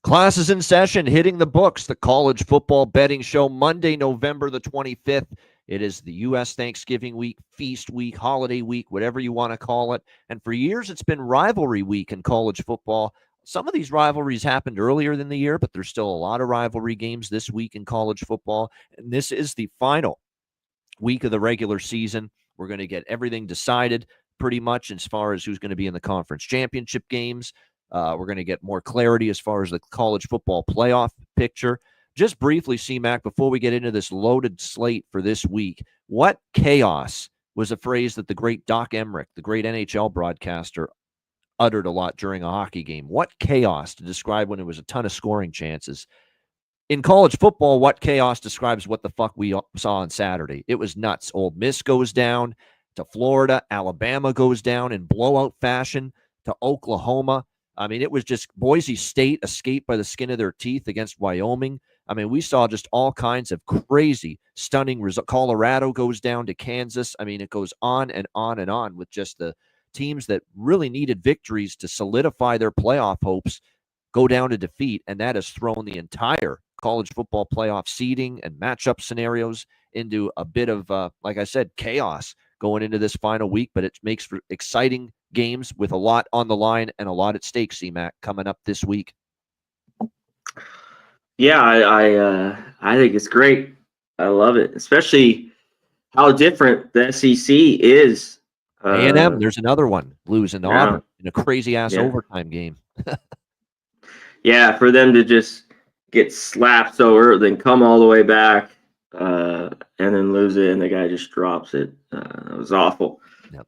Class is in session, hitting the books, the college football betting show, Monday, November the 25th. It is the U.S. Thanksgiving week, feast week, holiday week, whatever you want to call it. And for years, it's been rivalry week in college football. Some of these rivalries happened earlier than the year, but there's still a lot of rivalry games this week in college football. And this is the final week of the regular season. We're going to get everything decided pretty much as far as who's going to be in the conference championship games. We're going to get more clarity as far as the college football playoff picture. Just briefly, C-Mac, before we get into this loaded slate for this week, what chaos was a phrase that the great Doc Emmerich, the great NHL broadcaster, uttered a lot during a hockey game? What chaos to describe when there was a ton of scoring chances? In college football, what chaos describes what the fuck we saw on Saturday? It was nuts. Ole Miss goes down to Florida. Alabama goes down in blowout fashion to Oklahoma. I mean, it was just Boise State escaped by the skin of their teeth against Wyoming. I mean, we saw just all kinds of crazy, stunning results. Colorado goes down to Kansas. I mean, it goes on and on and on with just the teams that really needed victories to solidify their playoff hopes go down to defeat, and that has thrown the entire college football playoff seeding and matchup scenarios into a bit of, like I said, chaos going into this final week, but it makes for exciting games with a lot on the line and a lot at stake, C-Mac, coming up this week. Yeah, I think it's great. I love it, especially how different the SEC is. A&M, there's another one, losing to Auburn in a crazy-ass overtime game. Yeah, for them to just get slapped so early, then come all the way back, and then lose it, and the guy just drops it. It was awful. Yep.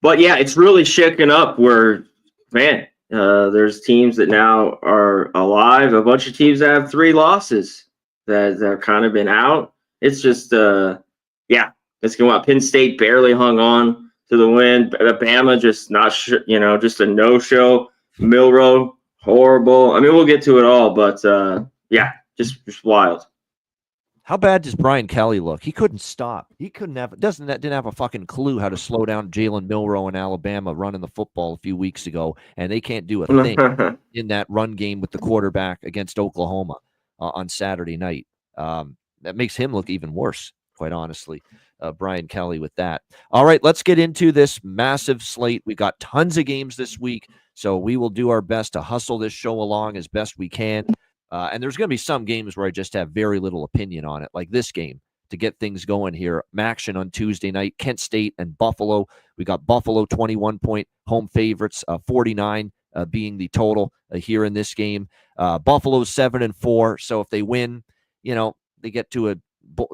But yeah, it's really shaken up where, man, there's teams that now are alive. A bunch of teams that have 3 losses that have kind of been out. It's just, it's going on. Penn State barely hung on to the win. Bama just not, just a no-show. Milroe, horrible. I mean, we'll get to it all, but just wild. How bad does Brian Kelly look? He couldn't stop. He didn't have a fucking clue how to slow down Jalen Milroe in Alabama running the football a few weeks ago, and they can't do a thing in that run game with the quarterback against Oklahoma on Saturday night. That makes him look even worse, quite honestly, Brian Kelly with that. All right, let's get into this massive slate. We've got tons of games this week, so we will do our best to hustle this show along as best we can. And there's going to be some games where I just have very little opinion on it, like this game, to get things going here. Action on Tuesday night, Kent State and Buffalo. We got Buffalo 21-point home favorites, 49 being the total here in this game. Buffalo's 7-4, so if they win, they get to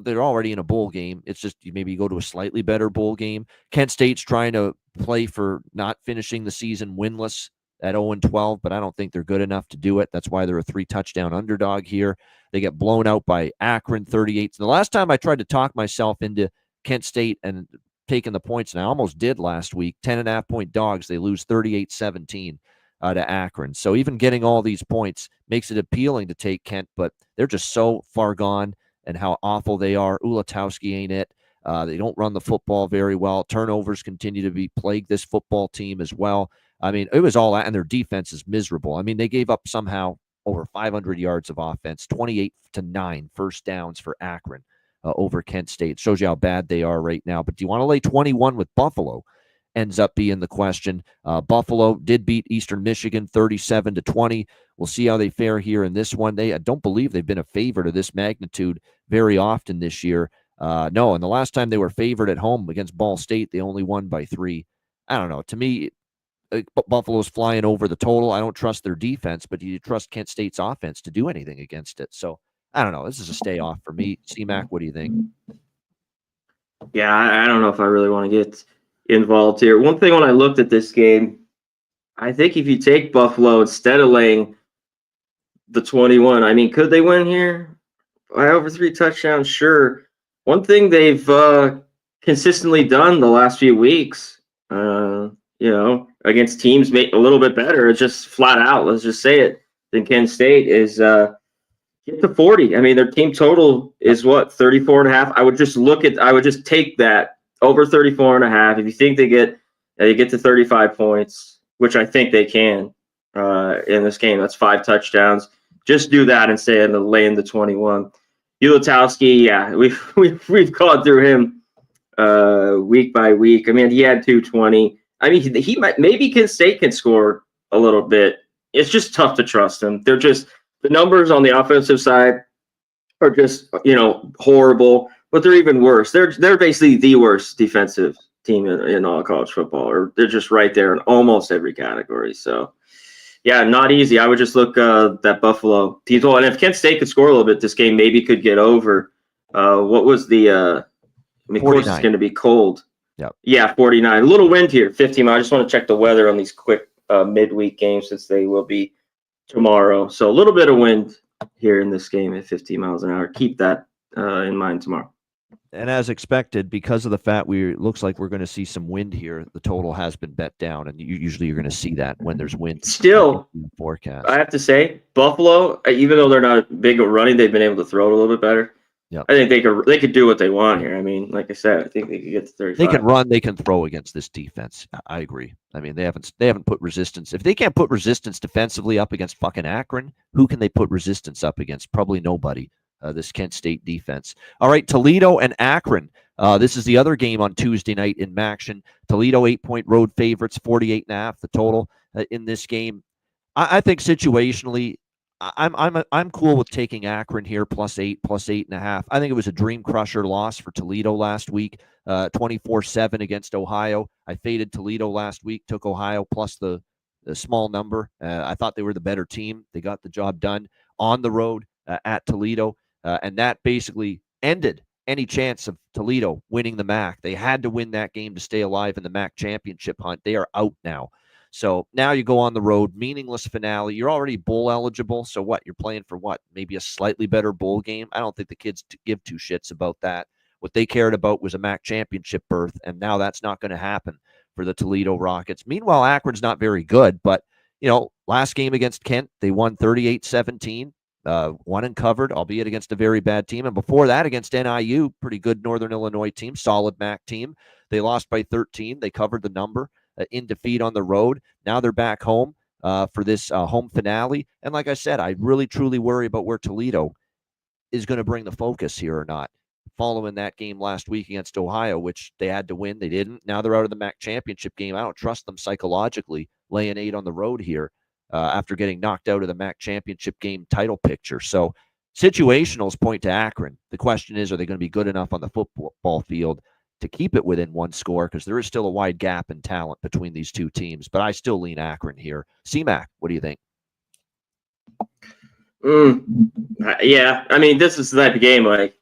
they're already in a bowl game. It's just maybe you go to a slightly better bowl game. Kent State's trying to play for not finishing the season winless at 0-12, but I don't think they're good enough to do it. That's why they're a 3-touchdown underdog here. They get blown out by Akron 38. So the last time I tried to talk myself into Kent State and taking the points, and I almost did last week, 10.5-point dogs, they lose 38-17 to Akron. So even getting all these points makes it appealing to take Kent, but they're just so far gone and how awful they are. Ulatowski ain't it. They don't run the football very well. Turnovers continue to plague this football team as well. I mean, it was all that, and their defense is miserable. I mean, they gave up somehow over 500 yards of offense, 28-9 first downs for Akron over Kent State. It shows you how bad they are right now. But do you want to lay 21 with Buffalo? Ends up being the question. Buffalo did beat Eastern Michigan 37-20. We'll see how they fare here in this one. I don't believe they've been a favorite of this magnitude very often this year. No, and the last time they were favored at home against Ball State, they only won by 3. I don't know. To me, Buffalo's flying over the total. I don't trust their defense, but do you trust Kent State's offense to do anything against it? So I don't know. This is a stay off for me. C-Mac, what do you think? Yeah, I don't know if I really want to get involved here. One thing when I looked at this game, I think if you take Buffalo instead of laying the 21, I mean, could they win here by over 3 touchdowns? Sure. One thing they've consistently done the last few weeks, against teams a little bit better, it's just flat out, let's just say it, than Kent State, is get to 40. I mean, their team total is what, 34.5? I would just take that over 34.5. If you think they get to 35 points, which I think they can in this game, that's 5 touchdowns. just do that instead of laying the 21. Ulatowski, yeah, we've gone through him week by week. I mean, he had 220. I mean, he might, maybe Kent State can score a little bit. It's just tough to trust him. They're just, the numbers on the offensive side are just, horrible, but they're even worse. They're basically the worst defensive team in all college football, or they're just right there in almost every category. So, yeah, not easy. I would just look that Buffalo team. And if Kent State could score a little bit, this game maybe could get over. What was the? Of course, it's going to be cold. Yep. Yeah, 49. A little wind here, 15 miles. I just want to check the weather on these quick midweek games since they will be tomorrow. So a little bit of wind here in this game at 50 miles an hour. Keep that in mind tomorrow. And as expected, because of the fact looks like we're going to see some wind here, the total has been bet down, and usually you're going to see that when there's wind. Still, in the forecast. I have to say, Buffalo, even though they're not big at running, they've been able to throw it a little bit better. Yep. I think they could do what they want here. I mean, like I said, I think they could get to 35. They can run, they can throw against this defense. I agree. I mean, they haven't put resistance. If they can't put resistance defensively up against fucking Akron, who can they put resistance up against? Probably nobody. This Kent State defense. All right, Toledo and Akron. This is the other game on Tuesday night in Maction. Toledo 8-point road favorites, 48.5 the total in this game. I think situationally, I'm cool with taking Akron here +8, +8.5. I think it was a dream crusher loss for Toledo last week, 24-7 against Ohio. I faded Toledo last week, took Ohio plus the small number. I thought they were the better team. They got the job done on the road at Toledo. And that basically ended any chance of Toledo winning the MAC. They had to win that game to stay alive in the MAC championship hunt. They are out now. So now you go on the road, meaningless finale. You're already bowl eligible. So what? You're playing for what? Maybe a slightly better bowl game? I don't think the kids give two shits about that. What they cared about was a MAC championship berth, and now that's not going to happen for the Toledo Rockets. Meanwhile, Akron's not very good, but, last game against Kent, they won 38-17. Won and covered, albeit against a very bad team. And before that, against NIU, pretty good Northern Illinois team, solid MAC team. They lost by 13. They covered the number in defeat on the road. Now they're back home for this home finale. And like I said, I really, truly worry about where Toledo is going to bring the focus here or not. Following that game last week against Ohio, which they had to win, they didn't. Now they're out of the MAC championship game. I don't trust them psychologically laying 8 on the road here. After getting knocked out of the MAC championship game title picture. So situationals point to Akron. The question is, are they going to be good enough on the football field to keep it within one score? Because there is still a wide gap in talent between these two teams. But I still lean Akron here. C-Mac, what do you think? Yeah, I mean, this is the type of game, like,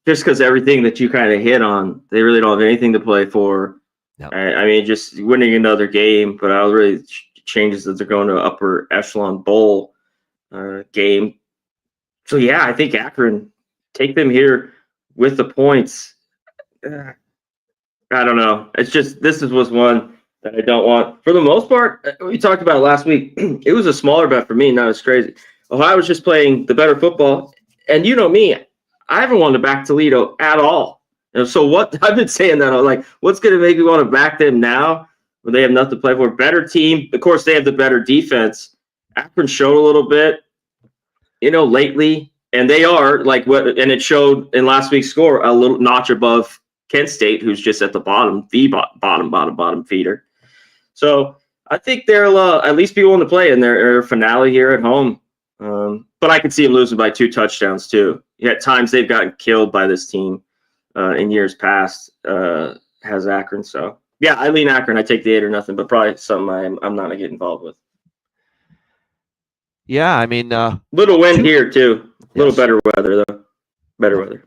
just because everything that you kind of hit on, they really don't have anything to play for. Yep. I mean, just winning another game, but I was really changes that they're going to upper echelon bowl game. So yeah, I think Akron, take them here with the points. I don't know. It's just, was one that I don't want. For the most part, we talked about it last week. It was a smaller bet for me, not as crazy. Ohio was just playing the better football. And you know me, I haven't wanted to back Toledo at all. And so what I've been saying that, I'm like, what's going to make me want to back them now? When they have nothing to play for. Better team. Of course, they have the better defense. Akron showed a little bit, lately. And they are, and it showed in last week's score, a little notch above Kent State, who's just at the bottom, bottom feeder. So I think they'll at least be willing to play in their finale here at home. But I could see them losing by 2 touchdowns, too. At times, they've gotten killed by this team in years past, has Akron, so. Yeah, I lean Akron. I take the 8 or nothing, but probably something I'm not going to get involved with. Yeah, I mean, little wind here too. A little better weather though. Better weather.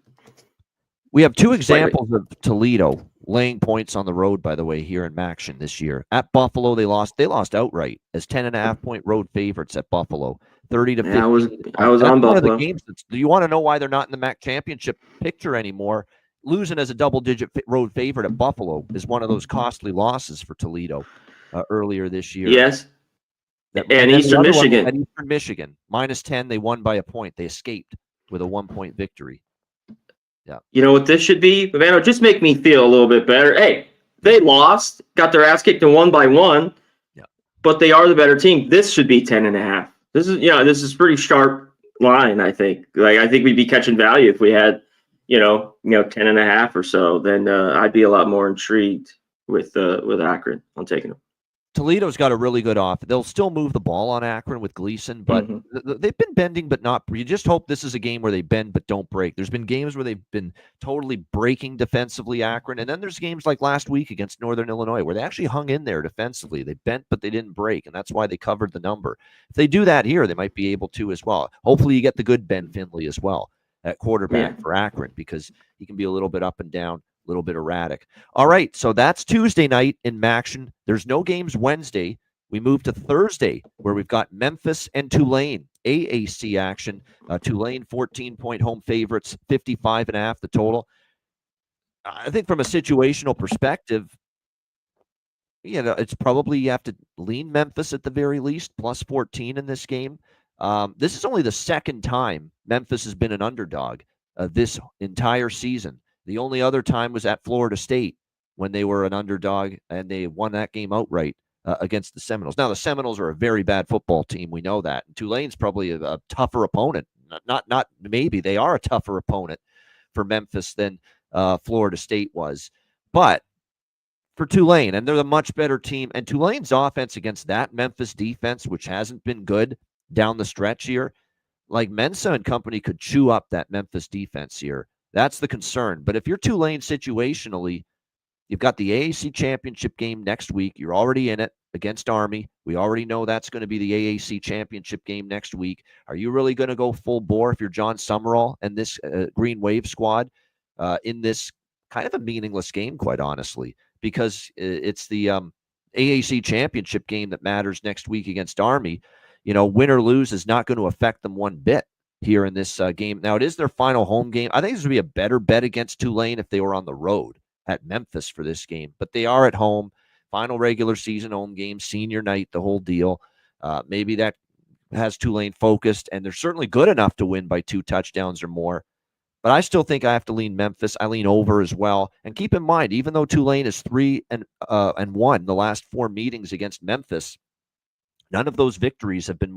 We have 2 examples of Toledo laying points on the road, by the way, here in Maction this year. At Buffalo, they lost outright as 10.5-point road favorites at Buffalo, 30-15. Yeah, I was on Buffalo. One of the games do you want to know why they're not in the MAC championship picture anymore? Losing as a double-digit road favorite at Buffalo is one of those costly losses for Toledo earlier this year. Yes. And Eastern Michigan. At Eastern Michigan, -10, they won by a point. They escaped with a 1-point victory. Yeah. You know what this should be? Vano, just make me feel a little bit better. Hey, they lost, got their ass kicked and won by 1, but they are the better team. This should be 10.5. This is pretty sharp line, I think. Like, I think we'd be catching value if we had, 10.5 or so. Then I'd be a lot more intrigued with Akron on taking them. Toledo's got a really good off. They'll still move the ball on Akron with Gleason, but they've been bending, but not. You just hope this is a game where they bend but don't break. There's been games where they've been totally breaking defensively, Akron, and then there's games like last week against Northern Illinois where they actually hung in there defensively. They bent, but they didn't break, and that's why they covered the number. If they do that here, they might be able to as well. Hopefully, you get the good Ben Finley as well at quarterback for Akron, because he can be a little bit up and down, a little bit erratic. All right, so that's Tuesday night in Maction. There's no games Wednesday. We move to Thursday, where we've got Memphis and Tulane, AAC action. Tulane, 14-point home favorites, 55.5 the total. I think from a situational perspective, it's probably you have to lean Memphis at the very least, plus 14 in this game. This is only the second time Memphis has been an underdog this entire season. The only other time was at Florida State when they were an underdog and they won that game outright against the Seminoles. Now, the Seminoles are a very bad football team. We know that. And Tulane's probably a tougher opponent. Not maybe. They are a tougher opponent for Memphis than Florida State was. But for Tulane, and they're a much better team, and Tulane's offense against that Memphis defense, which hasn't been good down the stretch here, like Mensa and company could chew up that Memphis defense here. That's the concern. But if you're Tulane situationally, you've got the AAC championship game next week. You're already in it against Army. We already know that's going to be the AAC championship game next week. Are you really going to go full bore if you're John Summerall and this Green Wave squad in this kind of a meaningless game, quite honestly, because it's the AAC championship game that matters next week against Army. Win or lose is not going to affect them one bit here in this game. Now, it is their final home game. I think this would be a better bet against Tulane if they were on the road at Memphis for this game. But they are at home, final regular season home game, senior night, the whole deal. Maybe that has Tulane focused, and they're certainly good enough to win by 2 touchdowns or more. But I still think I have to lean Memphis. I lean over as well. And keep in mind, even though Tulane is 3-1 the last 4 meetings against Memphis, none of those victories have been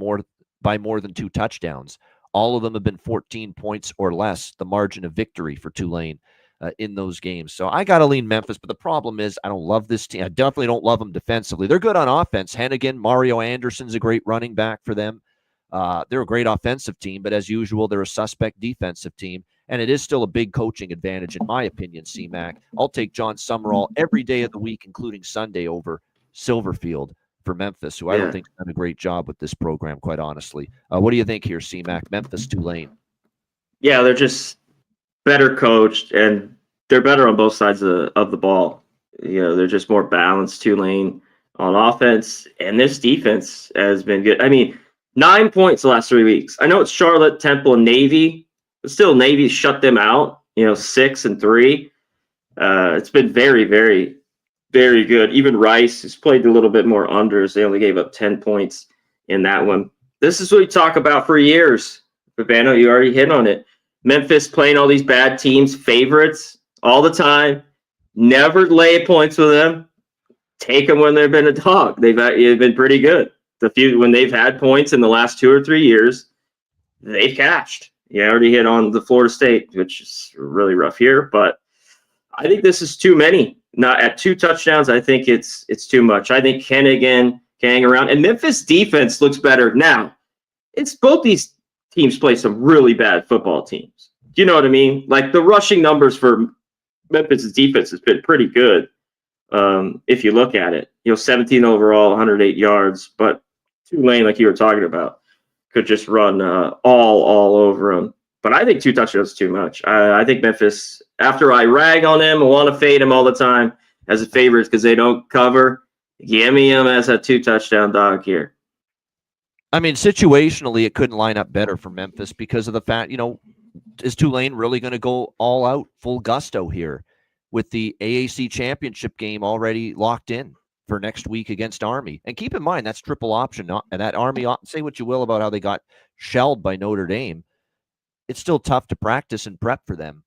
by more than 2 touchdowns. All of them have been 14 points or less, the margin of victory for Tulane in those games. So I got to lean Memphis, but the problem is I don't love this team. I definitely don't love them defensively. They're good on offense. Hennigan, Mario Anderson's a great running back for them. They're a great offensive team, but as usual, they're a suspect defensive team. And it is still a big coaching advantage, in my opinion, CMAC. I'll take John Summerall every day of the week, including Sunday, over Silverfield for Memphis, who I don't think has done a great job with this program, quite honestly. What do you think here, CMAC? Memphis, Tulane. Yeah, they're just better coached, and they're better on both sides of the ball. They're just more balanced, Tulane on offense, and this defense has been good. I mean, 9 points the last 3 weeks. I know it's Charlotte, Temple, and Navy, but still Navy shut them out, 6-3. It's been very, very, very good. Even Rice has played a little bit more unders. They only gave up 10 points in that one. This is what we talk about for years. Babano, you already hit on it. Memphis playing all these bad teams, favorites all the time. Never lay points with them. Take them when they've been a dog. They've been pretty good. When they've had points in the last 2 or 3 years, they've cashed. You already hit on the Florida State, which is really rough here, but I think this is too many. Not at 2 touchdowns. I think it's too much. I think Hennigan can hang around, and Memphis defense looks better now. It's both these teams play some really bad football teams. Do you know what I mean? Like, the rushing numbers for Memphis' defense has been pretty good. If you look at it, 17 overall, 108 yards, but Tulane, like you were talking about, could just run all over them. But I think 2 touchdowns is too much. I think Memphis, after I rag on them and want to fade them all the time as a favorite because they don't cover, give me them as a 2 touchdown dog here. I mean, situationally, it couldn't line up better for Memphis because of the fact, is Tulane really going to go all out, full gusto here with the AAC championship game already locked in for next week against Army? And keep in mind, that's triple option. And that Army, say what you will about how they got shelled by Notre Dame, it's still tough to practice and prep for them.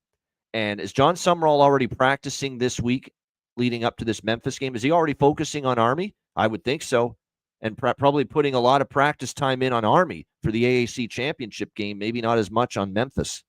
And is John Summerall already practicing this week leading up to this Memphis game? Is he already focusing on Army? I would think so. and probably putting a lot of practice time in on Army for the AAC championship game, maybe not as much on Memphis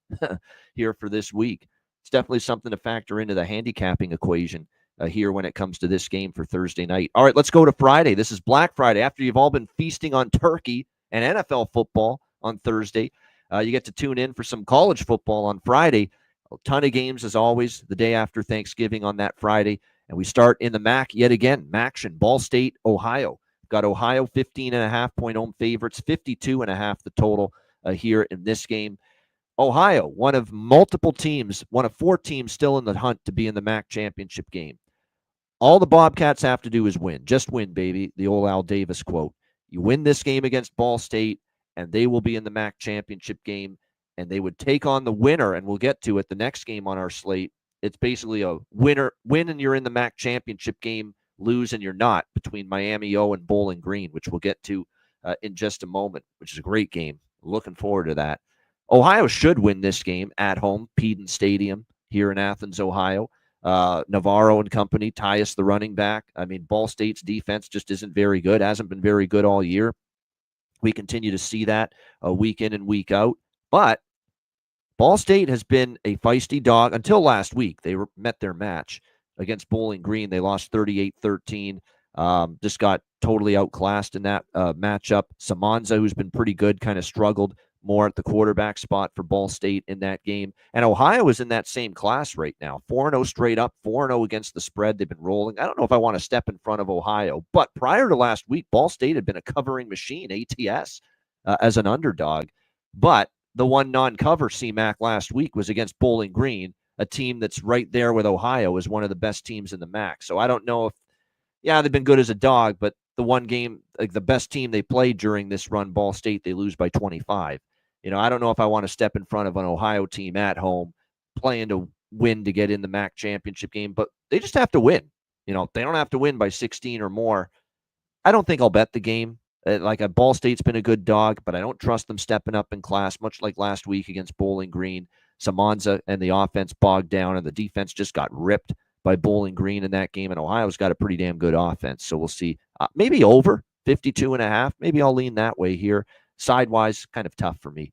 here for this week. It's definitely something to factor into the handicapping equation here when it comes to this game for Thursday night. All right, let's go to Friday. This is Black Friday. After you've all been feasting on turkey and NFL football on Thursday, you get to tune in for some college football on Friday. A ton of games, as always, the day after Thanksgiving on that Friday. And we start in the MAC yet again. MACtion, Ball State, Ohio. Got Ohio 15.5-point home favorites, 52.5 the total here in this game. Ohio, one of multiple teams, one of 4 teams still in the hunt to be in the MAC championship game. All the Bobcats have to do is win. Just win, baby. The old Al Davis quote. You win this game against Ball State, and they will be in the MAC championship game, and they would take on the winner, and we'll get to it, the next game on our slate. It's basically a win and you're in the MAC championship game, lose and you're not, between Miami O and Bowling Green, which we'll get to in just a moment, which is a great game. Looking forward to that. Ohio should win this game at home, Peden Stadium here in Athens, Ohio. Navarro and company, Tyus the running back. I mean, Ball State's defense just isn't very good, hasn't been very good all year. We continue to see that week in and week out. But Ball State has been a feisty dog until last week. They met their match against Bowling Green. They lost 38-13. Just got totally outclassed in that matchup. Samanza, who's been pretty good, kind of struggled more at the quarterback spot for Ball State in that game. And Ohio is in that same class right now. 4-0 straight up, 4-0 against the spread. They've been rolling. I don't know if I want to step in front of Ohio, but prior to last week, Ball State had been a covering machine, ATS, as an underdog. But the one non-cover CMAC last week was against Bowling Green, a team that's right there with Ohio as one of the best teams in the MAC. So I don't know if, they've been good as a dog, but the one game, like the best team they played during this run, Ball State, they lose by 25. I don't know if I want to step in front of an Ohio team at home playing to win to get in the MAC championship game, but they just have to win. They don't have to win by 16 or more. I don't think I'll bet the game. Ball State's been a good dog, but I don't trust them stepping up in class, much like last week against Bowling Green. Samanza and the offense bogged down, and the defense just got ripped by Bowling Green in that game, and Ohio's got a pretty damn good offense. So we'll see. Maybe over 52.5. Maybe I'll lean that way here. Sidewise, kind of tough for me.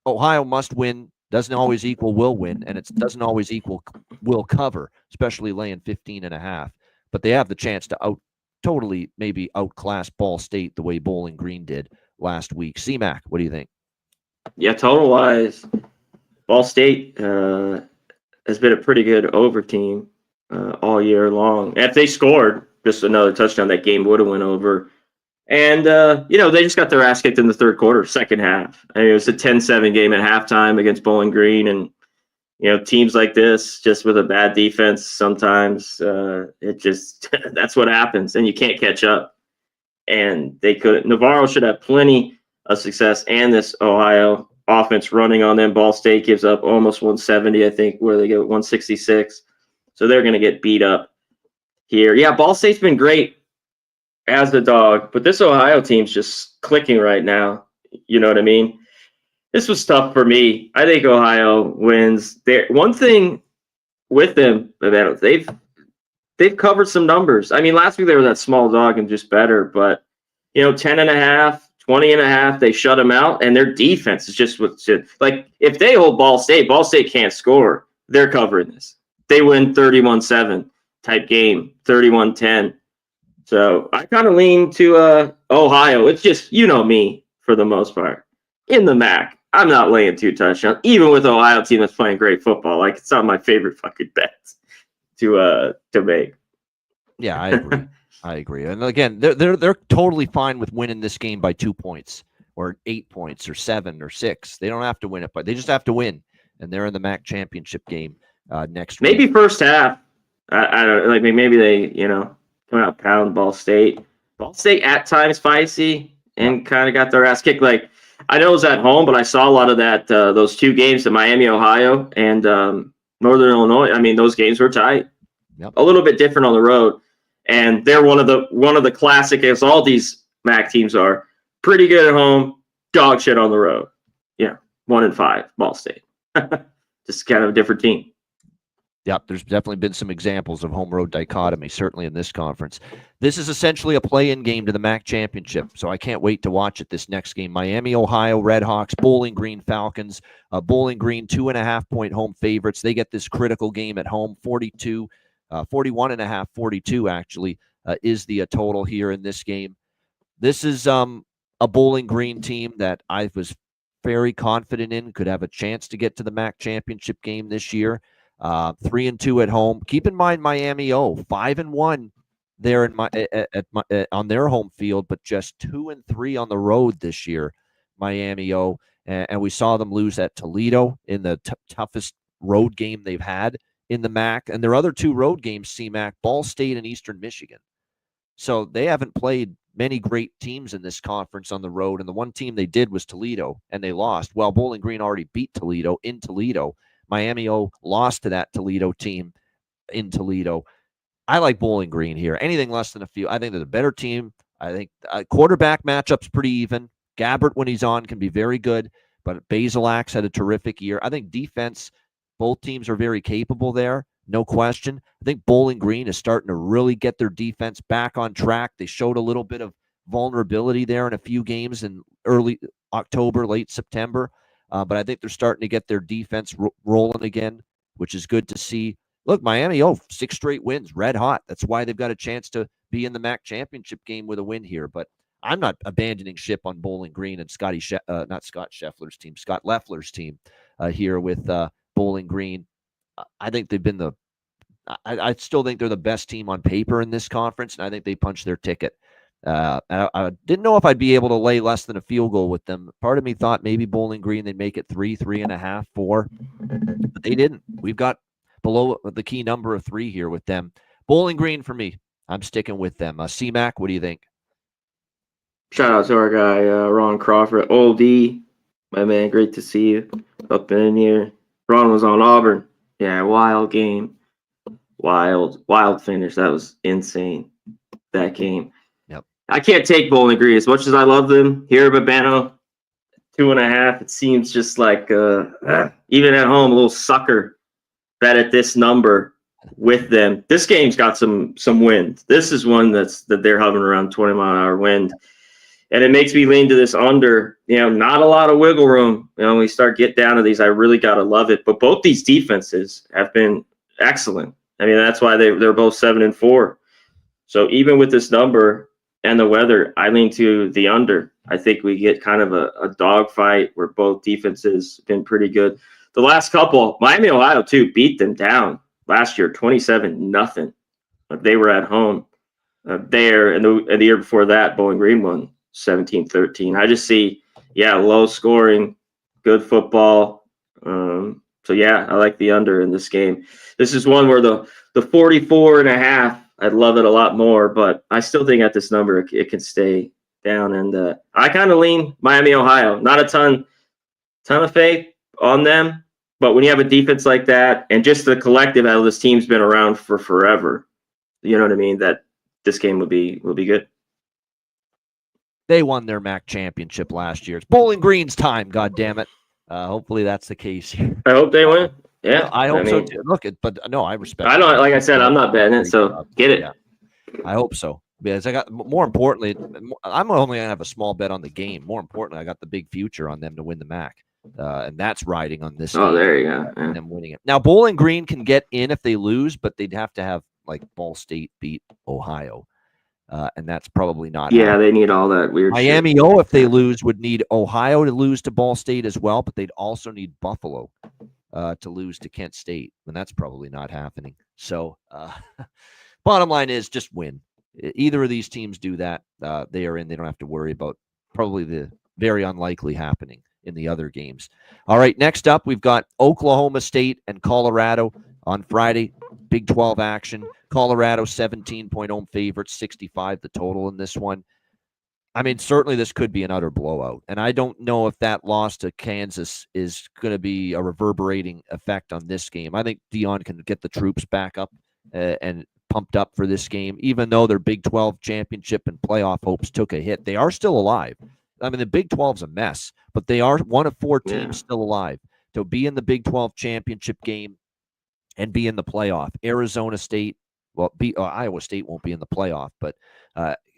Ohio must win. Doesn't always equal will win, and it doesn't always equal will cover, especially laying 15.5. But they have the chance to totally maybe outclass Ball State the way Bowling Green did last week. CMAC, what do you think? Yeah, total wise, Ball State has been a pretty good over team all year long. If they scored just another touchdown, that game would have went over. And, they just got their ass kicked in the third quarter, second half. I mean, it was a 10-7 game at halftime against Bowling Green. And, teams like this, just with a bad defense, sometimes it just – that's what happens. And you can't catch up. And they couldn't – Navarro should have plenty of success. And this Ohio offense running on them. Ball State gives up almost 170, I think, where they get 166. So they're going to get beat up here. Yeah, Ball State's been great as the dog, but this Ohio team's just clicking right now. You know what I mean? This was tough for me. I think Ohio wins. One thing with them, they've covered some numbers. I mean, last week they were that small dog and just better, but 10.5, 20.5, they shut them out, and their defense is just like if they hold Ball State can't score. They're covering this. They win 31-7 type game, 31-10. So I kind of lean to Ohio. It's just, me, for the most part. In the MAC, I'm not laying 2 touchdowns, even with Ohio team that's playing great football. Like, it's not my favorite fucking bets to make. Yeah, I agree. I agree. And again, they're totally fine with winning this game by 2 points or 8 points or 7 or 6. They don't have to win it, but they just have to win. And they're in the MAC championship game next week. Maybe first half. I don't like. Maybe they, come out pound Ball State. Ball State at times feisty and kind of got their ass kicked. Like, I know it was at home, but I saw a lot of that. Those 2 games in Miami, Ohio, and Northern Illinois. I mean, those games were tight. Yep. A little bit different on the road, and they're one of the classic. As all these MAC teams are, pretty good at home, dog shit on the road. 1-5, Ball State. Just kind of a different team. Yep, there's definitely been some examples of home road dichotomy, certainly in this conference. This is essentially a play-in game to the MAC championship, so I can't wait to watch it this next game. Miami, Ohio, Redhawks, Bowling Green Falcons. Bowling Green, 2.5-point home favorites. They get this critical game at home, 41.5, 42 actually is the total here in this game. This is a Bowling Green team that I was very confident in, could have a chance to get to the MAC championship game this year. 3-2 at home. Keep in mind Miami 5-1 there in on their home field, but just 2-3 on the road this year. Miami and we saw them lose at Toledo in the toughest road game they've had in the MAC, and their other two road games, CMAC, Ball State and Eastern Michigan. So they haven't played many great teams in this conference on the road, and the one team they did was Toledo, and they lost. Well, Bowling Green already beat Toledo in Toledo. Miami lost to that Toledo team in Toledo. I like Bowling Green here. Anything less than a few. I think they're the better team. I think quarterback matchup's pretty even. Gabbert, when he's on, can be very good, but Basilak's had a terrific year. I think defense, both teams are very capable there, no question. I think Bowling Green is starting to really get their defense back on track. They showed a little bit of vulnerability there in a few games in early October, late September. But I think they're starting to get their defense rolling again, which is good to see. Look, Miami, 6 straight wins, red hot. That's why they've got a chance to be in the MAC championship game with a win here. But I'm not abandoning ship on Bowling Green and Scott Leffler's team here with Bowling Green. I think they've been I still think they're the best team on paper in this conference, and I think they punched their ticket. I didn't know if I'd be able to lay less than a field goal with them. Part of me thought maybe Bowling Green, they'd make it 3.5, 4. But they didn't. We've got below the key number of 3 here with them. Bowling Green for me. I'm sticking with them. CMAC, what do you think? Shout out to our guy, Ron Crawford. Old D, my man, great to see you up in here. Ron was on Auburn. Yeah, wild game. Wild finish. That was insane, that game. Yep. I can't take Bowling Green as much as I love them here at Babano. 2.5. It seems just like even at home, a little sucker bet at this number with them. This game's got some wind. This is one that they're hovering around 20-mile-an-hour wind, and it makes me lean to this under. Not a lot of wiggle room. When we start get down to these, I really gotta love it. But both these defenses have been excellent. I mean, that's why they're both 7-4. So even with this number and the weather, I lean to the under. I think we get kind of a dogfight where both defenses have been pretty good. The last couple, Miami, Ohio, too, beat them down last year, 27-0. They were at home there, and the year before that, Bowling Green won 17-13. I just see, low scoring, good football. So, I like the under in this game. This is one where the 44.5, I'd love it a lot more, but I still think at this number it can stay down. And I kind of lean Miami, Ohio. Not a ton of faith on them, but when you have a defense like that and just the collective, how this team's been around for forever, you know what I mean, that this game will be good. They won their MAC championship last year. It's Bowling Green's time, goddammit. Hopefully that's the case here. I hope they win. Yeah, I hope so too. Look, but no, I respect. I know, like I said, I'm not betting it, so get it. Yeah, I hope so. Because I got, more importantly, I'm only gonna have a small bet on the game. More importantly, I got the big future on them to win the MAC, and that's riding on this. Oh, there you go. And them winning it. Now, Bowling Green can get in if they lose, but they'd have to have like Ball State beat Ohio. And that's probably not. Yeah, they need all that weird Miami, shit. if they lose, would need Ohio to lose to Ball State as well, but they'd also need Buffalo to lose to Kent State, and that's probably not happening. So, bottom line is just win. Either of these teams do that, they are in. They don't have to worry about probably the very unlikely happening in the other games. All right, next up, we've got Oklahoma State and Colorado on Friday. Big 12 action. Colorado 17-point home favorites, 65 the total in this one. I mean, certainly this could be an utter blowout. And I don't know if that loss to Kansas is going to be a reverberating effect on this game. I think Dion can get the troops back up and pumped up for this game. Even though their Big 12 championship and playoff hopes took a hit, they are still alive. I mean, the Big 12's a mess, but they are one of 4 teams still alive. To be in the Big 12 championship game and be in the playoff. Arizona State, Iowa State won't be in the playoff, but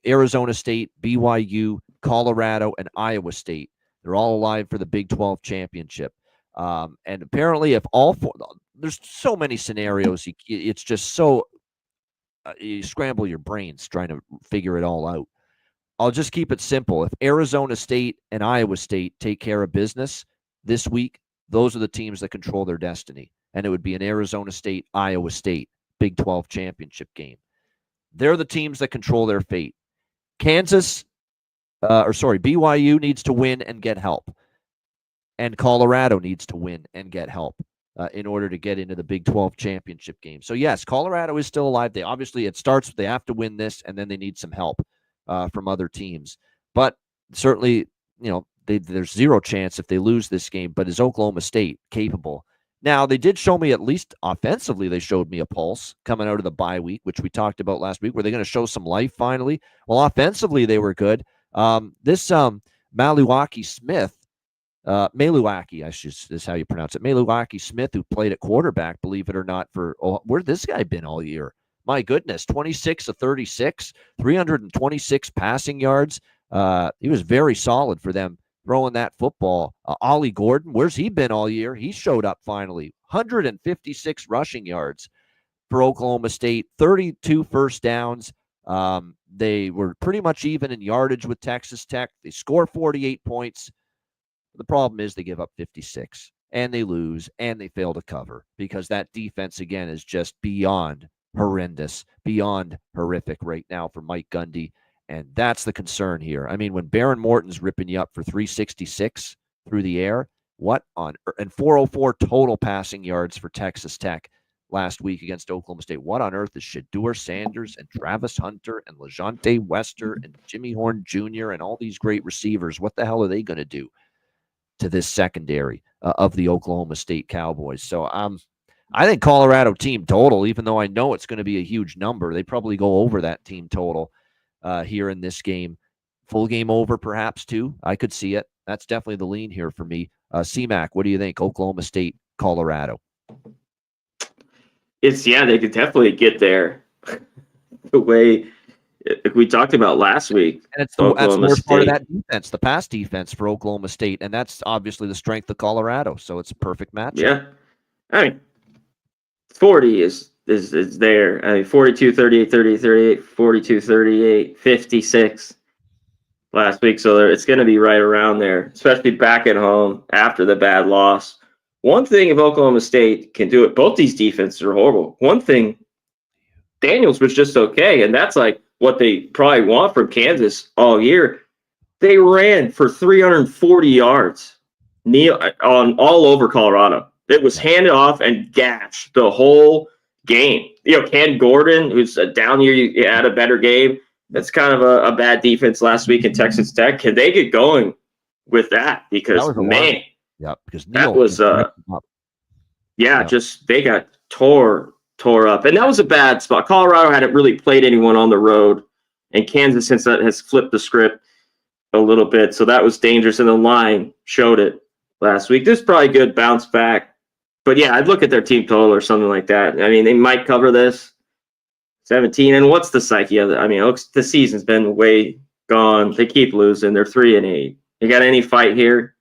Arizona State, BYU, Colorado, and Iowa State, they're all alive for the Big 12 championship. And apparently, if all four, there's so many scenarios, it's just so you scramble your brains trying to figure it all out. I'll just keep it simple. If Arizona State and Iowa State take care of business this week, those are the teams that control their destiny. And it would be an Arizona State, Iowa State Big 12 championship game. They're the teams that control their fate. BYU needs to win and get help. And Colorado needs to win and get help in order to get into the Big 12 championship game. So, yes, Colorado is still alive. They have to win this, and then they need some help from other teams. But certainly, there's zero chance if they lose this game. But is Oklahoma State capable? Now, they did show me, at least offensively, they showed me a pulse coming out of the bye week, which we talked about last week. Were they going to show some life finally? Well, offensively, they were good. This Maluaki Smith, Maluaki, is how you pronounce it. Maluaki Smith, who played at quarterback, believe it or not, where's this guy been all year? My goodness, 26 of 36, 326 passing yards. He was very solid for them throwing that football. Ollie Gordon, where's he been all year? He showed up finally. 156 rushing yards for Oklahoma State, 32 first downs. They were pretty much even in yardage with Texas Tech. They score 48 points. The problem is they give up 56, and they lose, and they fail to cover because that defense, again, is just beyond horrendous, beyond horrific right now for Mike Gundy. And that's the concern here. I mean, when Baron Morton's ripping you up for 366 through the air, and 404 total passing yards for Texas Tech last week against Oklahoma State. What on earth is Shedeur Sanders and Travis Hunter and LeJounte Wester and Jimmy Horn Jr. and all these great receivers? What the hell are they going to do to this secondary of the Oklahoma State Cowboys? So I think Colorado team total, even though I know it's going to be a huge number, they probably go over that team total here in this game. Full game over, perhaps, too. I could see it. That's definitely the lean here for me. C-Mac, what do you think? Oklahoma State, Colorado. They could definitely get there. The way we talked about last week. And that's the worst part of that defense, the pass defense for Oklahoma State. And that's obviously the strength of Colorado. So it's a perfect match. Yeah. I mean, 40 is there. I mean, 42, 38, 38, 38, 42, 38, 56 last week. So it's going to be right around there, especially back at home after the bad loss. One thing, if Oklahoma State can do it, both these defenses are horrible. One thing, Daniels was just okay, and that's like what they probably want from Kansas all year. They ran for 340 yards all over Colorado. It was handed off and gashed the whole game. Ken Gordon, who's a down year, had a better game. That's kind of a bad defense last week in Texas Tech. Can they get going with that? Because, man, because that was just they got tore up. And that was a bad spot. Colorado hadn't really played anyone on the road, and Kansas, since that, has flipped the script a little bit. So that was dangerous, and the line showed it last week. This is probably good bounce back. But, yeah, I'd look at their team total or something like that. I mean, they might cover this. 17. And what's the psyche of it? I mean, the season's been way gone. They keep losing. They're 3-8. You got any fight here,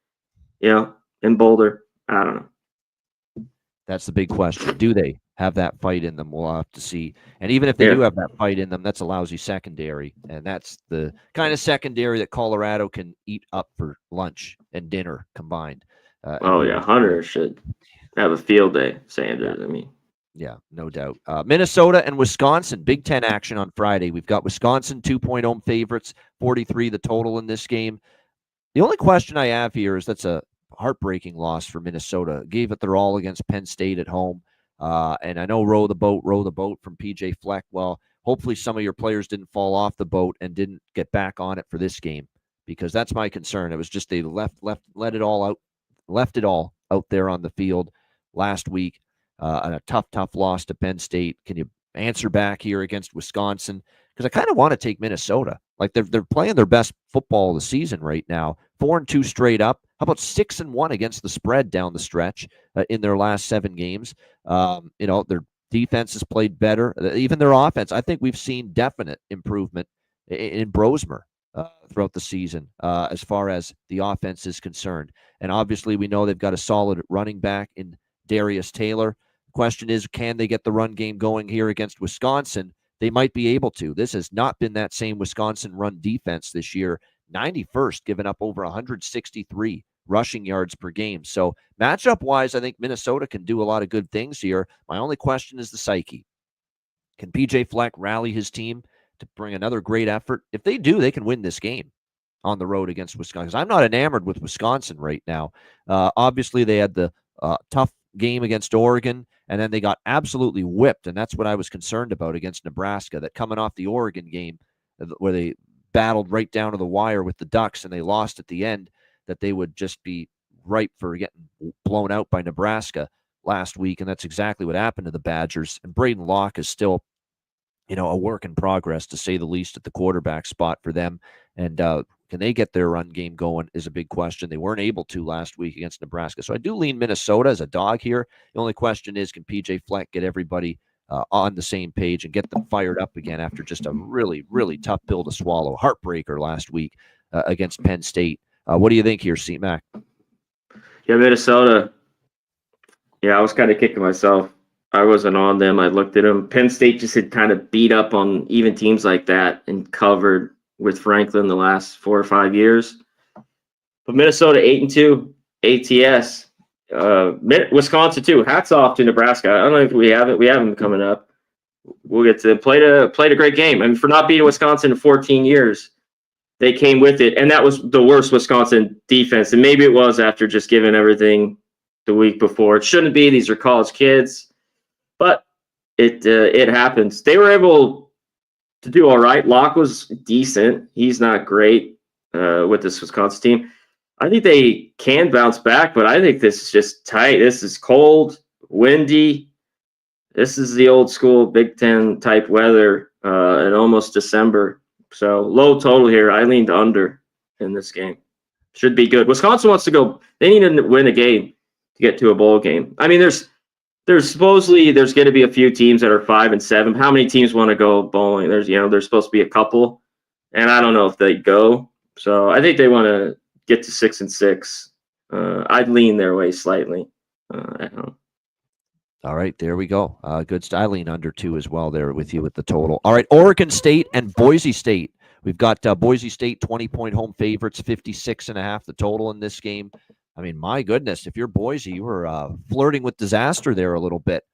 in Boulder? I don't know. That's the big question. Do they have that fight in them? We'll have to see. And even if they do have that fight in them, that's a lousy secondary. And that's the kind of secondary that Colorado can eat up for lunch and dinner combined. Hunter should have a field day, Sanders. Yeah, no doubt. Minnesota and Wisconsin, Big Ten action on Friday. We've got Wisconsin 2-point home favorites, 43 the total in this game. The only question I have here is that's a heartbreaking loss for Minnesota. Gave it their all against Penn State at home. And I know row the boat from PJ Fleck. Well, hopefully some of your players didn't fall off the boat and didn't get back on it for this game, because that's my concern. It was just they left it all out there on the field last week. And a tough loss to Penn State. Can you answer back here against Wisconsin? Because I kind of want to take Minnesota. Like they're playing their best football of the season right now. 4-2 straight up. How about 6-1 against the spread down the stretch in their last 7 games? Their defense has played better. Even their offense, I think we've seen definite improvement in Brosmer throughout the season as far as the offense is concerned. And obviously, we know they've got a solid running back in Darius Taylor. The question is, can they get the run game going here against Wisconsin? They might be able to. This has not been that same Wisconsin run defense this year. 91st, giving up over 163 rushing yards per game. So matchup-wise, I think Minnesota can do a lot of good things here. My only question is the psyche. Can P.J. Fleck rally his team to bring another great effort? If they do, they can win this game on the road against Wisconsin. I'm not enamored with Wisconsin right now. Obviously, they had the tough game against Oregon, and then they got absolutely whipped, and that's what I was concerned about against Nebraska, that coming off the Oregon game where they battled right down to the wire with the Ducks and they lost at the end, that they would just be ripe for getting blown out by Nebraska last week, and that's exactly what happened to the Badgers. And Braden Locke is still, a work in progress, to say the least, at the quarterback spot for them. And can they get their run game going is a big question. They weren't able to last week against Nebraska. So I do lean Minnesota as a dog here. The only question is, can P.J. Fleck get everybody on the same page and get them fired up again after just a really, really tough pill to swallow? Heartbreaker last week against Penn State. What do you think here, C-Mac? Yeah, Minnesota. Yeah, I was kind of kicking myself. I wasn't on them. I looked at them. Penn State just had kind of beat up on even teams like that and covered with Franklin the last 4 or 5 years. But Minnesota 8-2, ATS. Wisconsin too. Hats off to Nebraska. I don't know if we have it. We have them coming up. We'll get to played a great game. I mean, for not beating Wisconsin in 14 years, they came with it, and that was the worst Wisconsin defense. And maybe it was after just giving everything the week before. It shouldn't be. These are college kids. But it happens. They were able to do all right. Locke was decent. He's not great with this Wisconsin team. I think they can bounce back, but I think this is just tight. This is cold, windy. This is the old school Big Ten type weather in almost December. So low total here. I leaned under in this game. Should be good. Wisconsin wants to go. They need to win a game to get to a bowl game. I mean, there's supposedly going to be a few teams that are 5 and 7. How many teams want to go bowling? There's supposed to be a couple, and I don't know if they go. So I think they want to get to 6 and 6. I'd lean their way slightly at home. All right, there we go. Good. I lean under 2 as well there with you with the total. All right, Oregon State and Boise State. We've got Boise State 20-point home favorites, 56.5 the total in this game. I mean, my goodness, if you're Boise, you were flirting with disaster there a little bit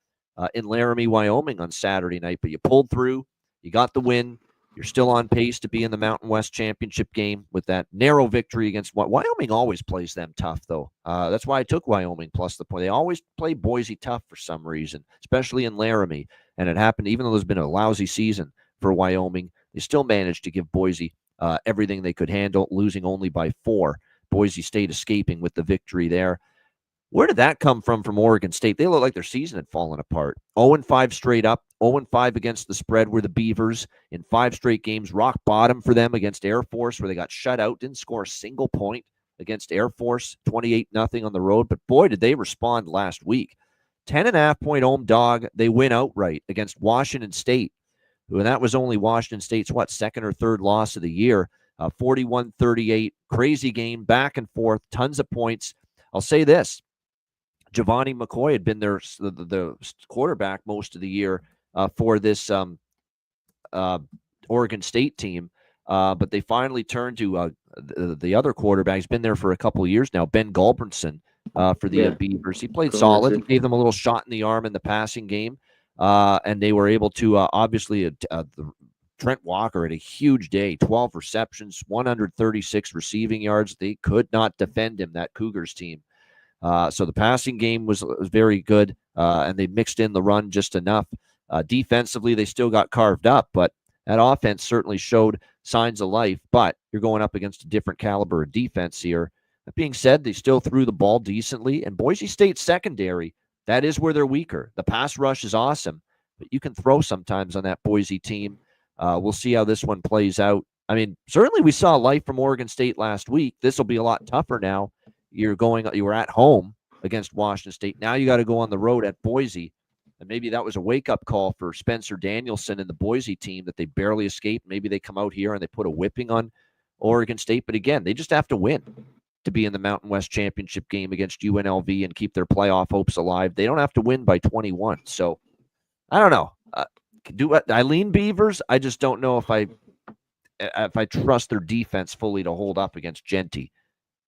in Laramie, Wyoming on Saturday night, but you pulled through. You got the win. You're still on pace to be in the Mountain West Championship game with that narrow victory against Wyoming. Always plays them tough, though. That's why I took Wyoming plus the point. They always play Boise tough for some reason, especially in Laramie. And it happened, even though there's been a lousy season for Wyoming, they still managed to give Boise everything they could handle, losing only by 4. Boise State escaping with the victory there. Where did that come from Oregon State? They look like their season had fallen apart. 0-5 straight up. 0-5 against the spread were the Beavers in 5 straight games. Rock bottom for them against Air Force, where they got shut out. Didn't score a single point against Air Force. 28-0 on the road. But boy, did they respond last week. 10.5-point home dog. They win outright against Washington State. And that was only Washington State's, second or third loss of the year. 41-38, crazy game, back and forth, tons of points. I'll say this. Giovanni McCoy had been the quarterback most of the year for this Oregon State team, but they finally turned to the other quarterback. He's been there for a couple of years now, Ben Gulbranson for the Beavers. He played solid. He gave them a little shot in the arm in the passing game, and they were able to obviously Trent Walker had a huge day, 12 receptions, 136 receiving yards. They could not defend him, that Cougars team. So the passing game was very good, and they mixed in the run just enough. Defensively, they still got carved up, but that offense certainly showed signs of life. But you're going up against a different caliber of defense here. That being said, they still threw the ball decently, and Boise State's secondary, that is where they're weaker. The pass rush is awesome, but you can throw sometimes on that Boise team. We'll see how this one plays out. I mean, certainly we saw life from Oregon State last week. This will be a lot tougher now. you were at home against Washington State. Now you got to go on the road at Boise. And maybe that was a wake-up call for Spencer Danielson and the Boise team that they barely escaped. Maybe they come out here and they put a whipping on Oregon State. But again, they just have to win to be in the Mountain West Championship game against UNLV and keep their playoff hopes alive. They don't have to win by 21. So I don't know. I lean Beavers. I just don't know if I trust their defense fully to hold up against Genty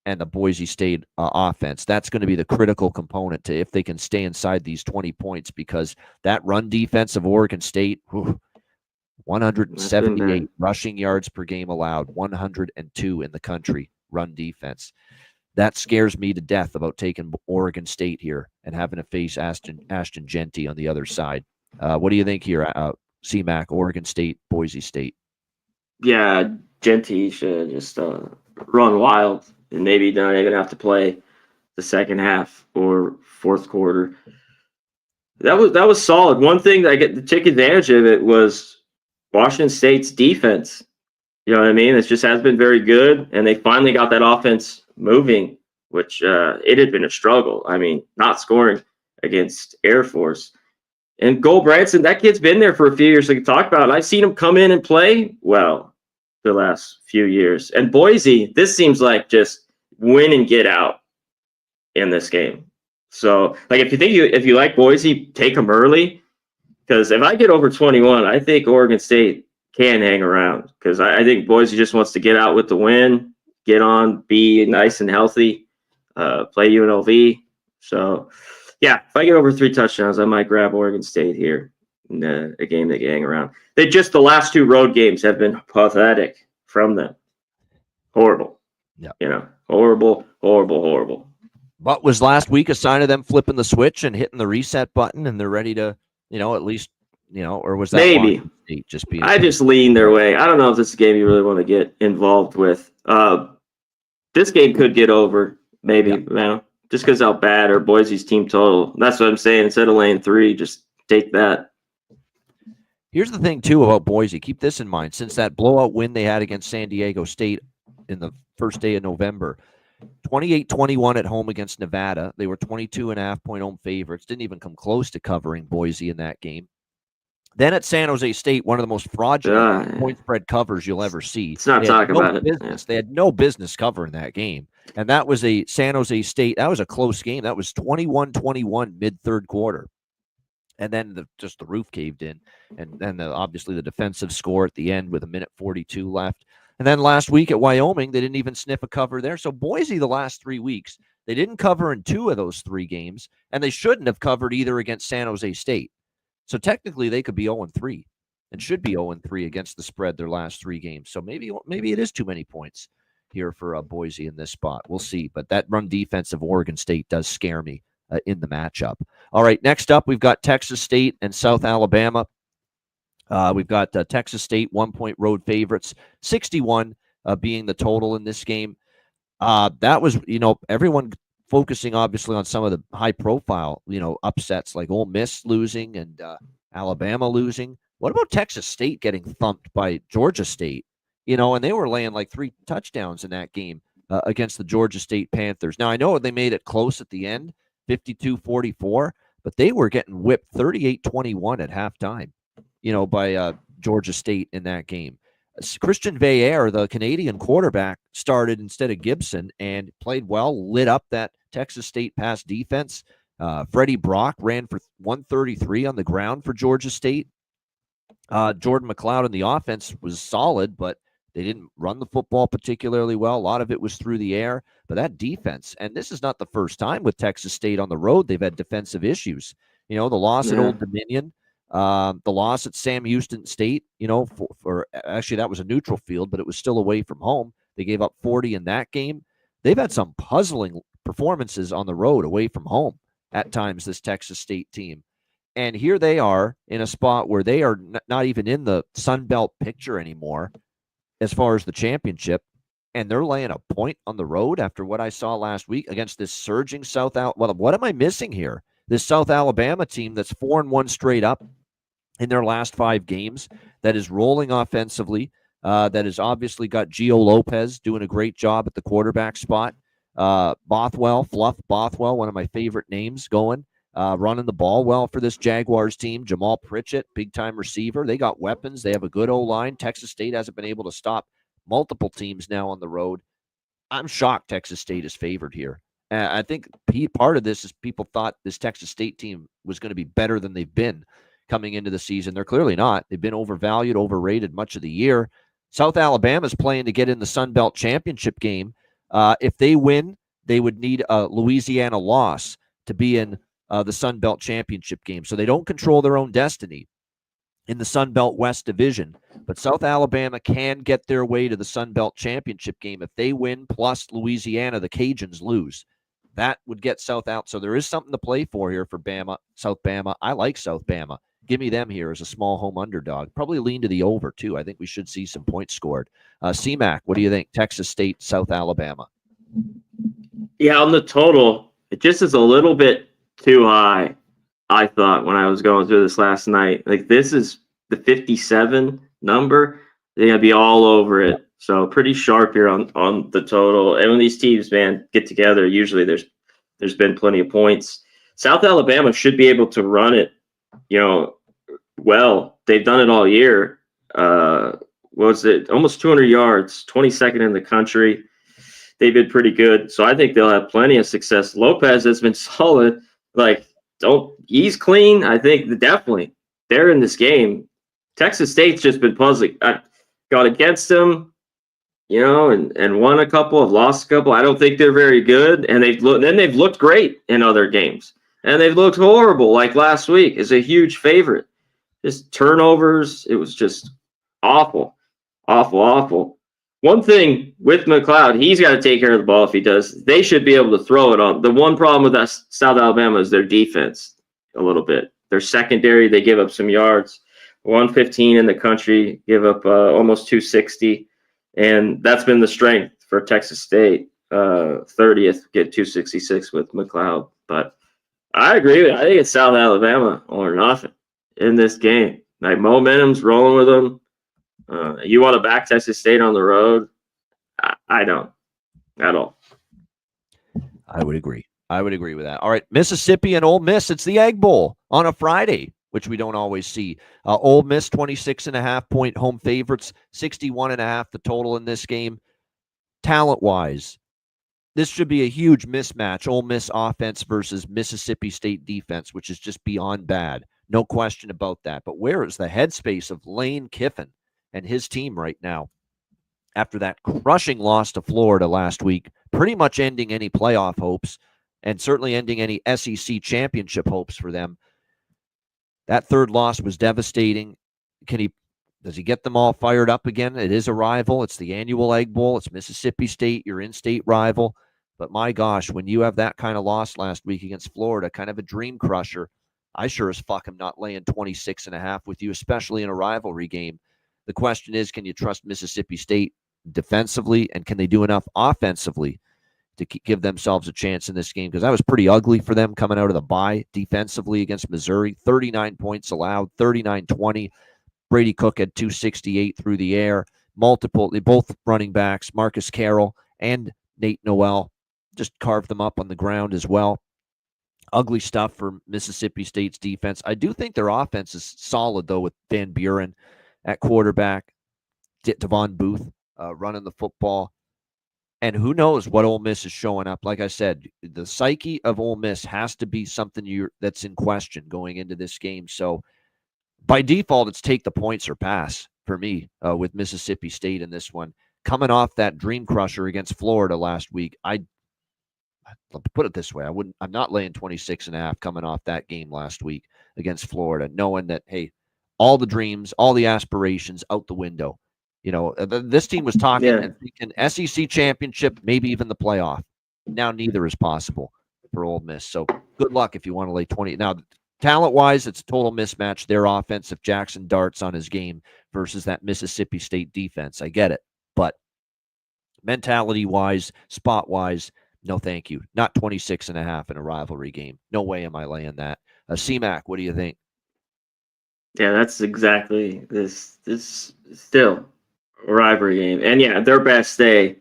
and the Boise State offense. That's going to be the critical component to if they can stay inside these 20 points, because that run defense of Oregon State, 178 rushing yards per game allowed, 102 in the country run defense. That scares me to death about taking Oregon State here and having to face Ashton Genty on the other side. What do you think here, CMAC, Oregon State, Boise State? Yeah, Genty should just run wild. And maybe not even have to play the second half or fourth quarter. That was solid. One thing that I get to take advantage of it was Washington State's defense. You know what I mean? It just has been very good, and they finally got that offense moving, which it had been a struggle. I mean, not scoring against Air Force. And Cole Branson, that kid's been there for a few years, like we talked about. I've seen him come in and play well the last few years. And Boise, this seems like just win and get out in this game. So, like, if you like Boise, take them early, because if I get over 21, I think Oregon State can hang around, because I think Boise just wants to get out with the win, get on, be nice and healthy, play UNLV. So, yeah, if I get over 3 touchdowns, I might grab Oregon State here in a game they can hang around. The last 2 road games have been pathetic from them. Horrible. Yeah. You know, horrible. But was last week a sign of them flipping the switch and hitting the reset button and they're ready to, at least, or was that maybe just being? I just lean their way. I don't know if this is a game you really want to get involved with. This game could get over, maybe, just because how bad or Boise's team total. That's what I'm saying. Instead of laying 3, just take that. Here's the thing, too, about Boise. Keep this in mind. Since that blowout win they had against San Diego State in the first day of November, 28-21 at home against Nevada. They were 22.5-point home favorites. Didn't even come close to covering Boise in that game. Then at San Jose State, one of the most fraudulent point spread covers you'll ever see. Let's not talk about it. Yeah. They had no business covering that game. And that was a San Jose State. That was a close game. That was 21-21 mid-third quarter. And then the roof caved in. And then obviously the defensive score at the end with 1:42 left. And then last week at Wyoming, they didn't even sniff a cover there. So Boise, the last 3 weeks, they didn't cover in 2 of those 3 games, and they shouldn't have covered either against San Jose State. So technically, they could be 0-3 and should be 0-3 against the spread their last 3 games. So maybe it is too many points here for Boise in this spot. We'll see. But that run defense of Oregon State does scare me in the matchup. All right, next up, we've got Texas State and South Alabama. We've got Texas State 1-point road favorites, 61 being the total in this game. That was, everyone focusing obviously on some of the high profile, upsets like Ole Miss losing and Alabama losing. What about Texas State getting thumped by Georgia State? And they were laying like 3 touchdowns in that game against the Georgia State Panthers. Now, I know they made it close at the end, 52-44, but they were getting whipped 38-21 at halftime. By Georgia State in that game. Christian Veilleux, the Canadian quarterback, started instead of Gibson and played well, lit up that Texas State pass defense. Freddie Brock ran for 133 on the ground for Georgia State. Jordan McLeod in the offense was solid, but they didn't run the football particularly well. A lot of it was through the air. But that defense, and this is not the first time with Texas State on the road, they've had defensive issues. The loss at Old Dominion. The loss at Sam Houston State, for actually that was a neutral field, but it was still away from home. They gave up 40 in that game. They've had some puzzling performances on the road away from home at times, this Texas State team. And here they are in a spot where they are not even in the Sun Belt picture anymore as far as the championship. And they're laying a point on the road after what I saw last week against this surging what am I missing here? This South Alabama team that's 4-1 straight up in their last 5 games, that is rolling offensively, that has obviously got Gio Lopez doing a great job at the quarterback spot. Fluff Bothwell, one of my favorite names going. Running the ball well for this Jaguars team. Jamal Pritchett, big-time receiver. They got weapons. They have a good O-line. Texas State hasn't been able to stop multiple teams now on the road. I'm shocked Texas State is favored here. I think part of this is people thought this Texas State team was going to be better than they've been coming into the season. They're clearly not. They've been overvalued, overrated much of the year. South Alabama's playing to get in the Sun Belt Championship game. If they win, they would need a Louisiana loss to be in the Sun Belt Championship game. So they don't control their own destiny in the Sun Belt West Division. But South Alabama can get their way to the Sun Belt Championship game. If they win plus Louisiana, the Cajuns lose. That would get South out. So there is something to play for here for Bama, South Bama. I like South Bama. Give me them here as a small home underdog. Probably lean to the over, too. I think we should see some points scored. CMAC, what do you think? Texas State, South Alabama. Yeah, on the total, it just is a little bit too high, I thought, when I was going through this last night. Like, this is the 57 number. They're going to be all over it. So pretty sharp here on the total. And when these teams, man, get together, usually there's been plenty of points. South Alabama should be able to run it, well. They've done it all year. Was it almost 200 yards, 22nd in the country. They've been pretty good. So I think they'll have plenty of success. Lopez has been solid. He's clean. I think definitely they're in this game. Texas State's just been puzzling. I got against them, and won a couple, have lost a couple. I don't think they're very good. And they've looked great in other games. And they've looked horrible, like last week, is a huge favorite. Just turnovers. It was just awful, awful, awful. One thing with McLeod, he's got to take care of the ball if he does. They should be able to throw it on. The one problem with us, South Alabama, is their defense a little bit. Their secondary, they give up some yards. 115 in the country, give up almost 260. And that's been the strength for Texas State. 30th, get 266 with McLeod. But I agree with you. I think it's South Alabama or nothing in this game. Like, momentum's rolling with them. You want to back Texas State on the road? I don't at all. I would agree. With that. All right, Mississippi and Ole Miss. It's the Egg Bowl on a Friday, which we don't always see. Ole Miss, 26.5-point home favorites, 61.5 the total in this game. Talent-wise, this should be a huge mismatch. Ole Miss offense versus Mississippi State defense, which is just beyond bad. No question about that. But where is the headspace of Lane Kiffin and his team right now after that crushing loss to Florida last week, pretty much ending any playoff hopes and certainly ending any SEC championship hopes for them? That third loss was devastating. Does he get them all fired up again? It is a rival. It's the annual Egg Bowl. It's Mississippi State, your in-state rival. But my gosh, when you have that kind of loss last week against Florida, kind of a dream crusher, I sure as fuck am not laying 26.5 with you, especially in a rivalry game. The question is, can you trust Mississippi State defensively, and can they do enough offensively to give themselves a chance in this game? Because that was pretty ugly for them coming out of the bye defensively against Missouri. 39 points allowed, 39-20. Brady Cook had 268 through the air. Both running backs, Marcus Carroll and Nate Noel, just carved them up on the ground as well. Ugly stuff for Mississippi State's defense. I do think their offense is solid, though, with Van Buren at quarterback, Devon Booth running the football. And who knows what Ole Miss is showing up. Like I said, the psyche of Ole Miss has to be something that's in question going into this game. So by default, it's take the points or pass for me with Mississippi State in this one. Coming off that dream crusher against Florida last week, I'll put it this way. I'm not laying 26.5 coming off that game last week against Florida, knowing that, hey, all the dreams, all the aspirations out the window. This team was talking and thinking SEC championship, maybe even the playoff. Now neither is possible for Ole Miss. So good luck if you want to lay 20. Now, talent-wise, it's a total mismatch. Their offense, if Jackson Dart's on his game versus that Mississippi State defense, I get it. But mentality-wise, spot-wise, no thank you. Not 26.5 in a rivalry game. No way am I laying that. CMAC, what do you think? Yeah, that's exactly this still a rivalry game. And yeah, their best day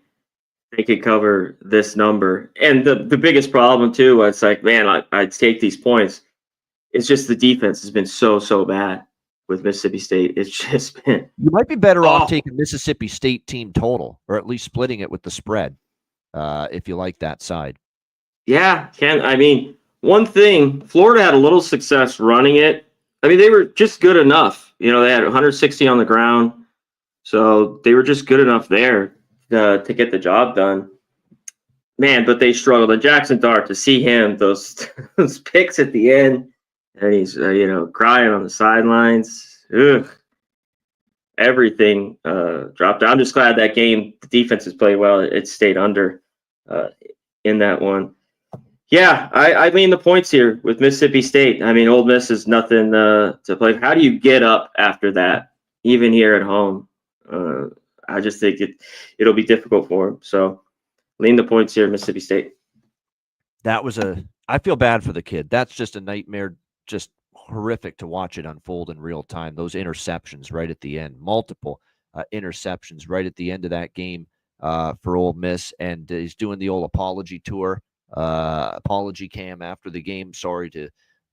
they could cover this number. And the biggest problem too was like, man, I'd take these points. It's just the defense has been so bad with Mississippi State. It's just been You might be better off awful. taking Mississippi State team total, or at least splitting it with the spread, if you like that side. Yeah, I mean, one thing, Florida had a little success running it. I mean, they were just good enough. You know, they had 160 on the ground, so they were just good enough there to get the job done. Man, but they struggled. And Jackson Dart, to see him, those picks at the end, and he's crying on the sidelines. Ugh. Everything dropped out. I'm just glad that game, the defense has played well. It stayed under in that one. Yeah, I mean the points here with Mississippi State. I mean, Ole Miss is nothing to play. How do you get up after that, even here at home? I just think it'll be difficult for them. So lean the points here, Mississippi State. I feel bad for the kid. That's just a nightmare, just horrific to watch it unfold in real time. Those interceptions right at the end, multiple interceptions right at the end of that game for Ole Miss. And he's doing the old apology tour. Apology cam after the game. Sorry to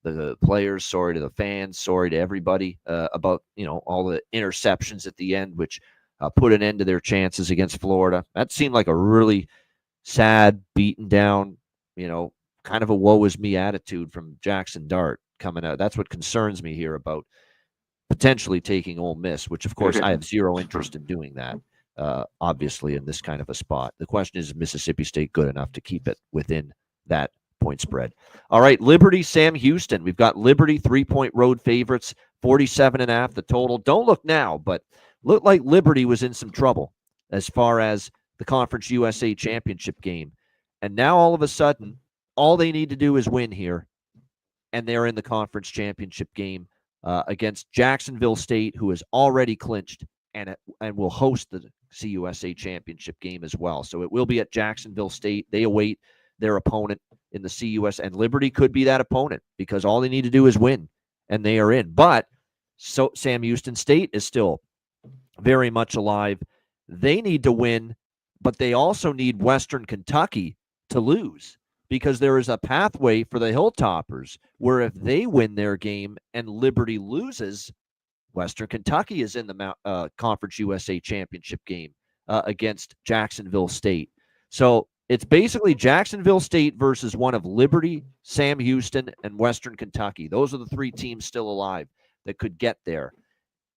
the players, sorry to the fans, sorry to everybody about all the interceptions at the end, which put an end to their chances against Florida. That seemed like a really sad, beaten down, kind of a woe is me attitude from Jackson Dart coming out. That's what concerns me here about potentially taking Ole Miss, which of course I have zero interest in doing that. Obviously, in this kind of a spot. The question is Mississippi State good enough to keep it within that point spread? All right, Liberty, Sam Houston. We've got Liberty 3-point road favorites, 47.5 the total. Don't look now, but looked like Liberty was in some trouble as far as the Conference USA Championship game. And now all of a sudden, all they need to do is win here, and they're in the Conference Championship game against Jacksonville State, who has already clinched and will host the CUSA Championship game as well. So it will be at Jacksonville State. They await their opponent in the CUS, and Liberty could be that opponent because all they need to do is win, and they are in. But so Sam Houston State is still very much alive. They need to win, but they also need Western Kentucky to lose because there is a pathway for the Hilltoppers where if they win their game and Liberty loses, Western Kentucky is in the Conference USA Championship game against Jacksonville State. So it's basically Jacksonville State versus one of Liberty, Sam Houston, and Western Kentucky. Those are the three teams still alive that could get there.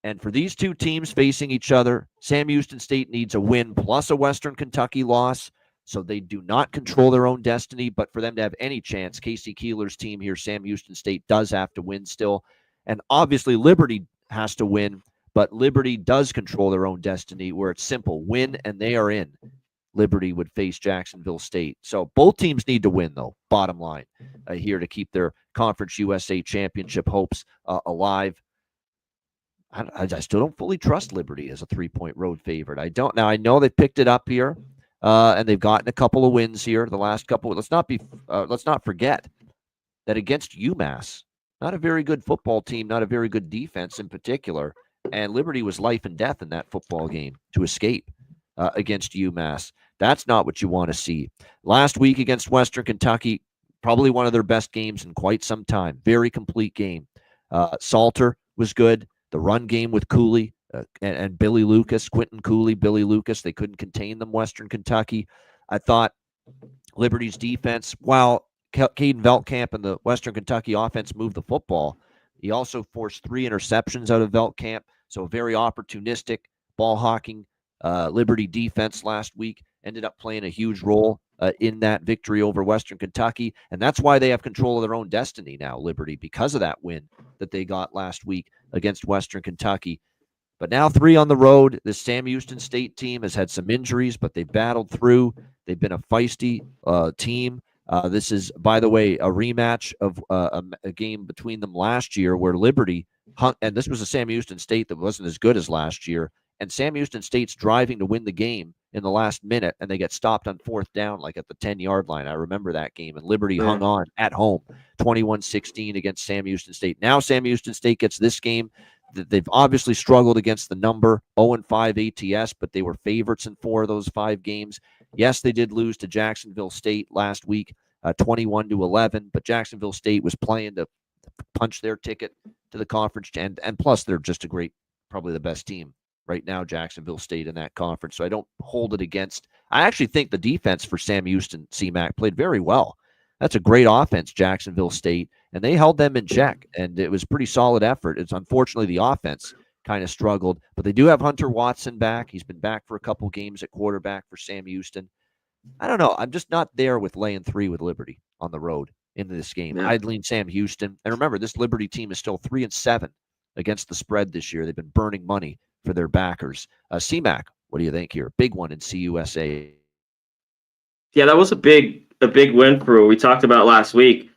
And for these two teams facing each other, Sam Houston State needs a win plus a Western Kentucky loss. So they do not control their own destiny. But for them to have any chance, Casey Keeler's team here, Sam Houston State, does have to win still. And obviously Liberty has to win, but Liberty does control their own destiny where it's simple. Win and they are in. Liberty would face Jacksonville State. So both teams need to win, though, bottom line, here to keep their Conference USA Championship hopes alive. I still don't fully trust Liberty as a 3-point road favorite. I don't. Now, I know they picked it up here, and they've gotten a couple of wins here. The last couple. Let's not forget that against UMass, not a very good football team, not a very good defense in particular. And Liberty was life and death in that football game to escape against UMass. That's not what you want to see. Last week against Western Kentucky, probably one of their best games in quite some time. Very complete game. Salter was good. The run game with Cooley and Billy Lucas, Quentin Cooley, Billy Lucas, they couldn't contain them, Western Kentucky. I thought Liberty's defense, while Caden Veltkamp and the Western Kentucky offense moved the football, he also forced 3 interceptions out of Veltkamp. So very opportunistic ball hawking Liberty defense last week ended up playing a huge role in that victory over Western Kentucky. And that's why they have control of their own destiny now, Liberty, because of that win that they got last week against Western Kentucky. But now 3 on the road. This Sam Houston State team has had some injuries, but they battled through. They've been a feisty team. This is, by the way, a rematch of a game between them last year where Liberty hung, and this was a Sam Houston State that wasn't as good as last year. And Sam Houston State's driving to win the game in the last minute, and they get stopped on 4th down, like at the 10-yard line. I remember that game. And Liberty hung on at home, 21-16 against Sam Houston State. Now Sam Houston State gets this game. They've obviously struggled against the number 0-5 ATS, but they were favorites in 4 of those 5 games. Yes, they did lose to Jacksonville State last week, 21-11, but Jacksonville State was playing to punch their ticket to the conference, and plus they're just probably the best team right now, Jacksonville State, in that conference. So I don't hold it against. I actually think the defense for Sam Houston, CMAC, played very well. That's a great offense, Jacksonville State, and they held them in check, and it was a pretty solid effort. It's unfortunately the offense kind of struggled, but they do have Hunter Watson back. He's been back for a couple games at quarterback for Sam Houston. I don't know. I'm just not there with laying 3 with Liberty on the road into this game. Yeah. I'd lean Sam Houston. And remember, this Liberty team is still 3-7 against the spread this year. They've been burning money for their backers. CMAC, what do you think here? Big one in CUSA. Yeah, that was a big win for. We talked about last week.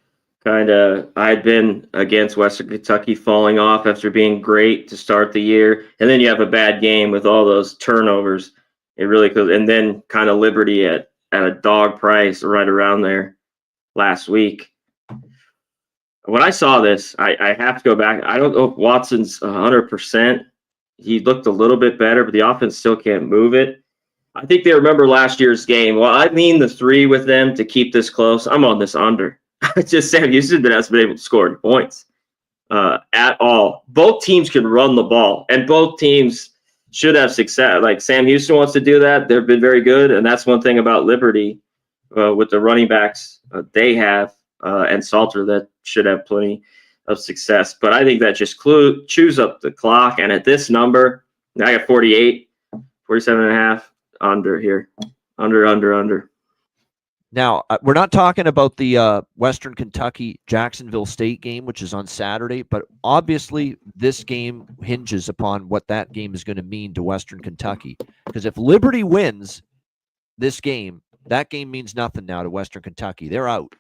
I'd been against Western Kentucky falling off after being great to start the year, and then you have a bad game with all those turnovers. It really could, and then kind of Liberty at a dog price right around there last week. When I saw this, I have to go back. I don't know if Watson's 100%. He looked a little bit better, but the offense still can't move it. I think they remember last year's game. Well, I lean the 3 with them to keep this close. I'm on this under. Just Sam Houston hasn't been able to score any points at all. Both teams can run the ball, and both teams should have success. Like Sam Houston wants to do that. They've been very good, and that's one thing about Liberty with the running backs they have and Salter that should have plenty of success. But I think that just chews up the clock, and at this number, I got 48, 47.5 under here. Under. Now, we're not talking about the Western Kentucky Jacksonville State game, which is on Saturday, but obviously this game hinges upon what that game is going to mean to Western Kentucky. Because if Liberty wins this game, that game means nothing now to Western Kentucky. They're out.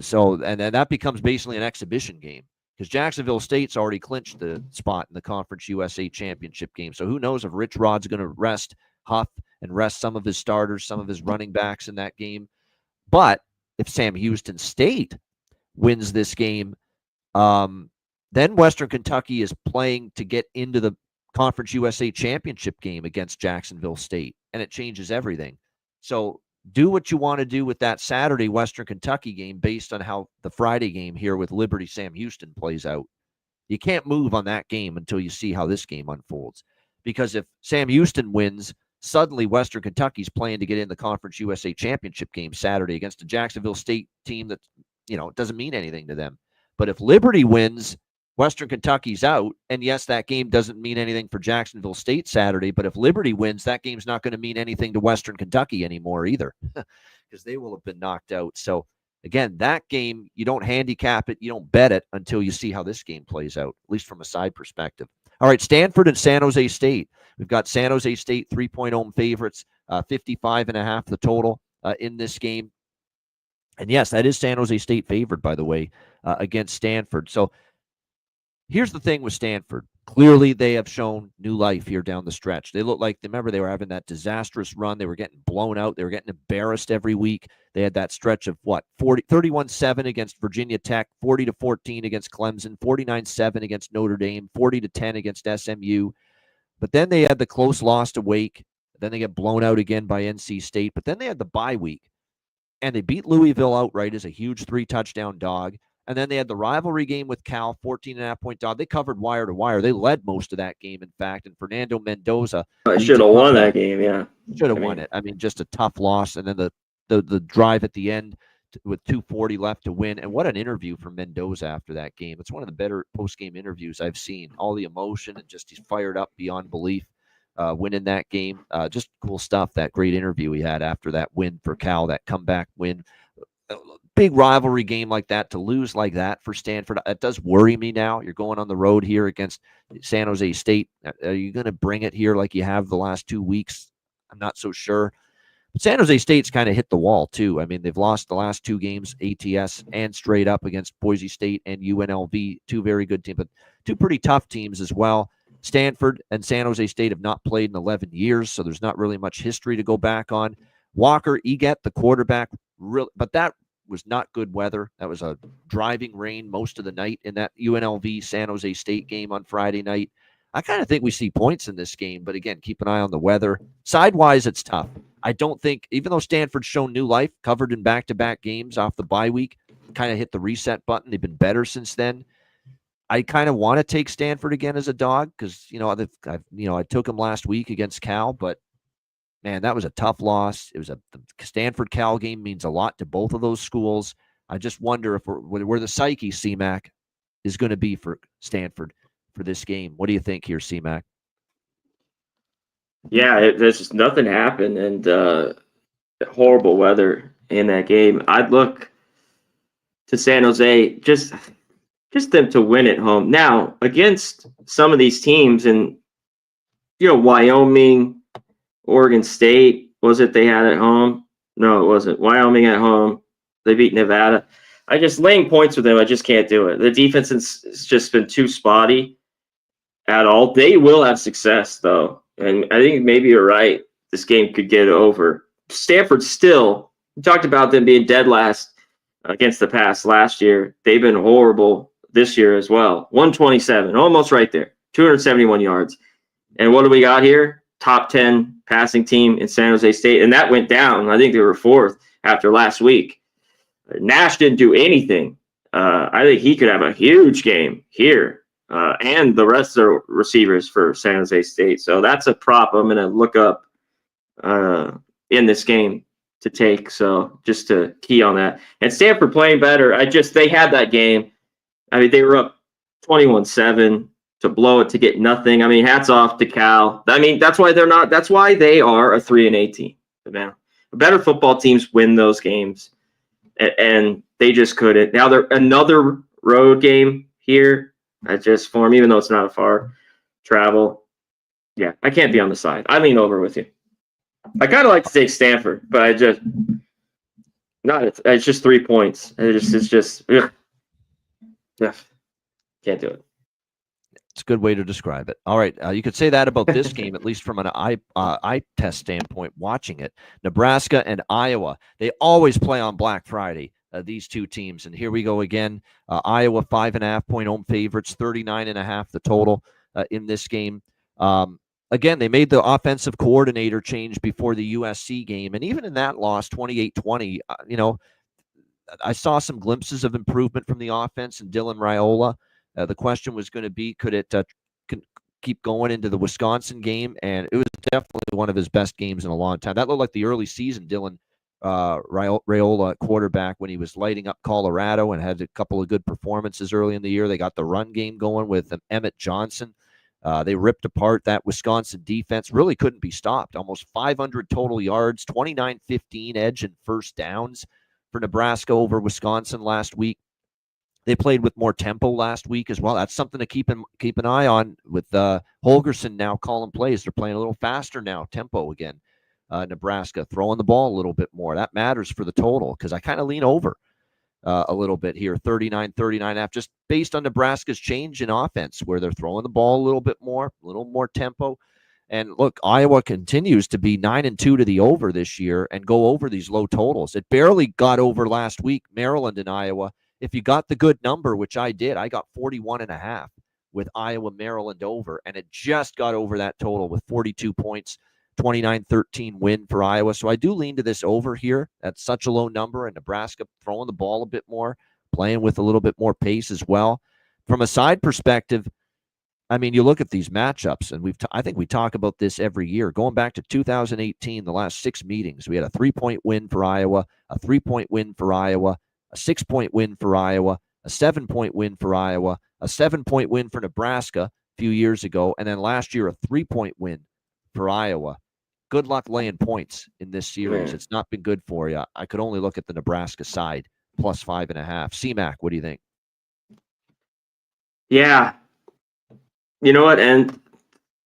So, and then that becomes basically an exhibition game because Jacksonville State's already clinched the spot in the Conference USA Championship game. So who knows if Rich Rod's going to rest Huff and rest some of his starters, some of his running backs in that game. But if Sam Houston State wins this game, then Western Kentucky is playing to get into the Conference USA Championship game against Jacksonville State, and it changes everything. So do what you want to do with that Saturday Western Kentucky game based on how the Friday game here with Liberty Sam Houston plays out. You can't move on that game until you see how this game unfolds. Because if Sam Houston wins, suddenly Western Kentucky's playing to get in the Conference USA Championship game Saturday against a Jacksonville State team that, doesn't mean anything to them. But if Liberty wins, Western Kentucky's out. And yes, that game doesn't mean anything for Jacksonville State Saturday. But if Liberty wins, that game's not going to mean anything to Western Kentucky anymore either because they will have been knocked out. So again, that game, you don't handicap it. You don't bet it until you see how this game plays out, at least from a side perspective. All right, Stanford and San Jose State. We've got San Jose State 3-point home favorites, 55.5 the total in this game. And yes, that is San Jose State favored, by the way, against Stanford. So here's the thing with Stanford. Clearly, they have shown new life here down the stretch. They look like, remember, they were having that disastrous run. They were getting blown out. They were getting embarrassed every week. They had that stretch of 31-7 against Virginia Tech, 40-14 against Clemson, 49-7 against Notre Dame, 40-10 against SMU. But then they had the close loss to Wake. Then they get blown out again by NC State. But then they had the bye week. And they beat Louisville outright as a huge 3-touchdown dog. And then they had the rivalry game with Cal, 14.5-point dog. They covered wire to wire. They led most of that game, in fact. And Fernando Mendoza. Should have won that game, yeah. Should have won it. I mean, just a tough loss. And then the drive at the end with 2:40 left to win. And what an interview from Mendoza after that game. It's one of the better post-game interviews I've seen. All the emotion and just he's fired up beyond belief winning that game. Just cool stuff, that great interview he had after that win for Cal, that comeback win. Big rivalry game like that, to lose like that for Stanford, it does worry me now. You're going on the road here against San Jose State. Are you going to bring it here like you have the last 2 weeks? I'm not so sure. But San Jose State's kind of hit the wall, too. I mean, they've lost the last 2 games, ATS and straight up against Boise State and UNLV, 2 very good teams, but 2 pretty tough teams as well. Stanford and San Jose State have not played in 11 years, so there's not really much history to go back on. Walker Eget, the quarterback, but that was not good weather. That was a driving rain most of the night in that UNLV San Jose State game on Friday night. I kind of think we see points in this game, but again, keep an eye on the weather. Sidewise, it's tough. I don't think, even though Stanford's shown new life, covered in back-to-back games off the bye week, kind of hit the reset button. They've been better since then. I kind of want to take Stanford again as a dog because, I took them last week against Cal, but man, that was a tough loss. It was the Stanford-Cal game means a lot to both of those schools. I just wonder if where the psyche, C-Mac, is going to be for Stanford for this game. What do you think here, C-Mac? Yeah, there's just nothing happened, and horrible weather in that game. I'd look to San Jose, just them to win at home. Now, against some of these teams, and Wyoming, Oregon State, was it they had at home? No, it wasn't. Wyoming at home. They beat Nevada. I just laying points with them. I just can't do it. The defense has just been too spotty at all. They will have success though, and I think maybe you're right. This game could get over. Stanford still. We talked about them being dead last against the pass last year. They've been horrible this year as well. 127, almost right there. 271 yards. And what do we got here? Top 10 passing team in San Jose State, and that went down. I think they were 4th after last week. Nash didn't do anything. I think he could have a huge game here, and the rest of the receivers for San Jose State. So that's a prop I'm going to look up in this game to take. So just to key on that. And Stanford playing better. They had that game. I mean, they were up 21-7 to blow it to get nothing. I mean, hats off to Cal. I mean, that's why they are a 3-8 team. Man, better football teams win those games. And they just couldn't. Now they're another road game here. For them, even though it's not a far travel. Yeah, I can't be on the side. I lean over with you. I kind of like to take Stanford, but it's just 3 points. It's just ugh. Yeah, can't do it. It's a good way to describe it. All right, you could say that about this game, at least from an eye test standpoint, watching it. Nebraska and Iowa, they always play on Black Friday, these two teams. And here we go again. Iowa 5.5-point home favorites, 39.5 the total in this game. Again, they made the offensive coordinator change before the USC game. And even in that loss, 28-20, I saw some glimpses of improvement from the offense and Dylan Raiola. The question was going to be, could it keep going into the Wisconsin game? And it was definitely one of his best games in a long time. That looked like the early season Dylan Raiola quarterback when he was lighting up Colorado and had a couple of good performances early in the year. They got the run game going with Emmett Johnson. They ripped apart that Wisconsin defense. Really couldn't be stopped. Almost 500 total yards, 29-15 edge and first downs for Nebraska over Wisconsin last week. They played with more tempo last week as well. That's something to keep an eye on with Holgerson now calling plays. They're playing a little faster now, tempo again. Nebraska throwing the ball a little bit more. That matters for the total because I kind of lean over a little bit here, 39-39.5, just based on Nebraska's change in offense where they're throwing the ball a little bit more, a little more tempo. And look, Iowa continues to be 9-2 to the over this year and go over these low totals. It barely got over last week, Maryland and Iowa. If you got the good number, which I did, I got 41.5 with Iowa, Maryland over, and it just got over that total with 42 points, 29-13 win for Iowa. So I do lean to this over here. That's such a low number, and Nebraska throwing the ball a bit more, playing with a little bit more pace as well. From a side perspective, I mean, you look at these matchups, and I think we talk about this every year. Going back to 2018, the last 6 meetings, we had a 3-point win for Iowa, a 3-point win for Iowa, a 6-point win for Iowa, a 7-point win for Iowa, a 7-point win for Nebraska a few years ago, and then last year a 3-point win for Iowa. Good luck laying points in this series. It's not been good for you. I could only look at the Nebraska side, plus 5.5. C-Mac, what do you think? Yeah. You know what? And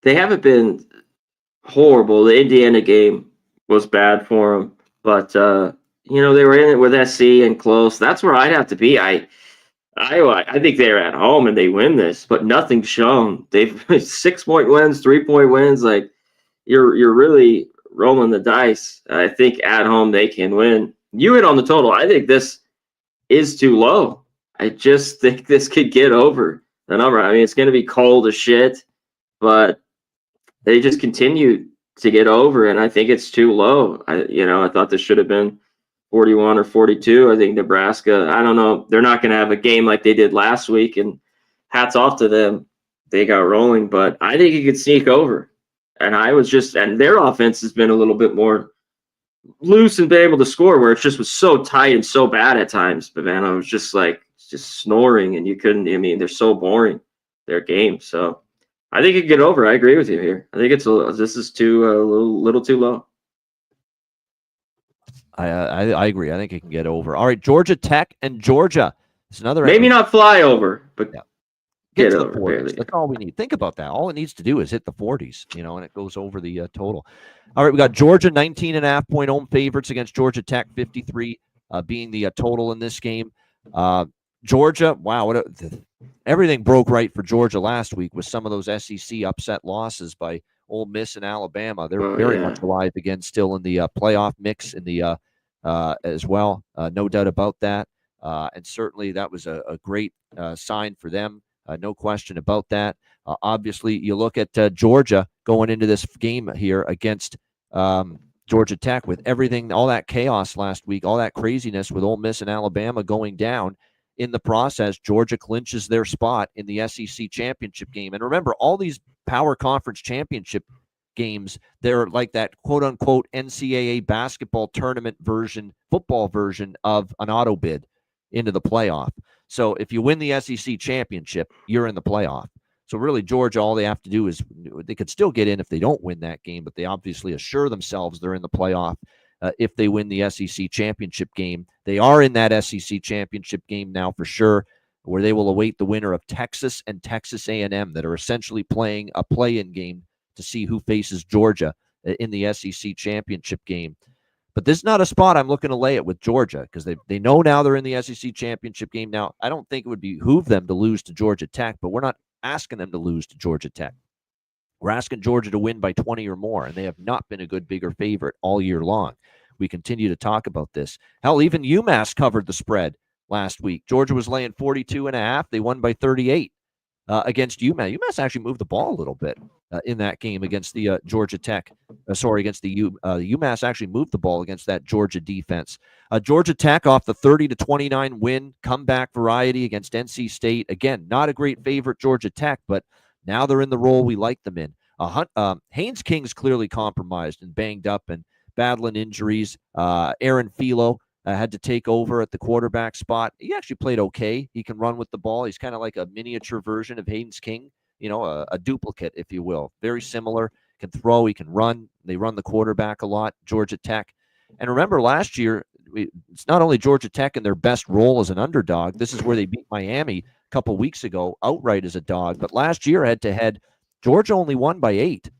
they haven't been horrible. The Indiana game was bad for them, but they were in it with SC and close. That's where I'd have to be. I think they're at home and they win this, but nothing's shown. They've 6-point wins, 3-point wins. Like you're really rolling the dice. I think at home they can win. You hit on the total. I think this is too low. I just think this could get over the number. I mean, it's going to be cold as shit. but they just continue to get over, and I think it's too low. I thought this should have been 41 or 42. I think Nebraska, I don't know, they're not going to have a game like they did last week, and hats off to them. They got rolling, but I think you could sneak over. And their offense has been a little bit more loose and been able to score, where it just was so tight and so bad at times. But man, I was just snoring, and you couldn't. I mean, they're so boring, their game. So I think you can get over. I agree with you here. I think this is a little too low. I agree. I think it can get over. All right, Georgia Tech and Georgia. It's another maybe not fly over, but get to the 40s. Barely. That's all we need. Think about that. All it needs to do is hit the 40s, and it goes over the total. All right, we got Georgia 19.5-point home favorites against Georgia Tech 53 being the total in this game. Georgia, wow, everything broke right for Georgia last week with some of those SEC upset losses by Ole Miss and Alabama. They're very much alive again, still in the playoff mix in the as well. No doubt about that. And certainly that was a great sign for them. No question about that. Obviously, you look at Georgia going into this game here against Georgia Tech with everything, all that chaos last week, all that craziness with Ole Miss and Alabama going down. In the process, Georgia clinches their spot in the SEC championship game. And remember, all these power conference championship games, they're like that quote-unquote NCAA basketball tournament version, football version of an auto bid into the playoff. So if you win the SEC championship, you're in the playoff. So really, Georgia, all they have to do is they could still get in if they don't win that game, but they obviously assure themselves they're in the playoff if they win the SEC championship game. They are in that SEC championship game now for sure, where they will await the winner of Texas and Texas A&M that are essentially playing a play-in game to see who faces Georgia in the SEC championship game. But this is not a spot I'm looking to lay it with Georgia because they know now they're in the SEC championship game. Now, I don't think it would behoove them to lose to Georgia Tech, but we're not asking them to lose to Georgia Tech. We're asking Georgia to win by 20 or more, and they have not been a good bigger favorite all year long. We continue to talk about this. Hell, even UMass covered the spread last week. Georgia was laying 42.5. They won by 38 against UMass. UMass actually moved the ball a little bit in that game against the Georgia Tech. Against the UMass actually moved the ball against that Georgia defense. Georgia Tech off the 30-29 win, comeback variety against NC State. Again, not a great favorite, Georgia Tech, but now they're in the role we like them in. Haynes King's clearly compromised and banged up and battling injuries. Aaron Philo had to take over at the quarterback spot. He actually played okay. He can run with the ball. He's kind of like a miniature version of Haynes King, a duplicate, if you will. Very similar. Can throw. He can run. They run the quarterback a lot, Georgia Tech. And remember last year, it's not only Georgia Tech in their best role as an underdog. This is where they beat Miami a couple weeks ago outright as a dog. But last year, head-to-head, Georgia only won by 8.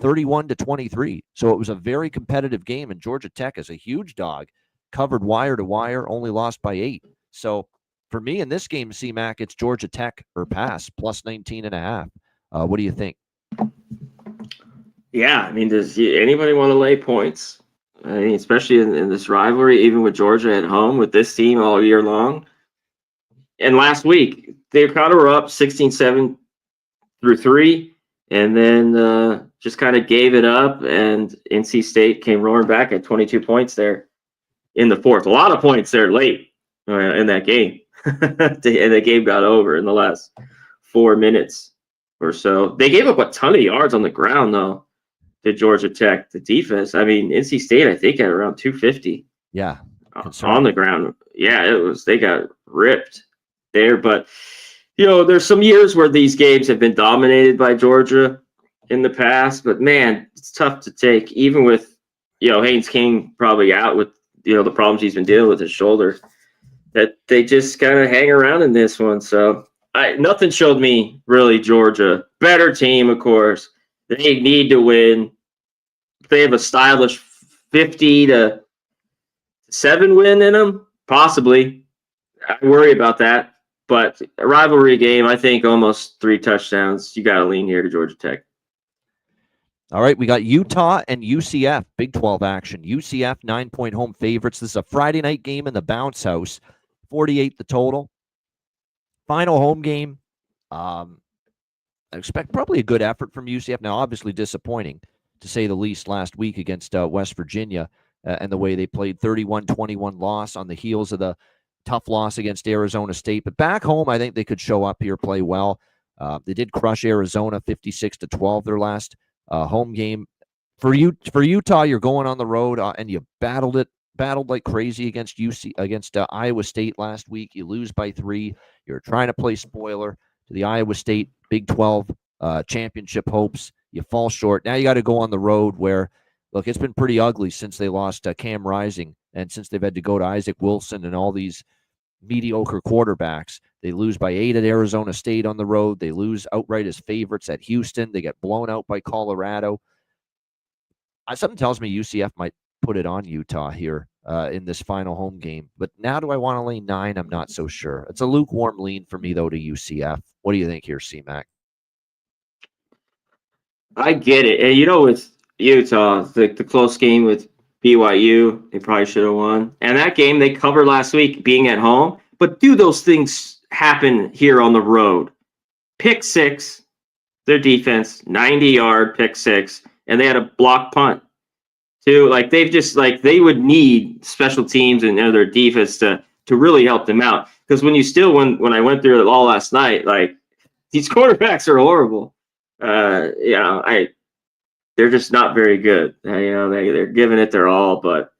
31-23. So it was a very competitive game, and Georgia Tech is a huge dog, covered wire to wire, only lost by 8. So for me in this game, C-Mac, it's Georgia Tech or pass, plus 19.5. What do you think? Yeah, I mean, does anybody want to lay points? I mean, especially in this rivalry, even with Georgia at home, with this team all year long. And last week, they kind of were up 16-7 through 3. And then just kind of gave it up, and NC State came roaring back at 22 points there in the fourth. A lot of points there late in that game. And the game got over in the last 4 minutes or so. They gave up a ton of yards on the ground, though, to Georgia Tech, the defense. I mean, NC State, I think, at around 250. Yeah. On the ground. Yeah, they got ripped there, but there's some years where these games have been dominated by Georgia in the past, but man, it's tough to take, even with, Haynes King probably out with, the problems he's been dealing with his shoulder, that they just kind of hang around in this one. So nothing showed me really Georgia. Better team, of course. They need to win. They have a stylish 50-7 win in them, possibly. I worry about that. But a rivalry game, I think almost 3 touchdowns. You got to lean here to Georgia Tech. All right, we got Utah and UCF, Big 12 action. UCF, 9-point home favorites. This is a Friday night game in the Bounce House. 48 the total. Final home game. expect probably a good effort from UCF. Now, obviously disappointing, to say the least, last week against West Virginia and the way they played, 31-21 loss on the heels of the tough loss against Arizona State. But back home, I think they could show up here, play well. They did crush Arizona 56-12 their last home game. For Utah, you're going on the road and you battled like crazy against Iowa State last week. You lose by 3. You're trying to play spoiler to the Iowa State Big 12 championship hopes. You fall short. Now you got to go on the road where, look, it's been pretty ugly since they lost Cam Rising and since they've had to go to Isaac Wilson and all these mediocre quarterbacks. They lose by 8 at Arizona State on the road. They lose outright as favorites at Houston. They get blown out by Colorado. Something tells me UCF might put it on Utah here in this final home game. But now do I want to lean 9? I'm not so sure. It's a lukewarm lean for me, though, to UCF. What do you think here, C-Mac? I get it. And with Utah, the close game with BYU, they probably should have won. And that game they covered last week being at home. But do those things happen here on the road? Pick 6, their defense, 90-yard pick 6. And they had a block punt too. Like they would need special teams and their defense to really help them out. Because when I went through it all last night, like these quarterbacks are horrible. They're just not very good. They're giving it their all, but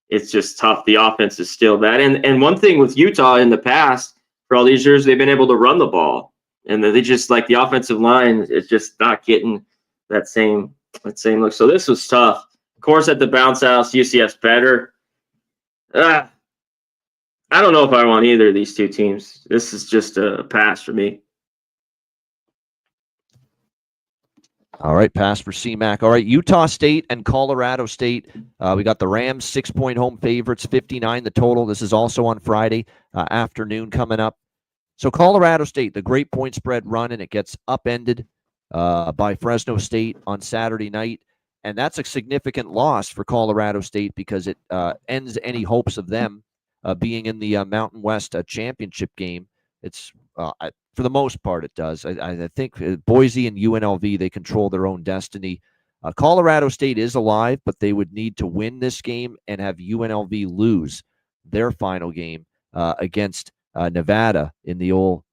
it's just tough. The offense is still bad. And one thing with Utah in the past, for all these years, they've been able to run the ball, and they just like the offensive line is just not getting that same look. So this was tough. Of course, at the bounce house, UCF's better. I don't know if I want either of these two teams. This is just a pass for me. All right, pass for C-Mac. All right, Utah State and Colorado State. We got the Rams 6-point home favorites, 59 the total. This is also on Friday afternoon coming up. So Colorado State, the great point spread run, and it gets upended by Fresno State on Saturday night. And that's a significant loss for Colorado State because it ends any hopes of them being in the Mountain West championship game. It's for the most part, it does. I think Boise and UNLV, they control their own destiny. Colorado State is alive, but they would need to win this game and have UNLV lose their final game against Nevada in the old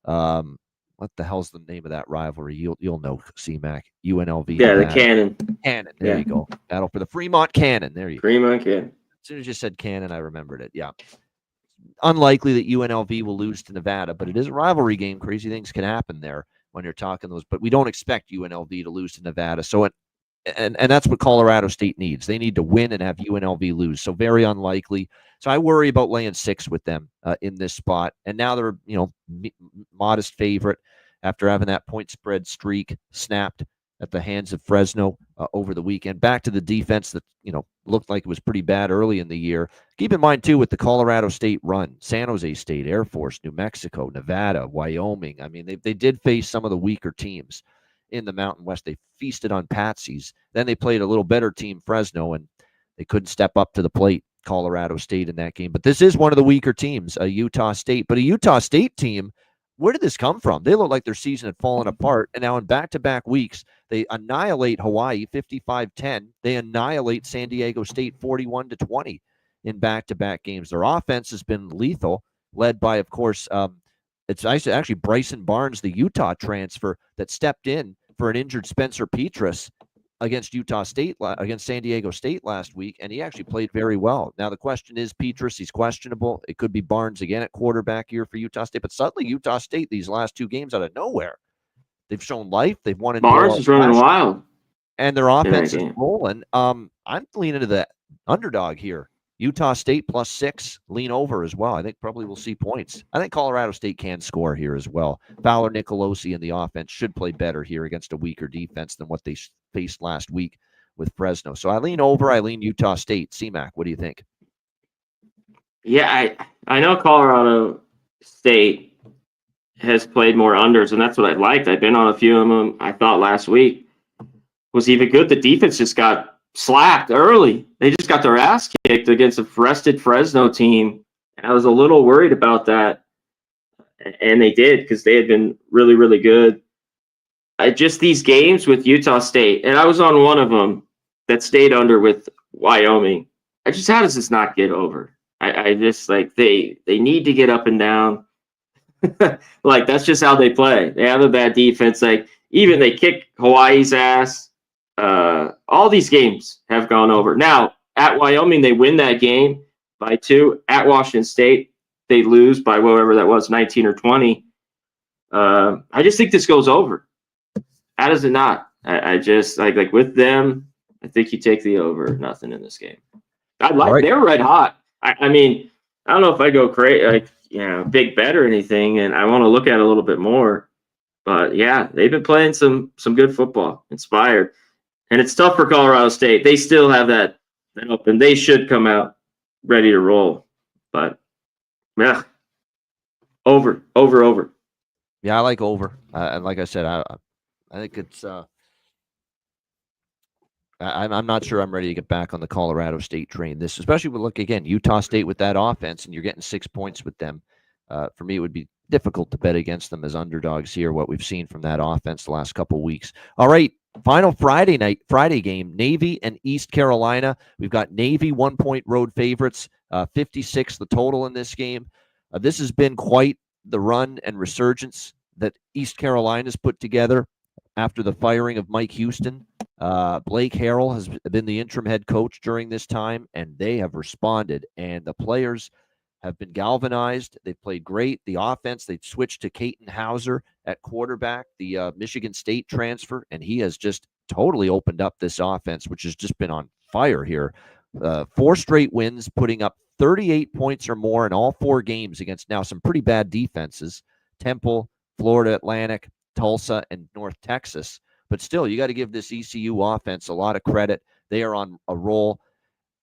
what the hell's the name of that rivalry? You'll know, C-Mac. UNLV. Yeah, Nevada. the Cannon. Cannon. There you go. Battle for the Fremont Cannon. There you go. Fremont Cannon. As soon as you said Cannon, I remembered it. Yeah. Unlikely that UNLV will lose to Nevada, but it is a rivalry game. Crazy things can happen there when you're talking those. But we don't expect UNLV to lose to Nevada. So and that's what Colorado State needs. They need to win and have UNLV lose. So very unlikely. So I worry about laying 6 with them in this spot. And now they're, modest favorite after having that point spread streak snapped at the hands of Fresno over the weekend. Back to the defense that, looked like it was pretty bad early in the year. Keep in mind, too, with the Colorado State run, San Jose State, Air Force, New Mexico, Nevada, Wyoming. I mean, they did face some of the weaker teams in the Mountain West. They feasted on patsies. Then they played a little better team, Fresno, and they couldn't step up to the plate, Colorado State, in that game. But this is one of the weaker teams, Utah State. But a Utah State team, where did this come from? They look like their season had fallen apart. And now in back-to-back weeks, they annihilate Hawaii 55-10. They annihilate San Diego State 41-20 in back-to-back games. Their offense has been lethal, led by, of course, it's actually Bryson Barnes, the Utah transfer, that stepped in for an injured Spencer Petras against against San Diego State last week, and he actually played very well. Now the question is, Petras, he's questionable. It could be Barnes again at quarterback here for Utah State, but suddenly Utah State, these last 2 games out of nowhere, they've shown life. They've won. Barnes is running wild, and their offense is rolling. I'm leaning to the underdog here. Utah State +6, lean over as well. I think probably we'll see points. I think Colorado State can score here as well. Fowler, Nicolosi, and the offense should play better here against a weaker defense than what they faced last week with Fresno. So I lean over. I lean Utah State. C-Mac, what do you think? Yeah, I know Colorado State has played more unders, and that's what I liked. I've been on a few of them. I thought last week was even good. The defense just got slapped early. They just got their ass kicked against a rested Fresno team. I was a little worried about that, and they did because they had been really, really good. just these games with Utah State, and I was on one of them that stayed under with Wyoming. How does this not get over? I just like they need to get up and down. Like that's just how they play. They have a bad defense. Like even they kick Hawaii's ass. All these games have gone over. Now at Wyoming, they win that game by 2. At Washington State, they lose by whatever that was, 19 or 20. I just think this goes over. How does it not? I just like with them. I think you take the over. Nothing in this game. They were red hot. I mean, I don't know if I go crazy, like big bet or anything, and I want to look at it a little bit more. But yeah, they've been playing some good football, inspired, and it's tough for Colorado State. They still have that open. They should come out ready to roll, but yeah, over. Yeah, I like over. And like I said, I think it's. I'm not sure I'm ready to get back on the Colorado State train. This, especially with look again, Utah State with that offense, and you're getting 6 points with them. For me, it would be difficult to bet against them as underdogs here. What we've seen from that offense the last couple of weeks. All right, final Friday game: Navy and East Carolina. We've got Navy 1-point road favorites, 56 the total in this game. This has been quite the run and resurgence that East Carolina's put together after the firing of Mike Houston. Blake Harrell has been the interim head coach during this time, and they have responded, and the players have been galvanized. They've played great. The offense, they've switched to Caton Hauser at quarterback, the Michigan State transfer, and he has just totally opened up this offense, which has just been on fire here. 4 straight wins, putting up 38 points or more in all 4 games against now some pretty bad defenses: Temple, Florida Atlantic, Tulsa, and North Texas. But still, you got to give this ECU offense a lot of credit. They are on a roll.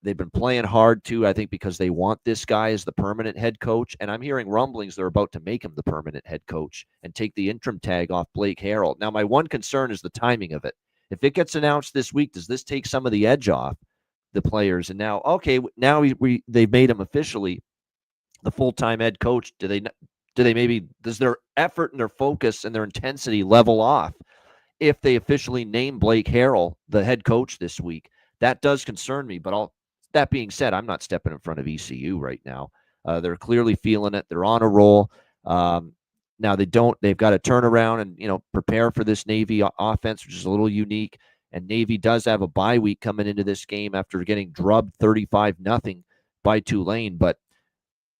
They've been playing hard, too, I think, because they want this guy as the permanent head coach. And I'm hearing rumblings they're about to make him the permanent head coach and take the interim tag off Blake Harrell. Now, my one concern is the timing of it. If it gets announced this week, does this take some of the edge off the players? And now, okay, now they've made him officially the full-time head coach. Does their effort and their focus and their intensity level off if they officially name Blake Harrell the head coach this week? That does concern me, but that being said, I'm not stepping in front of ECU right now. They're clearly feeling it. They're on a roll. Now they've got to turn around and, prepare for this Navy offense, which is a little unique. And Navy does have a bye week coming into this game after getting drubbed 35-0 by Tulane, but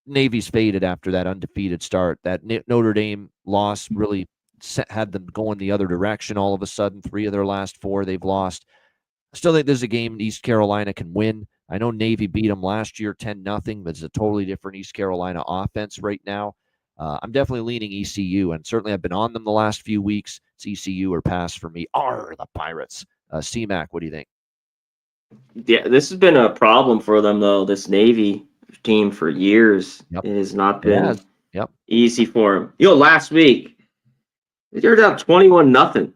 Navy's faded after that undefeated start. That Notre Dame loss really had them going the other direction all of a sudden. 3 of their last 4 they've lost. I still think there's a game East Carolina can win. I know Navy beat them last year 10-0, but it's a totally different East Carolina offense right now. I'm definitely leaning ECU, and certainly I've been on them the last few weeks. It's ECU or pass for me. The Pirates. C-Mac, what do you think? Yeah, this has been a problem for them, though, this Navy team for years. Yep. It has not been easy for them. Last week, they're down 21-0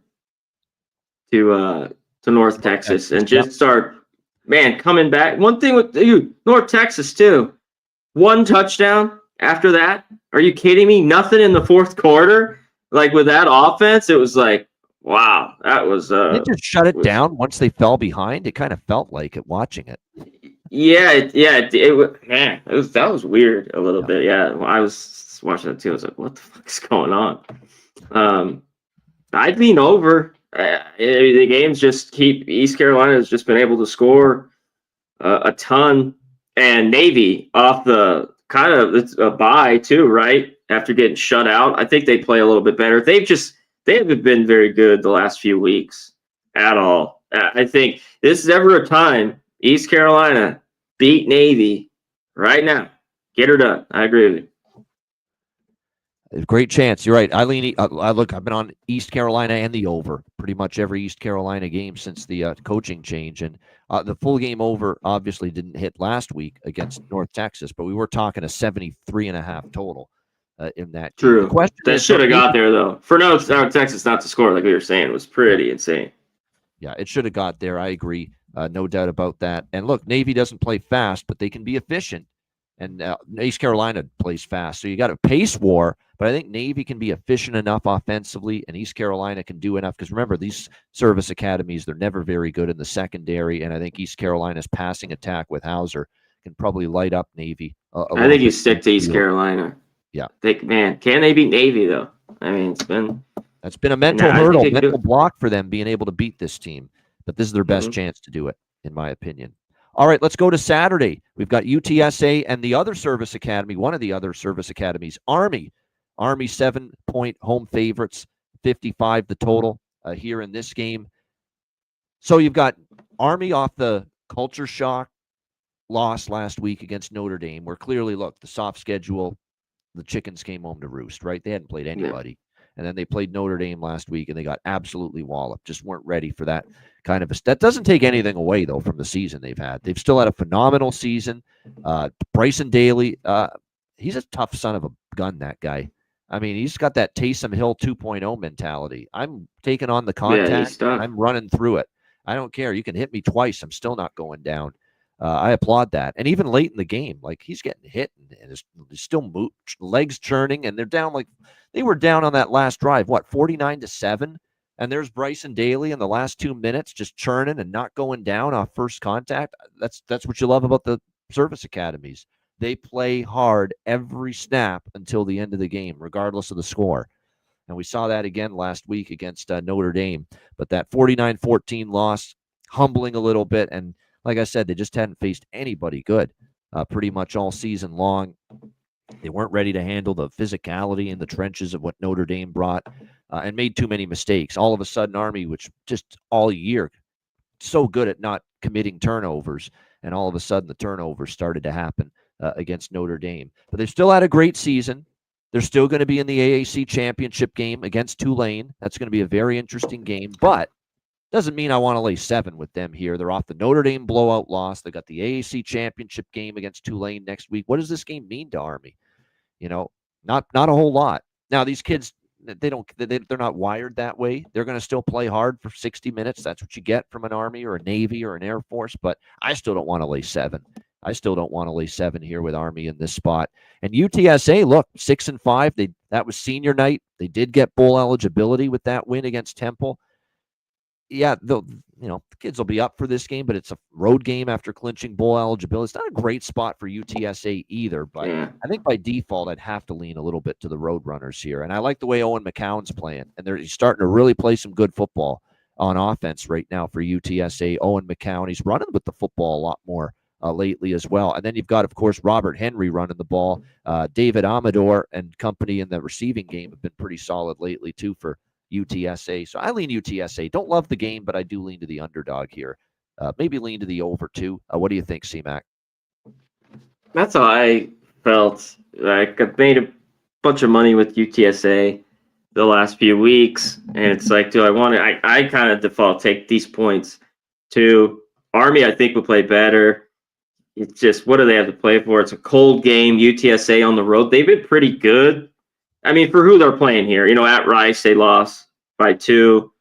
to North Texas, and just start, coming back. One thing with North Texas, too. 1 touchdown after that. Are you kidding me? Nothing in the fourth quarter. Like, with that offense, it was like, wow, that was... they just shut it down once they fell behind. It kind of felt like it watching it. That was weird a little bit. Yeah, I was watching it, too. I was like, what the fuck is going on? I'd lean over. The games just keep East Carolina has just been able to score a ton, and Navy off the it's a bye too, right? After getting shut out, I think they play a little bit better. They haven't been very good the last few weeks at all. I think this is ever a time East Carolina beat Navy right now. Get her done. I agree with you. Great chance. You're right. I've been on East Carolina and the over pretty much every East Carolina game since the coaching change. And the full game over obviously didn't hit last week against North Texas, but we were talking a 73.5 total in that game. True. That should have got there, though. For North Texas not to score, like we were saying, was pretty insane. Yeah, it should have got there. I agree. No doubt about that. And look, Navy doesn't play fast, but they can be efficient. And East Carolina plays fast. So you got a pace war, but I think Navy can be efficient enough offensively, and East Carolina can do enough. Because remember, these service academies, they're never very good in the secondary, and I think East Carolina's passing attack with Hauser can probably light up Navy. I think you stick to East Carolina. Yeah. Man, can they beat Navy, though? I mean, that's been a mental hurdle, mental block for them being able to beat this team. But this is their best chance to do it, in my opinion. All right, let's go to Saturday. We've got UTSA and the other service academy, one of the other service academies, Army. Army 7-point home favorites, 55 the total here in this game. So you've got Army off the culture shock loss last week against Notre Dame, where clearly, look, the soft schedule, the chickens came home to roost, right? They hadn't played anybody. Yeah. And then they played Notre Dame last week, and they got absolutely walloped. Just weren't ready for that kind of that doesn't take anything away, though, from the season they've had. They've still had a phenomenal season. Bryson Daly, he's a tough son of a gun, that guy. I mean, he's got that Taysom Hill 2.0 mentality. I'm taking on the contact. Yeah, I'm running through it. I don't care. You can hit me twice. I'm still not going down. I applaud that. And even late in the game, like, he's getting hit and is still legs churning, and they're down they were down on that last drive, 49-7? And there's Bryson Daly in the last 2 minutes just churning and not going down off first contact. That's what you love about the service academies. They play hard every snap until the end of the game, regardless of the score. And we saw that again last week against Notre Dame. But that 49-14 loss, humbling a little bit. And like I said, they just hadn't faced anybody good pretty much all season long. They weren't ready to handle the physicality in the trenches of what Notre Dame brought and made too many mistakes. All of a sudden, Army, which just all year, so good at not committing turnovers, and all of a sudden the turnovers started to happen against Notre Dame. But they've still had a great season. They're still going to be in the AAC championship game against Tulane. That's going to be a very interesting game, but doesn't mean I want to lay 7 with them here. They're off the Notre Dame blowout loss. They got the AAC championship game against Tulane next week. What does this game mean to Army? You know, not a whole lot. Now, these kids, they're not wired that way. They're going to still play hard for 60 minutes. That's what you get from an Army or a Navy or an Air Force. But I still don't want to lay 7. I still don't want to lay 7 here with Army in this spot. And UTSA, look, 6-5. That was senior night. They did get bowl eligibility with that win against Temple. Yeah, the kids will be up for this game, but it's a road game after clinching bowl eligibility. It's not a great spot for UTSA either, but I think by default I'd have to lean a little bit to the Roadrunners here. And I like the way Owen McCown's playing, and he's starting to really play some good football on offense right now for UTSA. Owen McCown, he's running with the football a lot more lately as well. And then you've got, of course, Robert Henry running the ball. David Amador and company in the receiving game have been pretty solid lately too for UTSA. So I lean UTSA. Don't love the game, but I do lean to the underdog here. Maybe lean to the over too. What do you think, C-Mac? That's how I felt. Like, I've made a bunch of money with UTSA the last few weeks, and it's like, do I want to? I kind of default take these points to Army. I think will play better. It's just, what do they have to play for? It's a cold game. UTSA on the road. They've been pretty good. I mean, for who they're playing here, at Rice, they lost by 2.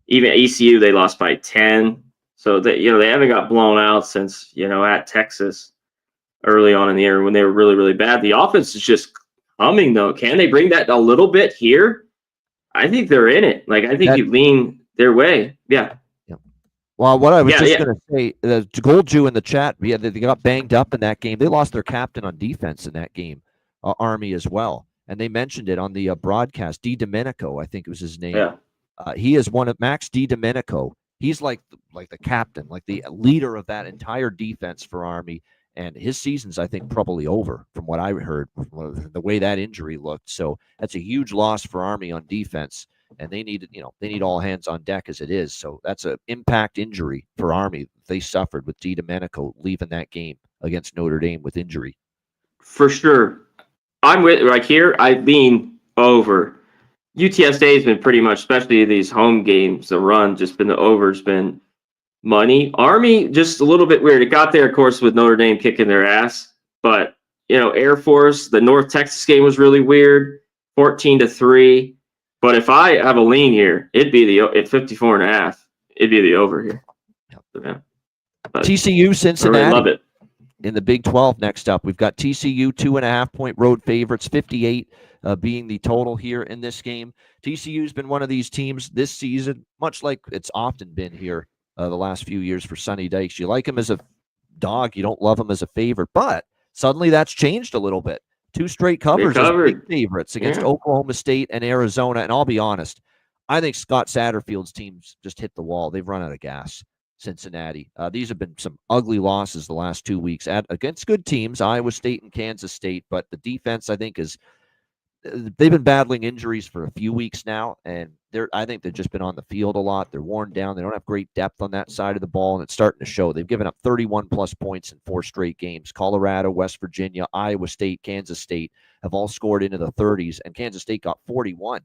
Even ECU, they lost by 10. So they haven't got blown out since, at Texas early on in the year when they were really, really bad. The offense is just humming, though. Can they bring that a little bit here? I think they're in it. Like, I think you lean their way. Yeah. Well, what I was going to say, the Gold Jew in the chat, they got banged up in that game. They lost their captain on defense in that game, Army as well. And they mentioned it on the broadcast. Domenico, I think was his name. Yeah. He is one of Max Domenico. He's like the captain, like the leader of that entire defense for Army. And his season's, I think, probably over from what I heard, the way that injury looked. So that's a huge loss for Army on defense. And they need all hands on deck as it is. So that's an impact injury for Army. They suffered with Domenico leaving that game against Notre Dame with injury. For sure. I'm with here. I lean over. UTSA has been pretty much, especially these home games, the run just been the over's been money. Army just a little bit weird. It got there, of course, with Notre Dame kicking their ass, but Air Force, the North Texas game was really weird, 14-3. But if I have a lean here, it'd be at 54.5. It'd be the over here. Yeah. TCU, Cincinnati. I really love it. in the Big 12 next up. We've got TCU 2.5-point road favorites, 58 being the total here in this game. TCU's been one of these teams this season, much like it's often been here the last few years for Sonny Dykes. You like him as a dog, you don't love him as a favorite, but suddenly that's changed a little bit. 2 straight covers as big favorites against Oklahoma State and Arizona. And I'll be honest, I think Scott Satterfield's teams just hit the wall. They've run out of gas. Cincinnati. These have been some ugly losses the last 2 weeks against good teams, Iowa State and Kansas State. But the defense, I think, they've been battling injuries for a few weeks now, and I think they've just been on the field a lot. They're worn down. They don't have great depth on that side of the ball, and it's starting to show. They've given up 31-plus points in 4 straight games. Colorado, West Virginia, Iowa State, Kansas State have all scored into the 30s, and Kansas State got 41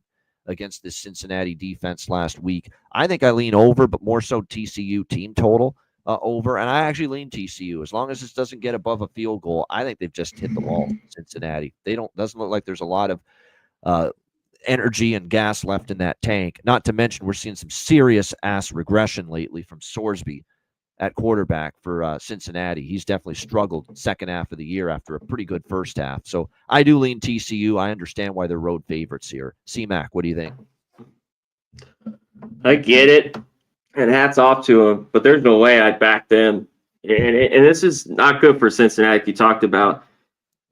against this Cincinnati defense last week. I think I lean over, but more so TCU team total over, and I actually lean TCU. As long as this doesn't get above a field goal, I think they've just hit the wall, Cincinnati. Doesn't look like there's a lot of energy and gas left in that tank. Not to mention we're seeing some serious ass regression lately from Sorsby at quarterback for Cincinnati. He's definitely struggled second half of the year after a pretty good first half. So I do lean TCU. I understand why they're road favorites here. C-Mac, what do you think? I get it, and hats off to them, but there's no way I'd back them. And this is not good for Cincinnati, you talked about.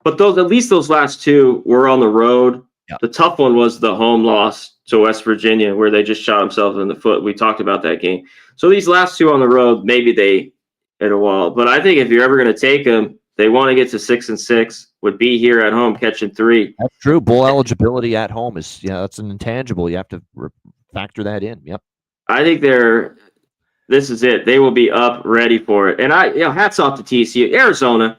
But at least those last 2 were on the road. Yeah. The tough one was the home loss to West Virginia, where they just shot themselves in the foot. We talked about that game. So these last 2 on the road, maybe they hit a wall. But I think if you're ever going to take them, they want to get to 6-6, would be here at home catching 3. That's true. Bowl eligibility at home is, that's an intangible. You have to factor that in. Yep. I think this is it. They will be up, ready for it. And hats off to TCU. Arizona,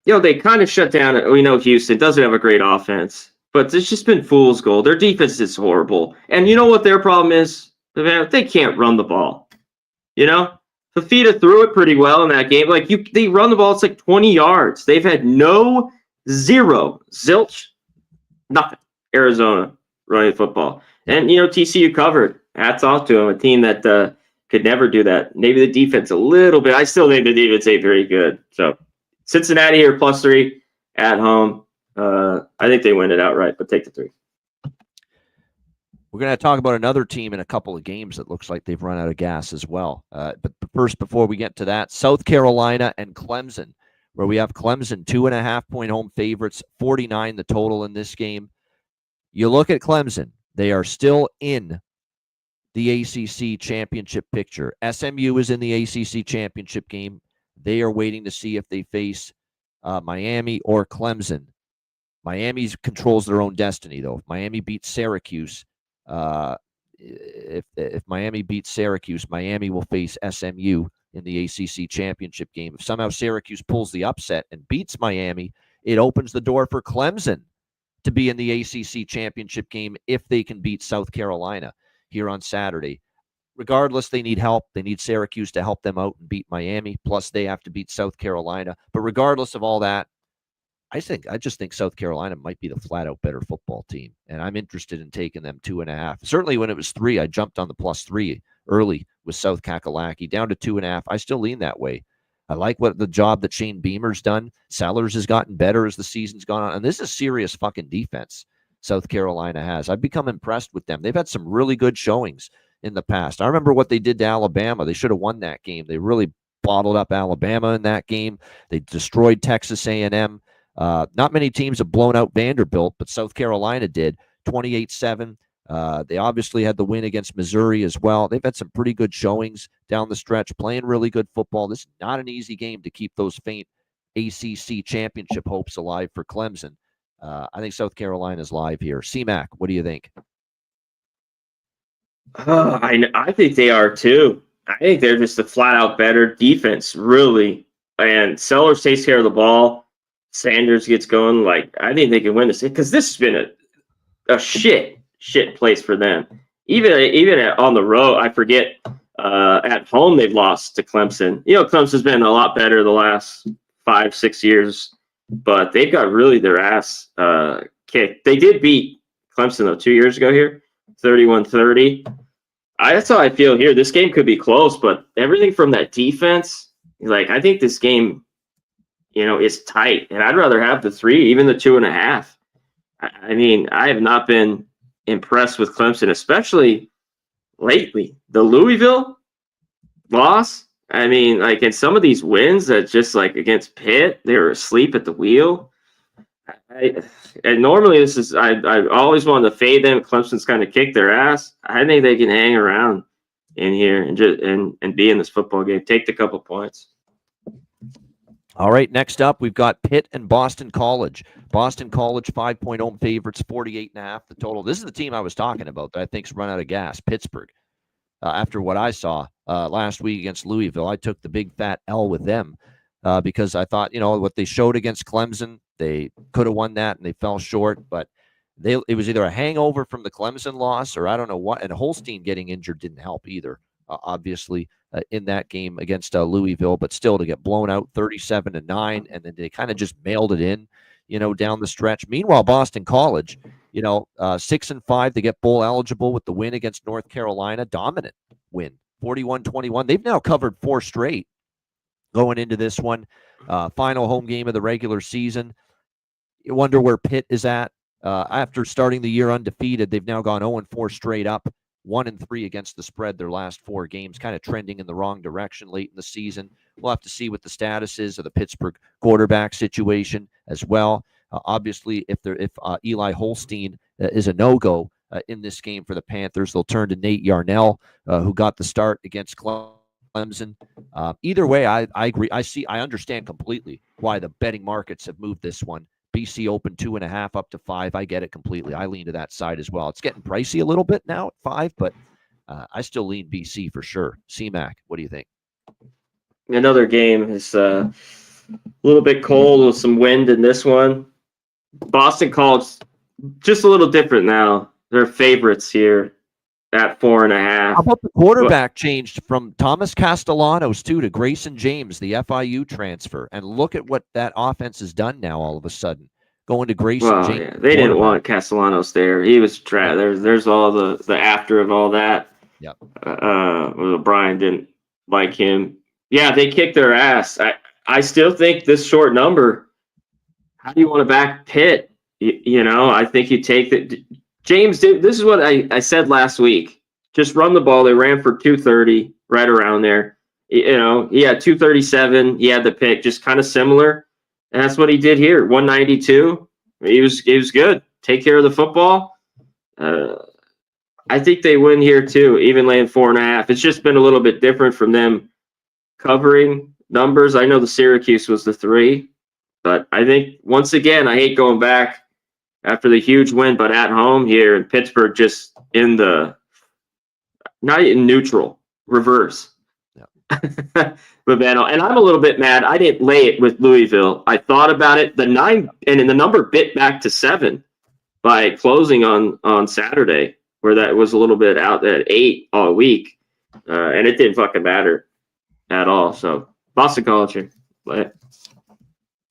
they kind of shut down. We know Houston doesn't have a great offense, but it's just been fool's gold. Their defense is horrible. And you know what their problem is? They can't run the ball. Fafita threw it pretty well in that game. They run the ball, it's like 20 yards. They've had zilch, nothing. Arizona running football. And, TCU covered. Hats off to them, a team that could never do that. Maybe the defense a little bit. I still think the defense ain't very good. So Cincinnati here +3 at home. I think they win it outright, but take the 3. We're going to talk about another team in a couple of games that looks like they've run out of gas as well. But first, before we get to that, South Carolina and Clemson, where we have Clemson 2.5-point home favorites, 49 the total in this game. You look at Clemson, they are still in the ACC championship picture. SMU is in the ACC championship game. They are waiting to see if they face Miami or Clemson. Miami controls their own destiny, though. If Miami beats Syracuse, if Miami beats Syracuse, Miami will face SMU in the ACC championship game. If somehow Syracuse pulls the upset and beats Miami, it opens the door for Clemson to be in the ACC championship game if they can beat South Carolina here on Saturday. Regardless, they need help. They need Syracuse to help them out and beat Miami. Plus, they have to beat South Carolina. But regardless of all that, I just think South Carolina might be the flat-out better football team, and I'm interested in taking them 2.5. Certainly, when it was 3, I jumped on the +3 early with South Kakalaki. Down to 2.5, I still lean that way. I like the job that Shane Beamer's done. Sellers has gotten better as the season's gone on, and this is serious fucking defense South Carolina has. I've become impressed with them. They've had some really good showings in the past. I remember what they did to Alabama. They should have won that game. They really bottled up Alabama in that game. They destroyed Texas A&M. Not many teams have blown out Vanderbilt, but South Carolina did, 28-7. They obviously had the win against Missouri as well. They've had some pretty good showings down the stretch, playing really good football. This is not an easy game to keep those faint ACC championship hopes alive for Clemson. I think South Carolina's live here. C-Mac, what do you think? I think they are too. I think they're just a flat-out better defense, really. And Sellers takes care of the ball. Sanders gets going. I think they can win this because this has been a shit place for them. Even on the road, I forget. At home, they've lost to Clemson. Clemson's been a lot better the last 5-6 years, but they've got really their ass kicked. They did beat Clemson though 2 years ago here, 31-30. That's how I feel here. This game could be close, but everything from that defense, I think this game is tight. And I'd rather have the 3, even the 2.5. I mean, I have not been impressed with Clemson, especially lately. The Louisville loss, I mean, like in some of these wins that just like against Pitt, they were asleep at the wheel. And normally this is I always wanted to fade them. Clemson's kind of kicked their ass. I think they can hang around in here and just and be in this football game. Take the couple points. All right, next up, we've got Pitt and Boston College. Boston College, 5-point home favorites, 48.5 the total. This is the team I was talking about that I think's run out of gas, Pittsburgh. After what I saw last week against Louisville, I took the big fat L with them because I thought, what they showed against Clemson, they could have won that and they fell short, but it was either a hangover from the Clemson loss or I don't know what, and Holstein getting injured didn't help either, obviously, in that game against Louisville, but still to get blown out 37-9, and then they kind of just mailed it in, down the stretch. Meanwhile, Boston College, 6-5, they get bowl eligible with the win against North Carolina, dominant win, 41-21. They've now covered 4 straight going into this one, final home game of the regular season. You wonder where Pitt is at. After starting the year undefeated, they've now gone 0-4 straight up, 1-3 against the spread their last 4 games, kind of trending in the wrong direction late in the season. We'll have to see what the status is of the Pittsburgh quarterback situation as well. Obviously, if Eli Holstein is a no-go in this game for the Panthers, they'll turn to Nate Yarnell, who got the start against Clemson. Either way, I agree. I understand completely why the betting markets have moved this one. BC open 2.5 up to 5. I get it completely. I lean to that side as well. It's getting pricey a little bit now at 5, but I still lean BC for sure. C-Mac, what do you think? Another game is a little bit cold with some wind in this one. Boston College, just a little different now. They're favorites here at 4.5. How about the quarterback changed from Thomas Castellanos to Grayson James, the FIU transfer, and look at what that offense has done now. All of a sudden, going to Grayson James. Yeah, they didn't want Castellanos there. He was trash. There's all the after of all that. Yep. Brian didn't like him. Yeah, they kicked their ass. I still think this short number. How do you want to back Pitt? I think you take the. James did. This is what I said last week. Just run the ball. They ran for 230, right around there. He had 237. He had the pick, just kind of similar. And that's what he did here. 192. He was good. Take care of the football. I think they win here too, even laying 4.5. It's just been a little bit different from them covering numbers. I know the Syracuse was the 3, but I think once again, I hate going back after the huge win, but at home here in Pittsburgh, just in the not in neutral, reverse. Yeah. And I'm a little bit mad. I didn't lay it with Louisville. I thought about it. The 9 and the number bit back to 7 by closing on Saturday, where that was a little bit out at 8 all week, and it didn't fucking matter at all. So Boston College here. Play it.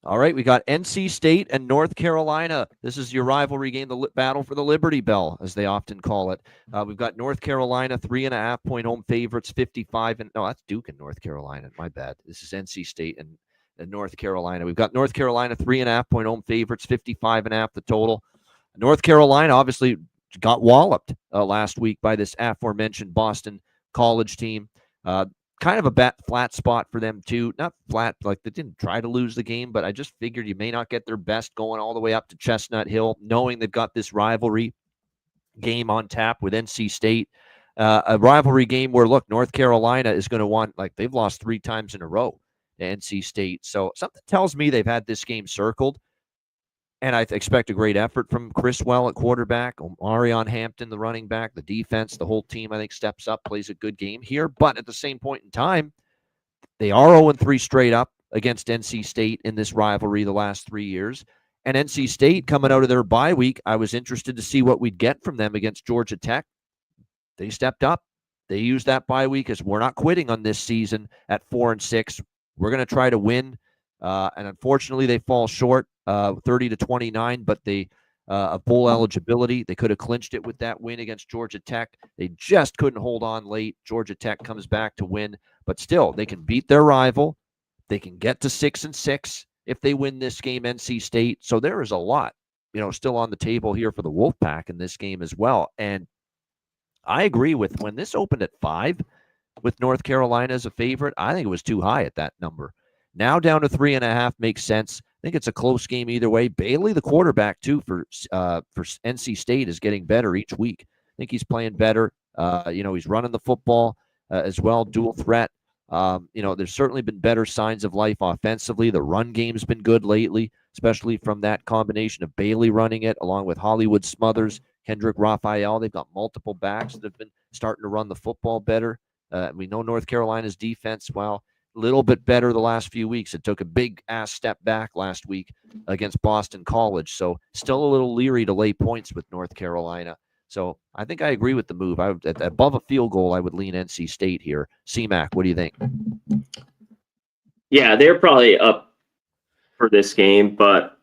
All right, we got NC State and North Carolina. This is your rivalry game, the battle for the Liberty Bell, as they often call it. We've got North Carolina, 3.5-point home favorites, 55. No, that's Duke and North Carolina. My bad. This is NC State and North Carolina. We've got North Carolina, 3.5-point home favorites, 55.5 the total. North Carolina obviously got walloped last week by this aforementioned Boston College team. Kind of a flat spot for them, too. Not flat, like they didn't try to lose the game, but I just figured you may not get their best going all the way up to Chestnut Hill, knowing they've got this rivalry game on tap with NC State. A rivalry game where, look, North Carolina is going to want, like, they've lost 3 times in a row to NC State. So something tells me they've had this game circled. And I expect a great effort from Chris Well at quarterback, Omarion Hampton, the running back, the defense, the whole team, I think, steps up, plays a good game here. But at the same point in time, they are 0-3 straight up against NC State in this rivalry the last 3 years. And NC State, coming out of their bye week, I was interested to see what we'd get from them against Georgia Tech. They stepped up. They used that bye week as we're not quitting on this season at 4-6. We're going to try to win. And unfortunately, they fall short, 30-29, but they of bowl eligibility. They could have clinched it with that win against Georgia Tech. They just couldn't hold on late. Georgia Tech comes back to win, but still, they can beat their rival. They can get to 6-6. if they win this game, NC State. So there is a lot, still on the table here for the Wolfpack in this game as well. And I agree with when this opened at 5 with North Carolina as a favorite, I think it was too high at that number. Now down to 3.5 makes sense. I think it's a close game either way. Bailey, the quarterback too for NC State, is getting better each week. I think he's playing better. He's running the football as well, dual threat. There's certainly been better signs of life offensively. The run game's been good lately, especially from that combination of Bailey running it along with Hollywood Smothers, Kendrick Raphael. They've got multiple backs that have been starting to run the football better. We know North Carolina's defense, while a little bit better the last few weeks, it took a big-ass step back last week against Boston College. So still a little leery to lay points with North Carolina. So I think I agree with the move. Above a field goal, I would lean NC State here. C-Mac, what do you think? Yeah, they're probably up for this game, but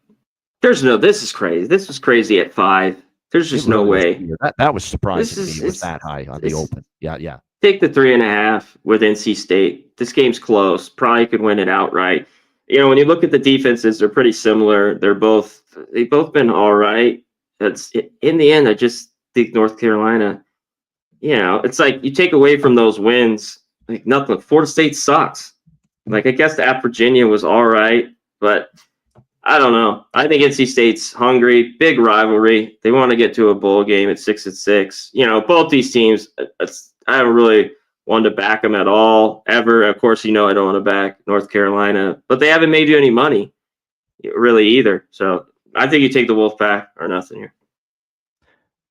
this is crazy. This was crazy at 5. There's just no way. That was surprising to me. It was that high on the open. Yeah. Take the 3.5 with NC State. This game's close. Probably could win it outright. When you look at the defenses, they're pretty similar. They've both been all right. In the end, I just think North Carolina, it's like you take away from those wins, like nothing. Florida State sucks. Like, I guess at Virginia was all right, but I don't know. I think NC State's hungry. Big rivalry. They want to get to a bowl game at 6-6. Both these teams, I haven't really wanted to back them at all, ever. Of course, I don't want to back North Carolina, but they haven't made you any money, really, either. So I think you take the Wolfpack or nothing here.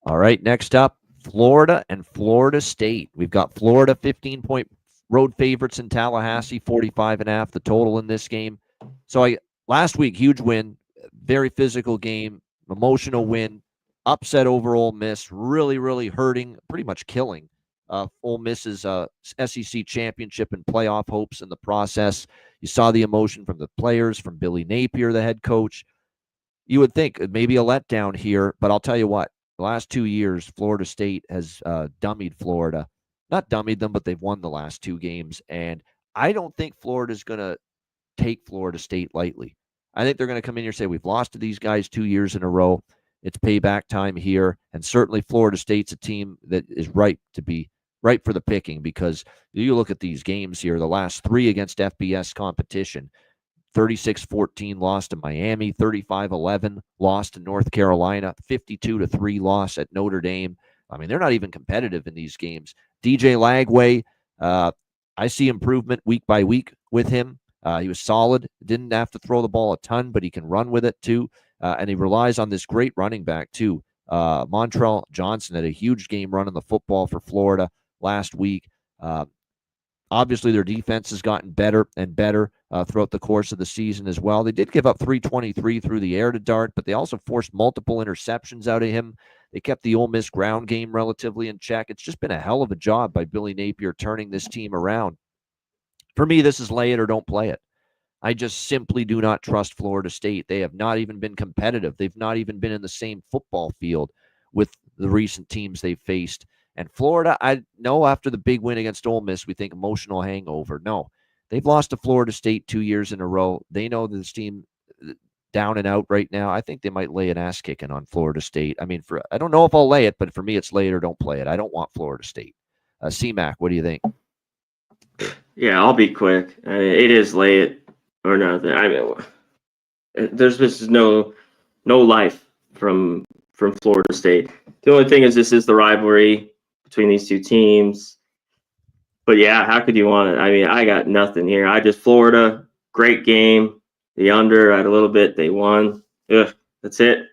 All right, next up, Florida and Florida State. We've got Florida 15-point road favorites in Tallahassee, 45.5 the total in this game. So last week, huge win, very physical game, emotional win, upset over Ole Miss, really, really hurting, pretty much killing Ole Miss's SEC championship and playoff hopes in the process. You saw the emotion from the players, from Billy Napier, the head coach. You would think maybe a letdown here, but I'll tell you what, the last 2 years, Florida State has dummied Florida. Not dummied them, but they've won the last 2 games. And I don't think Florida's going to take Florida State lightly. I think they're going to come in here and say, we've lost to these guys 2 years in a row. It's payback time here. And certainly Florida State's a team that is ripe for the picking, because you look at these games here, the last 3 against FBS competition, 36-14 loss to Miami, 35-11 loss to North Carolina, 52-3 loss at Notre Dame. I mean, they're not even competitive in these games. DJ Lagway, I see improvement week by week with him. He was solid. Didn't have to throw the ball a ton, but he can run with it too. And he relies on this great running back too. Montrell Johnson had a huge game running the football for Florida last week. Obviously, their defense has gotten better and better throughout the course of the season as well. They did give up 323 through the air to Dart, but they also forced multiple interceptions out of him. They kept the Ole Miss ground game relatively in check. It's just been a hell of a job by Billy Napier turning this team around. For me, this is lay it or don't play it. I just simply do not trust Florida State. They have not even been competitive. They've not even been in the same football field with the recent teams they've faced. And Florida, I know after the big win against Ole Miss, we think emotional hangover. No, they've lost to Florida State 2 years in a row. They know that this team down and out right now. I think they might lay an ass kicking on Florida State. I mean, I don't know if I'll lay it, but for me, it's lay it or don't play it. I don't want Florida State. C-Mac, what do you think? Yeah, I'll be quick. I mean, it is lay it or nothing. I mean, there's just no life from Florida State. The only thing is, this is the rivalry between these two teams. But yeah, how could you want it? I mean, I got nothing here. Florida, great game. The under at a little bit, they won. Ugh, that's it.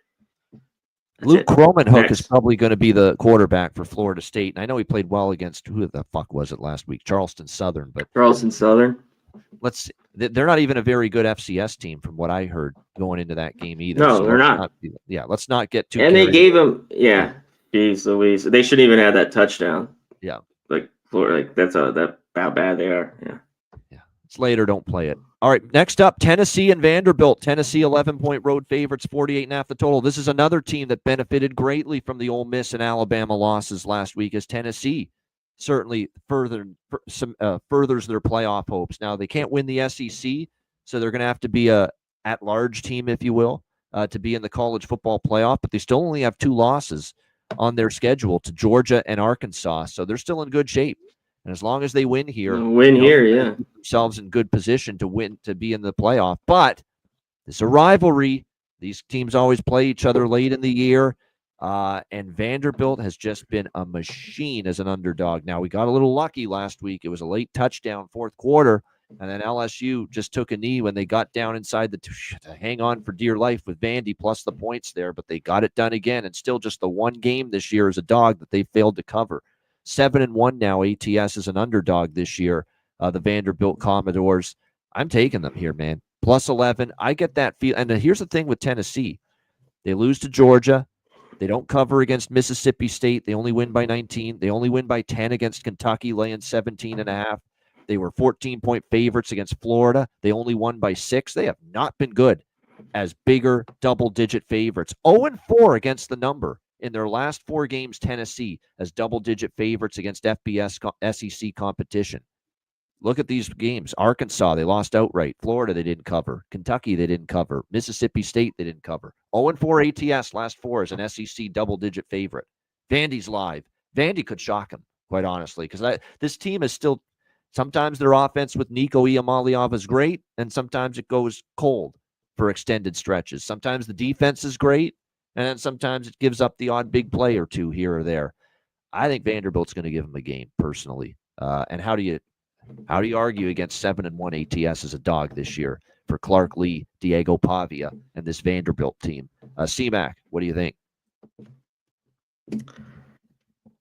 Luke Kromenhoek is probably going to be the quarterback for Florida State. And I know he played well against, who the fuck was it last week? Charleston Southern. But Charleston Southern. They're not even a very good FCS team from what I heard going into that game either. No, so they're not. Let's not get too. And they gave him, geez Louise. They shouldn't even have that touchdown. Yeah. Like Florida, that's how bad they are. Yeah. It's later, don't play it. All right, next up, Tennessee and Vanderbilt. Tennessee 11-point road favorites, 48.5 the total. This is another team that benefited greatly from the Ole Miss and Alabama losses last week, as Tennessee certainly furthers their playoff hopes. Now, they can't win the SEC, so they're going to have to be a at-large team, if you will, to be in the college football playoff, but they still only have 2 losses on their schedule to Georgia and Arkansas, so they're still in good shape. And as long as they win here, yeah, keep themselves in good position to win, to be in the playoff. But it's a rivalry. These teams always play each other late in the year. And Vanderbilt has just been a machine as an underdog. Now, we got a little lucky last week. It was a late touchdown, fourth quarter, and then LSU just took a knee when they got down inside to hang on for dear life with Vandy plus the points there, but they got it done again, and still just the one game this year as a dog that they failed to cover. 7-1 now, ATS is an underdog this year, the Vanderbilt Commodores. I'm taking them here, man. Plus 11. I get that feel. And here's the thing with Tennessee. They lose to Georgia. They don't cover against Mississippi State. They only win by 19. They only win by 10 against Kentucky, laying 17.5. They were 14-point favorites against Florida. They only won by 6. They have not been good as bigger double-digit favorites. 0-4 against the number in their last 4 games, Tennessee, as double-digit favorites against FBS SEC competition. Look at these games. Arkansas, they lost outright. Florida, they didn't cover. Kentucky, they didn't cover. Mississippi State, they didn't cover. 0-4 ATS last 4 as an SEC double-digit favorite. Vandy's live. Vandy could shock them, quite honestly, because this team is still, sometimes their offense with Nico Iamaleava is great, and sometimes it goes cold for extended stretches. Sometimes the defense is great, and then sometimes it gives up the odd big play or two here or there. I think Vanderbilt's going to give them a game, personally. And how do you argue against 7-1 ATS as a dog this year for Clark Lee, Diego Pavia, and this Vanderbilt team? C-Mac, what do you think?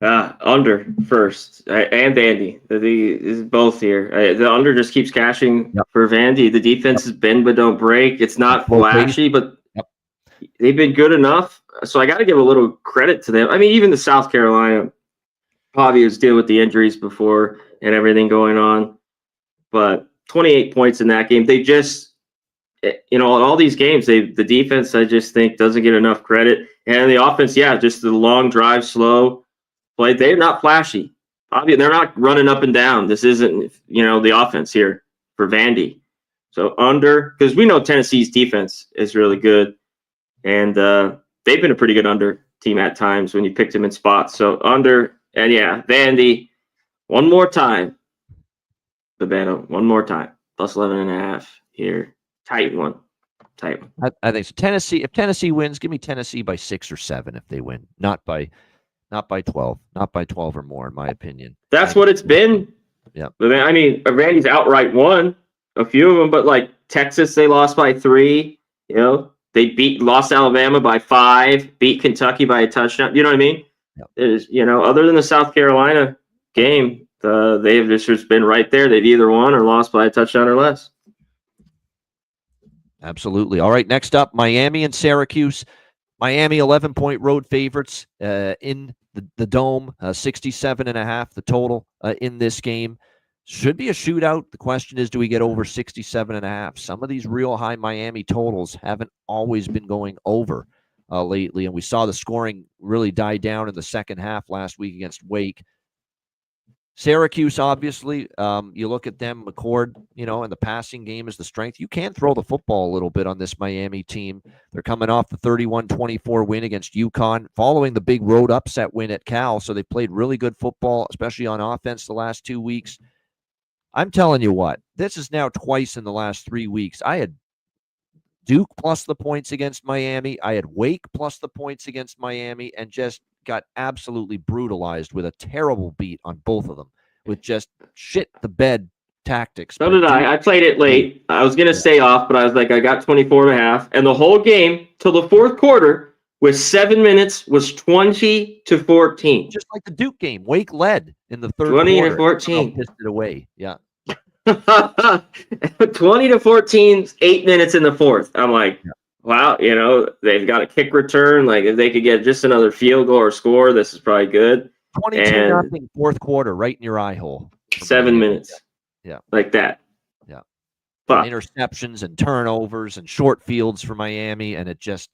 Under first, and Vandy. Is both here. The under just keeps cashing for Vandy. The defense has bend but don't break. It's not flashy, but they've been good enough. So I got to give a little credit to them. I mean, even the South Carolina, Pavia's deal with the injuries before and everything going on, but 28 points in that game. They just, in all these games, the defense, I just think, doesn't get enough credit, and the offense, just the long drive, slow play. They're not flashy. They're not running up and down. This isn't, the offense here for Vandy. So under, because we know Tennessee's defense is really good, and they've been a pretty good under team at times when you picked them in spots. So under, and Vandy. One more time, Babano. One more time. Plus 11.5 here. Tight one. I think so. Tennessee. If Tennessee wins, give me Tennessee by 6 or 7 if they win. Not by 12. Not by 12 or more, in my opinion. That's what it's been. Yeah. I mean, Randy's outright won a few of them, but like Texas, they lost by 3. They lost Alabama by 5. Beat Kentucky by a touchdown. You know what I mean? Yep. There's, other than the South Carolina game, they've just been right there. They've either won or lost by a touchdown or less. Absolutely. All right, next up, Miami and Syracuse. Miami 11-point road favorites in the Dome, 67.5 the total in this game. Should be a shootout. The question is, do we get over 67.5? Some of these real high Miami totals haven't always been going over lately, and we saw the scoring really die down in the second half last week against Wake. Syracuse, obviously, you look at them, McCord, and the passing game is the strength. You can throw the football a little bit on this Miami team. They're coming off the 31-24 win against UConn, following the big road upset win at Cal, so they played really good football, especially on offense the last 2 weeks. I'm telling you what, this is now twice in the last 3 weeks. I had Duke plus the points against Miami. I had Wake plus the points against Miami, and just got absolutely brutalized with a terrible beat on both of them with just shit the bed tactics. So did I. I played it late. I was going to stay off, but I was like, I got 24.5. And the whole game till the fourth quarter with 7 minutes was 20-14. Just like the Duke game. Wake led in the third 20-14. Pissed it away. Yeah. 20-14, 8 minutes in the fourth. I'm like, wow, they've got a kick return. Like, if they could get just another field goal or score, this is probably good. 22-0 fourth quarter, right in your eye hole. 7 minutes. Yeah. Like that. Yeah. But interceptions and turnovers and short fields for Miami, and it just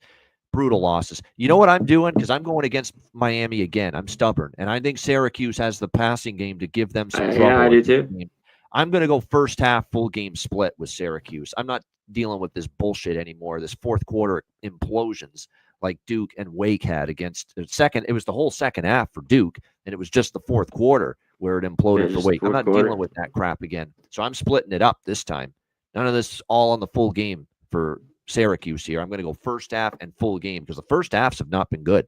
brutal losses. You know what I'm doing? Because I'm going against Miami again. I'm stubborn, and I think Syracuse has the passing game to give them some trouble. Yeah, I do too. I'm going to go first half full game split with Syracuse. I'm not dealing with this bullshit anymore. This fourth quarter implosions like Duke and Wake had against the second. It was the whole second half for Duke, and it was just the fourth quarter where it imploded for Wake. I'm not dealing with that crap again. So I'm splitting it up this time. None of this all on the full game for Syracuse here. I'm going to go first half and full game because the first halves have not been good.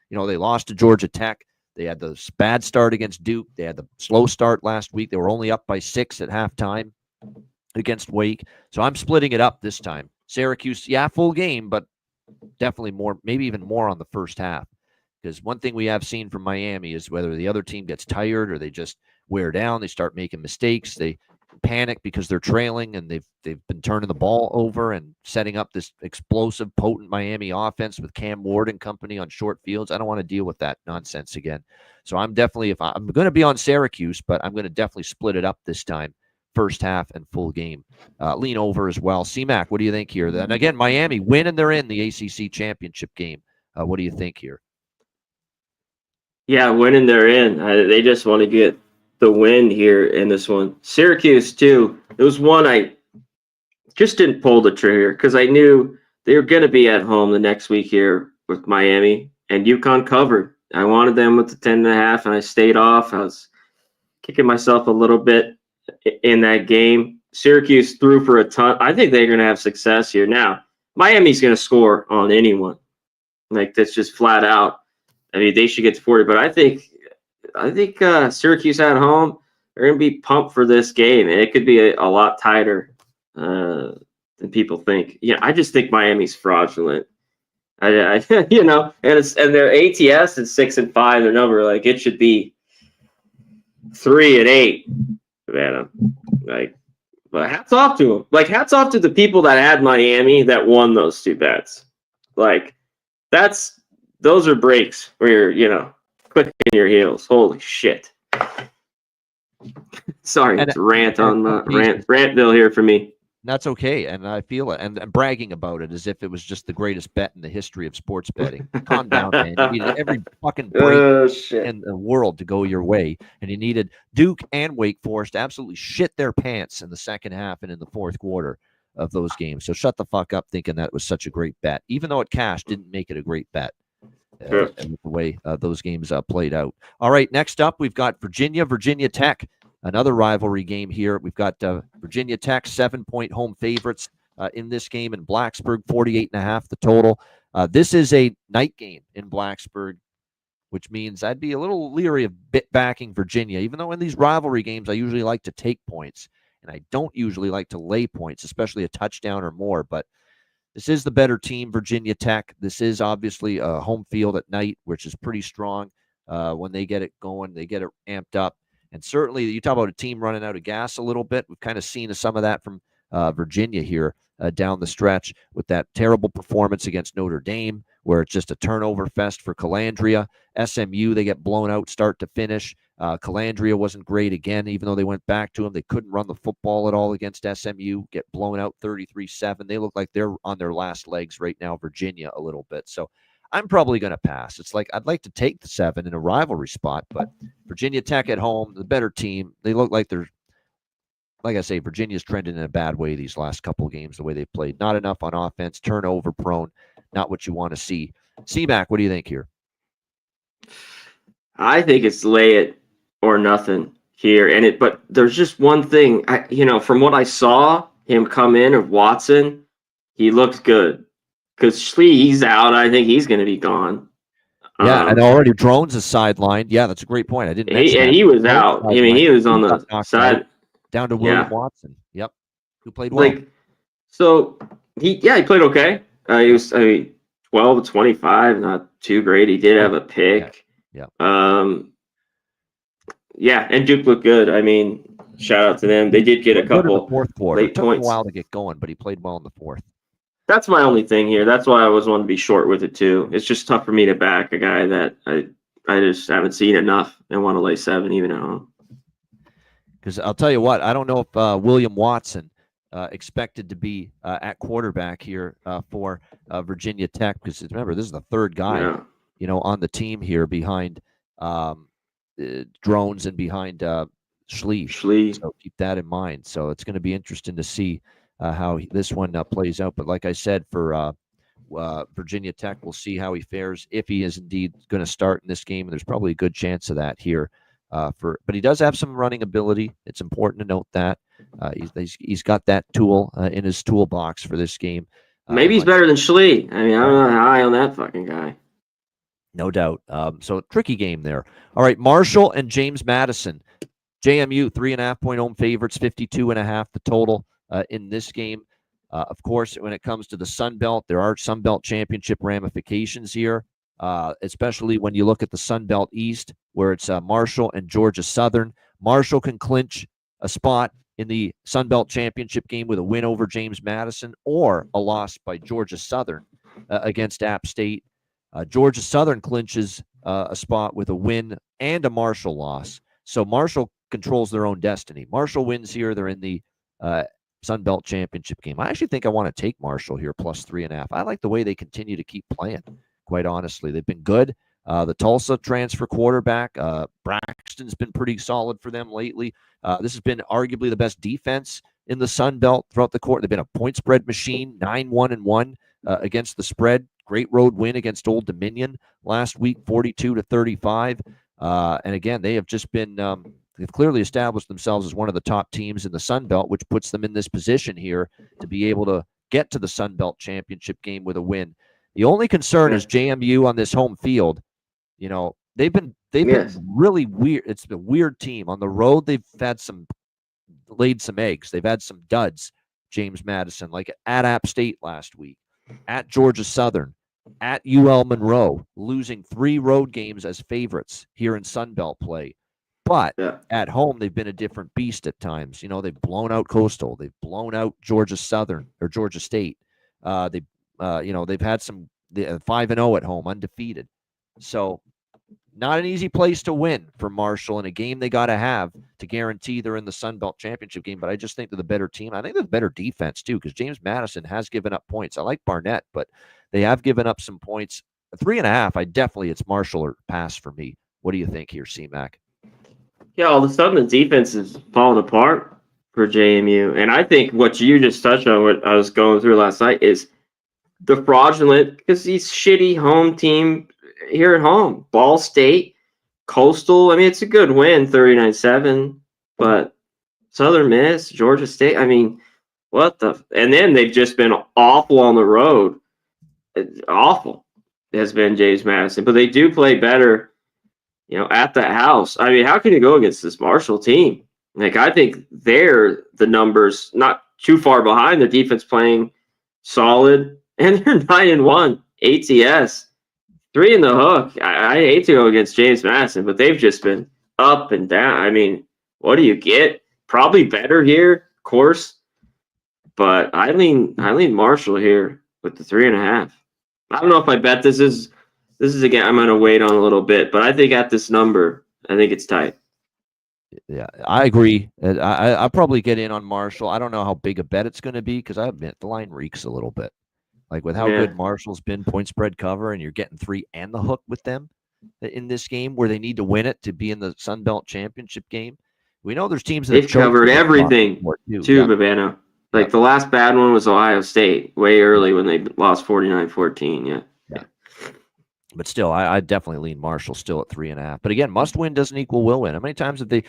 They lost to Georgia Tech. They had the bad start against Duke. They had the slow start last week. They were only up by 6 at halftime against Wake. So I'm splitting it up this time. Syracuse, yeah, full game, but definitely more, maybe even more on the first half. Because one thing we have seen from Miami is whether the other team gets tired or they just wear down, they start making mistakes, they panic because they're trailing and they've been turning the ball over and setting up this explosive, potent Miami offense with Cam Ward and company on short fields. I don't want to deal with that nonsense again. So I'm definitely, if I'm going to be on Syracuse, but I'm going to definitely split it up this time. First half and full game. Lean over as well. C-Mac, what do you think here? And again, Miami win and they're in the ACC championship game. What do you think here? Yeah, winning they're in. They just want to get the win here in this one. Syracuse, too. It was one I just didn't pull the trigger because I knew they were going to be at home the next week here with Miami, and UConn covered. I wanted them with the 10.5, and I stayed off. I was kicking myself a little bit in that game. Syracuse threw for a ton. I think they're going to have success here. Now, Miami's going to score on anyone. Like, that's just flat out. I mean, they should get to 40, but I think Syracuse at home, they're going to be pumped for this game, and it could be a lot tighter than people think. Yeah, I just think Miami's fraudulent. I and their ATS is 6-5. Their number, like, it should be 3-8. Man, but hats off to them. Like, hats off to the people that had Miami that won those 2 bets. Like, those are breaks where you're, clicking your heels. Holy shit. Sorry, it's rant on Rantville here for me. That's okay, and I feel it. And bragging about it as if it was just the greatest bet in the history of sports betting. Calm down, man. You needed every fucking break in the world to go your way, and you needed Duke and Wake Forest to absolutely shit their pants in the second half and in the fourth quarter of those games. So shut the fuck up thinking that was such a great bet. Even though it cashed, didn't make it a great bet. And the way those games played out. All right, next up, we've got Virginia Tech. Another rivalry game here. We've got Virginia Tech, 7-point home favorites in this game in Blacksburg, 48.5 the total. This is a night game in Blacksburg, which means I'd be a little leery of backing Virginia, even though in these rivalry games I usually like to take points, and I don't usually like to lay points, especially a touchdown or more. But this is the better team, Virginia Tech. This is obviously a home field at night, which is pretty strong. When they get it going, they get it amped up. And certainly, you talk about a team running out of gas a little bit. We've kind of seen some of that from Virginia here down the stretch with that terrible performance against Notre Dame, where it's just a turnover fest for Calandria. SMU, they get blown out start to finish. Calandria wasn't great again, even though they went back to them. They couldn't run the football at all against SMU, get blown out 33-7. They look like they're on their last legs right now, Virginia, a little bit. So I'm probably going to pass. It's like I'd like to take the 7 in a rivalry spot, but Virginia Tech at home, the better team. They look like they're, like I say, Virginia's trending in a bad way these last couple of games, the way they played. Not enough on offense, turnover prone, not what you want to see. C-Mac, what do you think here? I think it's lay it or nothing here. But there's just one thing, from what I saw him come in of Watson, he looks good. Because Schlee, he's out. I think he's going to be gone. Yeah, and already Drones is sidelined. Yeah, that's a great point. I didn't mention that. And he was out. I mean, he was on the side. Down to William Watson. Yep. Who played well. So, he played okay. He was 12-25, not too great. He did have a pick. Yeah. And Duke looked good. I mean, shout out to them. They did get a couple fourth quarter. late it took points. Him a while to get going, but he played well in the fourth. That's my only thing here. That's why I always want to be short with it too. It's just tough for me to back a guy that I just haven't seen enough and want to lay 7 even at home. Because I'll tell you what, I don't know if William Watson expected to be at quarterback here for Virginia Tech. Because remember, this is the third guy, on the team here behind Drones and behind Schlee. So keep that in mind. So it's going to be interesting to see how this one plays out. But like I said, for Virginia Tech, we'll see how he fares if he is indeed going to start in this game. And there's probably a good chance of that here. But he does have some running ability. It's important to note that he's got that tool in his toolbox for this game. Maybe he's better than Schlee. I mean, I don't know how high on that fucking guy. No doubt. So tricky game there. All right, Marshall and James Madison. JMU 3.5-point home favorites, 52.5 the total in this game. Of course, when it comes to the Sun Belt, there are Sun Belt championship ramifications here, especially when you look at the Sun Belt East, where it's Marshall and Georgia Southern. Marshall can clinch a spot in the Sun Belt championship game with a win over James Madison or a loss by Georgia Southern against App State. Georgia Southern clinches a spot with a win and a Marshall loss. So Marshall controls their own destiny. Marshall wins here. They're in the Sun Belt championship game. I actually think I want to take Marshall here plus 3.5. I like the way they continue to keep playing, quite honestly. They've been good. The Tulsa transfer quarterback, Braxton's been pretty solid for them lately. This has been arguably the best defense in the Sun Belt throughout the court. They've been a point spread machine, 9-1-1 against the spread. Great road win against Old Dominion last week, 42-35. And again, they have just been they've clearly established themselves as one of the top teams in the Sun Belt, which puts them in this position here to be able to get to the Sun Belt championship game with a win. The only concern is JMU on this home field. You know, they've been really weird. It's a weird team. On the road, they've laid some eggs. They've had some duds, James Madison, like at App State last week, at Georgia Southern, at UL Monroe, losing 3 road games as favorites here in Sun Belt play. But at home, they've been a different beast at times. You know, they've blown out Coastal. They've blown out Georgia Southern or Georgia State. They've had some 5-0 at home, undefeated. So not an easy place to win for Marshall in a game they got to have to guarantee they're in the Sun Belt championship game. But I just think they're the better team. I think they're the better defense, too, because James Madison has given up points. I like Barnett, but they have given up some points. 3.5, it's Marshall or pass for me. What do you think here, C-Mac? Yeah, all of a sudden the defense is falling apart for JMU. And I think what you just touched on, what I was going through last night, is the fraudulent, because these shitty home team here at home. Ball State, Coastal, I mean, it's a good win, 39-7. But Southern Miss, Georgia State, I mean, what the? And then they've just been awful on the road. Awful has been James Madison. But they do play better, you know, at that house. I mean, how can you go against this Marshall team? Like, I think the numbers not too far behind. Their defense playing solid, and they're 9-1 ATS, 3 in the hook. I hate to go against James Madison, but they've just been up and down. I mean, what do you get? Probably better here, of course, but I lean Marshall here with the 3.5. I don't know if I bet this is again, I'm going to wait on a little bit, but I think at this number, I think it's tight. Yeah, I agree. I'll probably get in on Marshall. I don't know how big a bet it's going to be because I admit the line reeks a little bit. Like with how good Marshall's been point spread cover, and you're getting 3 and the hook with them in this game where they need to win it to be in the Sun Belt championship game. We know there's teams that they've covered everything too, Babano. Like the last bad one was Ohio State way early when they lost 49-14. Yeah. But still, I definitely lean Marshall still at 3.5. But again, must win doesn't equal will win. How many times have they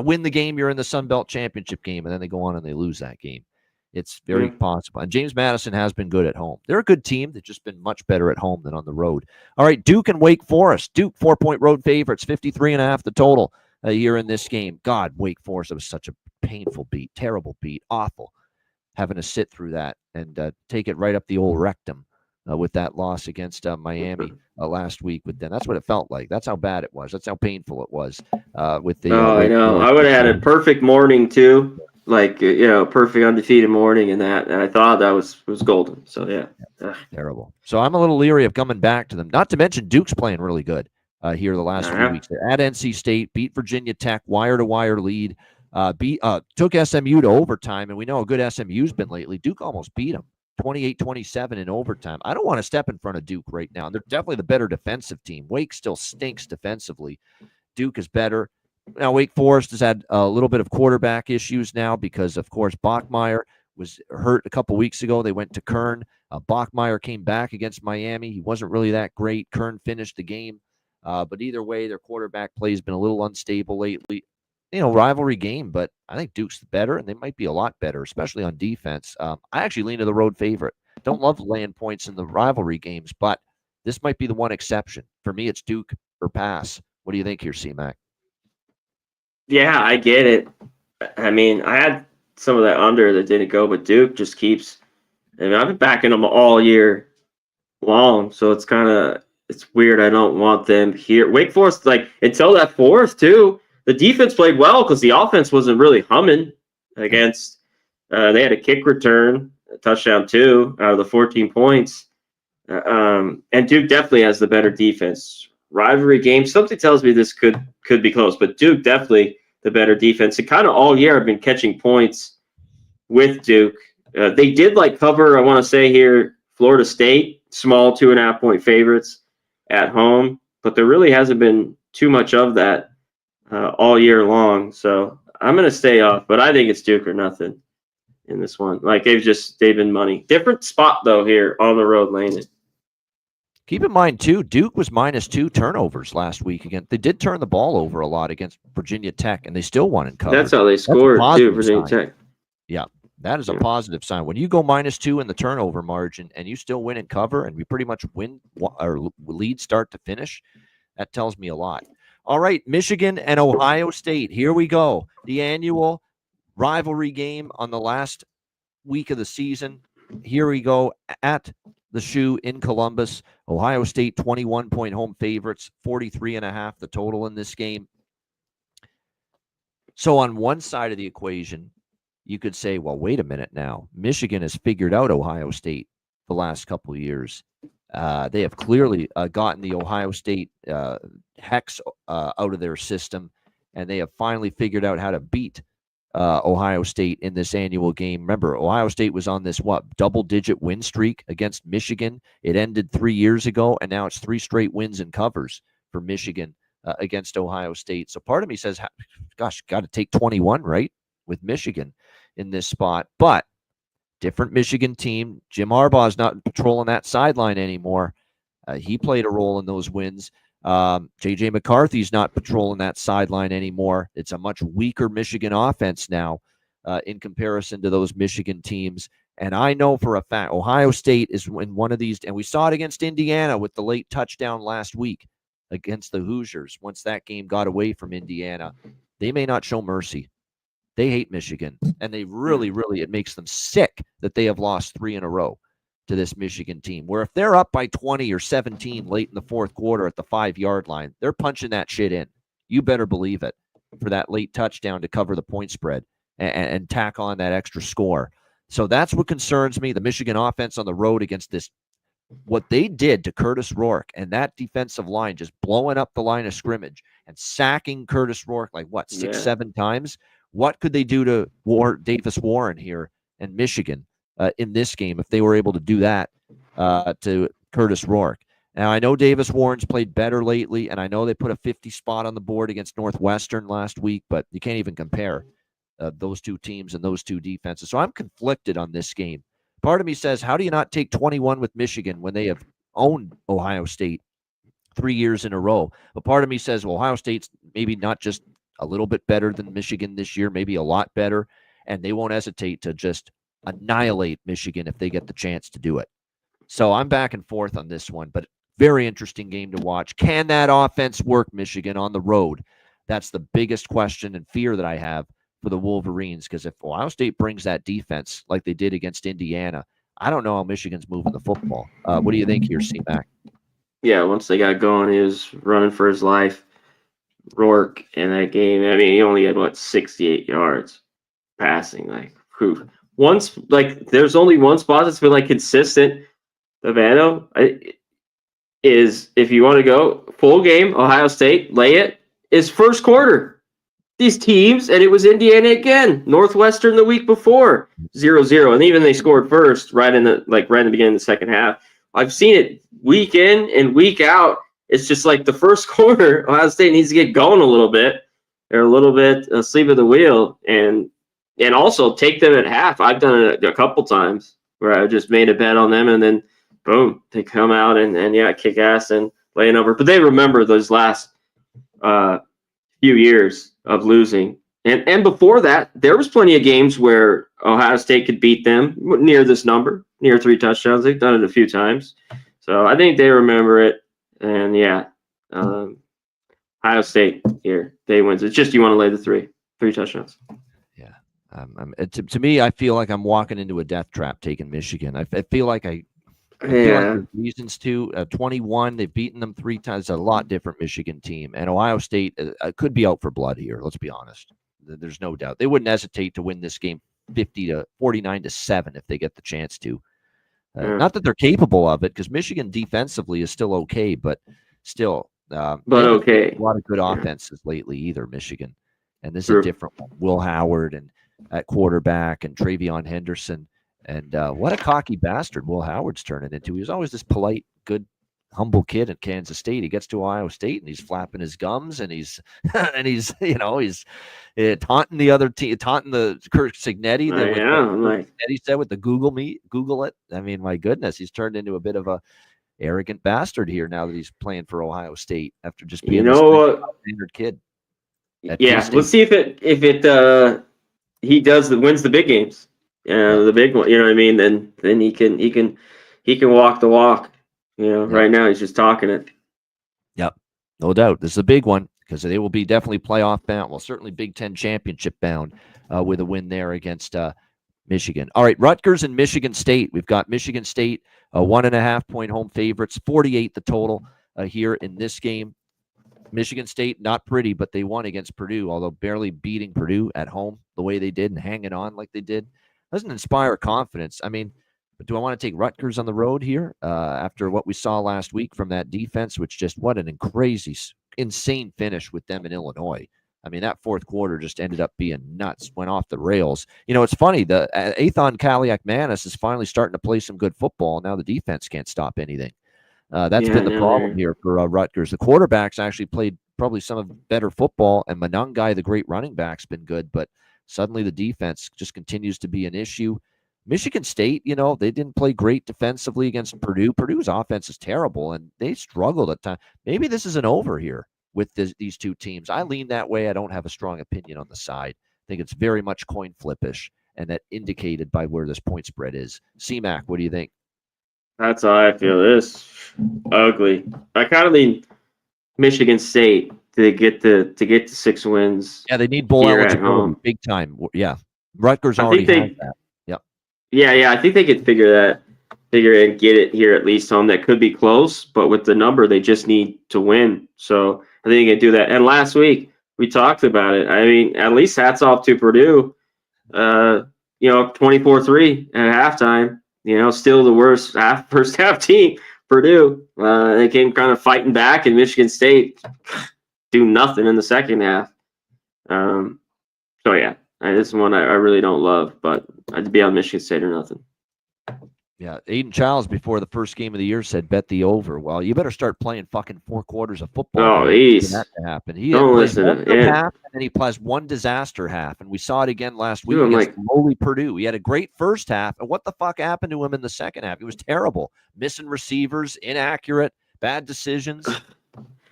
win the game, you're in the Sun Belt championship game, and then they go on and they lose that game? It's very possible. And James Madison has been good at home. They're a good team. They've just been much better at home than on the road. All right, Duke and Wake Forest. Duke 4-point road favorites, 53.5 the total here in this game. God, Wake Forest, it was such a painful beat, terrible beat, awful. Having to sit through that and take it right up the old rectum. With that loss against Miami last week with them. That's what it felt like. That's how bad it was. That's how painful it was with the I know. I would have had a perfect morning too. Like, perfect undefeated morning and that. And I thought that was golden. So yeah. Terrible. So I'm a little leery of coming back to them. Not to mention Duke's playing really good here the last few weeks. They're at NC State, beat Virginia Tech, wire-to-wire lead, took SMU to overtime, and we know how good SMU's been lately. Duke almost beat them. 28-27 in overtime. I don't want to step in front of Duke right now. They're definitely the better defensive team. Wake still stinks defensively. Duke is better. Now, Wake Forest has had a little bit of quarterback issues now because, of course, Bachmeier was hurt a couple weeks ago. They went to Kern. Bachmeier came back against Miami. He wasn't really that great. Kern finished the game. But either way, their quarterback play has been a little unstable lately. Rivalry game, but I think Duke's better, and they might be a lot better, especially on defense. I actually lean to the road favorite. Don't love laying points in the rivalry games, but this might be the one exception. For me, it's Duke or pass. What do you think here, C-Mac? Yeah, I get it. I mean, I had some of that under that didn't go, but Duke just keeps. I mean, I've been backing them all year long, so it's weird. I don't want them here. Wake Forest, until that fourth too. The defense played well because the offense wasn't really humming against. They had a kick return, a touchdown too, out of the 14 points. And Duke definitely has the better defense. Rivalry game, something tells me this could be close, but Duke definitely the better defense. And kind of all year I've been catching points with Duke. They did cover, I want to say here, Florida State, small 2.5-point favorites at home, but there really hasn't been too much of that all year long. So I'm going to stay off, but I think it's Duke or nothing in this one. They've been money. Different spot, though, here on the road lane. Keep in mind, too, Duke was -2 turnovers last week. Again, they did turn the ball over a lot against Virginia Tech, and they still won in coverage. That's how they scored, too, Virginia Tech. Yeah, that is a positive sign. When you go -2 in the turnover margin and you still win and cover, and we pretty much win or lead start to finish, that tells me a lot. All right, Michigan and Ohio State. Here we go. The annual rivalry game on the last week of the season. Here we go at the Shoe in Columbus. Ohio State 21-point home favorites, 43.5 the total in this game. So on one side of the equation, you could say, well, wait a minute now. Michigan has figured out Ohio State the last couple of years. They have clearly gotten the Ohio State hex out of their system, and they have finally figured out how to beat Ohio State in this annual game. Remember, Ohio State was on this, double-digit win streak against Michigan. It ended 3 years ago, and now it's 3 straight wins and covers for Michigan against Ohio State. So part of me says, gosh, got to take 21, right, with Michigan in this spot. But different Michigan team. Jim Harbaugh's not patrolling that sideline anymore. He played a role in those wins. J.J. McCarthy's not patrolling that sideline anymore. It's a much weaker Michigan offense now in comparison to those Michigan teams. And I know for a fact Ohio State is in one of these, and we saw it against Indiana with the late touchdown last week against the Hoosiers. Once that game got away from Indiana, they may not show mercy. They hate Michigan, and they really, it makes them sick that they have lost 3 in a row to this Michigan team, where if they're up by 20 or 17 late in the fourth quarter at the 5-yard line, they're punching that shit in. You better believe it, for that late touchdown to cover the point spread and tack on that extra score. So that's what concerns me. The Michigan offense on the road against this, what they did to Curtis Rourke and that defensive line, just blowing up the line of scrimmage and sacking Curtis Rourke 6-7 times. What could they do to Davis Warren here in Michigan in this game if they were able to do that to Curtis Rourke? Now, I know Davis Warren's played better lately, and I know they put a 50 spot on the board against Northwestern last week, but you can't even compare those two teams and those two defenses. So I'm conflicted on this game. Part of me says, how do you not take 21 with Michigan when they have owned Ohio State 3 years in a row? But part of me says, well, Ohio State's maybe not just a little bit better than Michigan this year, maybe a lot better, and they won't hesitate to just annihilate Michigan if they get the chance to do it. So I'm back and forth on this one, but very interesting game to watch. Can that offense work, Michigan, on the road? That's the biggest question and fear that I have for the Wolverines, because if Ohio State brings that defense like they did against Indiana, I don't know how Michigan's moving the football. What do you think here, C-Mac? Yeah, once they got going, he was running for his life. Rourke in that game, I mean, he only had 68 yards passing. There's only one spot that's been consistent. Savannah is, if you want to go full game, Ohio State lay it, is first quarter. These teams, and it was Indiana again, Northwestern the week before, 0-0, and even they scored first right in the beginning of the second half. I've seen it week in and week out. It's just the first quarter, Ohio State needs to get going a little bit. They're a little bit asleep at the wheel, and and also take them at half. I've done it a couple times where I just made a bet on them, and then boom, they come out and yeah, kick ass and lay an over. But they remember those last few years of losing. And before that, there was plenty of games where Ohio State could beat them near this number, near 3 touchdowns. They've done it a few times. So I think they remember it. And yeah, Ohio State here, they wins. It's just you want to lay the three touchdowns. Yeah. To me, I feel like I'm walking into a death trap taking Michigan. I feel like I feel like there's reasons to. 21, they've beaten them 3 times. It's a lot different Michigan team. And Ohio State could be out for blood here. Let's be honest. There's no doubt. They wouldn't hesitate to win this game 49-7 if they get the chance to. Not that they're capable of it, because Michigan defensively is still okay, but still. But okay. A lot of good offenses lately either, Michigan. And this is a different one. Will Howard and at quarterback and Travion Henderson. And what a cocky bastard Will Howard's turning into. He was always this polite, good, humble kid at Kansas State. He gets to Ohio State and he's flapping his gums and he's he's taunting the other team, taunting the Kirk Signetti. He said with the Google it. I mean, my goodness, he's turned into a bit of a arrogant bastard here now that he's playing for Ohio State after just being a standard kid. Yeah, let's see if he wins the big games. The big one, you know what I mean? Then he can walk the walk. Right now he's just talking it. Yep, no doubt. This is a big one because they will be definitely playoff bound. Well, certainly Big Ten championship bound with a win there against Michigan. All right, Rutgers and Michigan State. We've got Michigan State 1.5-point home favorites, 48 the total here in this game. Michigan State, not pretty, but they won against Purdue, although barely beating Purdue at home the way they did and hanging on like they did. Doesn't inspire confidence. I mean, do I want to take Rutgers on the road here after what we saw last week from that defense, which just what an crazy, insane finish with them in Illinois. I mean, that fourth quarter just ended up being nuts, went off the rails. It's funny. The Athon Kaliak-Manis is finally starting to play some good football. Now the defense can't stop anything. That's been the problem here for Rutgers. The quarterbacks actually played probably some of the better football, and Monangai, the great running back, has been good, but suddenly the defense just continues to be an issue. Michigan State, they didn't play great defensively against Purdue. Purdue's offense is terrible, and they struggled at times. Maybe this isn't over here with these two teams. I lean that way. I don't have a strong opinion on the side. I think it's very much coin flippish, and that indicated by where this point spread is. C-Mac, what do you think? That's how I feel. This ugly. I kind of lean Michigan State to get to 6 wins. Yeah, they need bowl eligibility big time. Yeah, Rutgers already has that. Yep. Yeah. I think they could figure and get it here at least home. That could be close, but with the number, they just need to win. So I think they can do that. And last week we talked about it. I mean, at least hats off to Purdue. 24-3 at halftime. Still the worst first half team, Purdue. They came kind of fighting back, and Michigan State do nothing in the second half. So yeah, this is one I really don't love, but I'd be on Michigan State or nothing. Yeah, Aiden Childs before the first game of the year said bet the over. Well, you better start playing fucking 4 quarters of football. Oh, geez. For that to happen. Don't listen to him. Half, and then he plays one disaster half, and we saw it again last week against lowly Purdue. He had a great first half, and what the fuck happened to him in the second half? He was terrible, missing receivers, inaccurate, bad decisions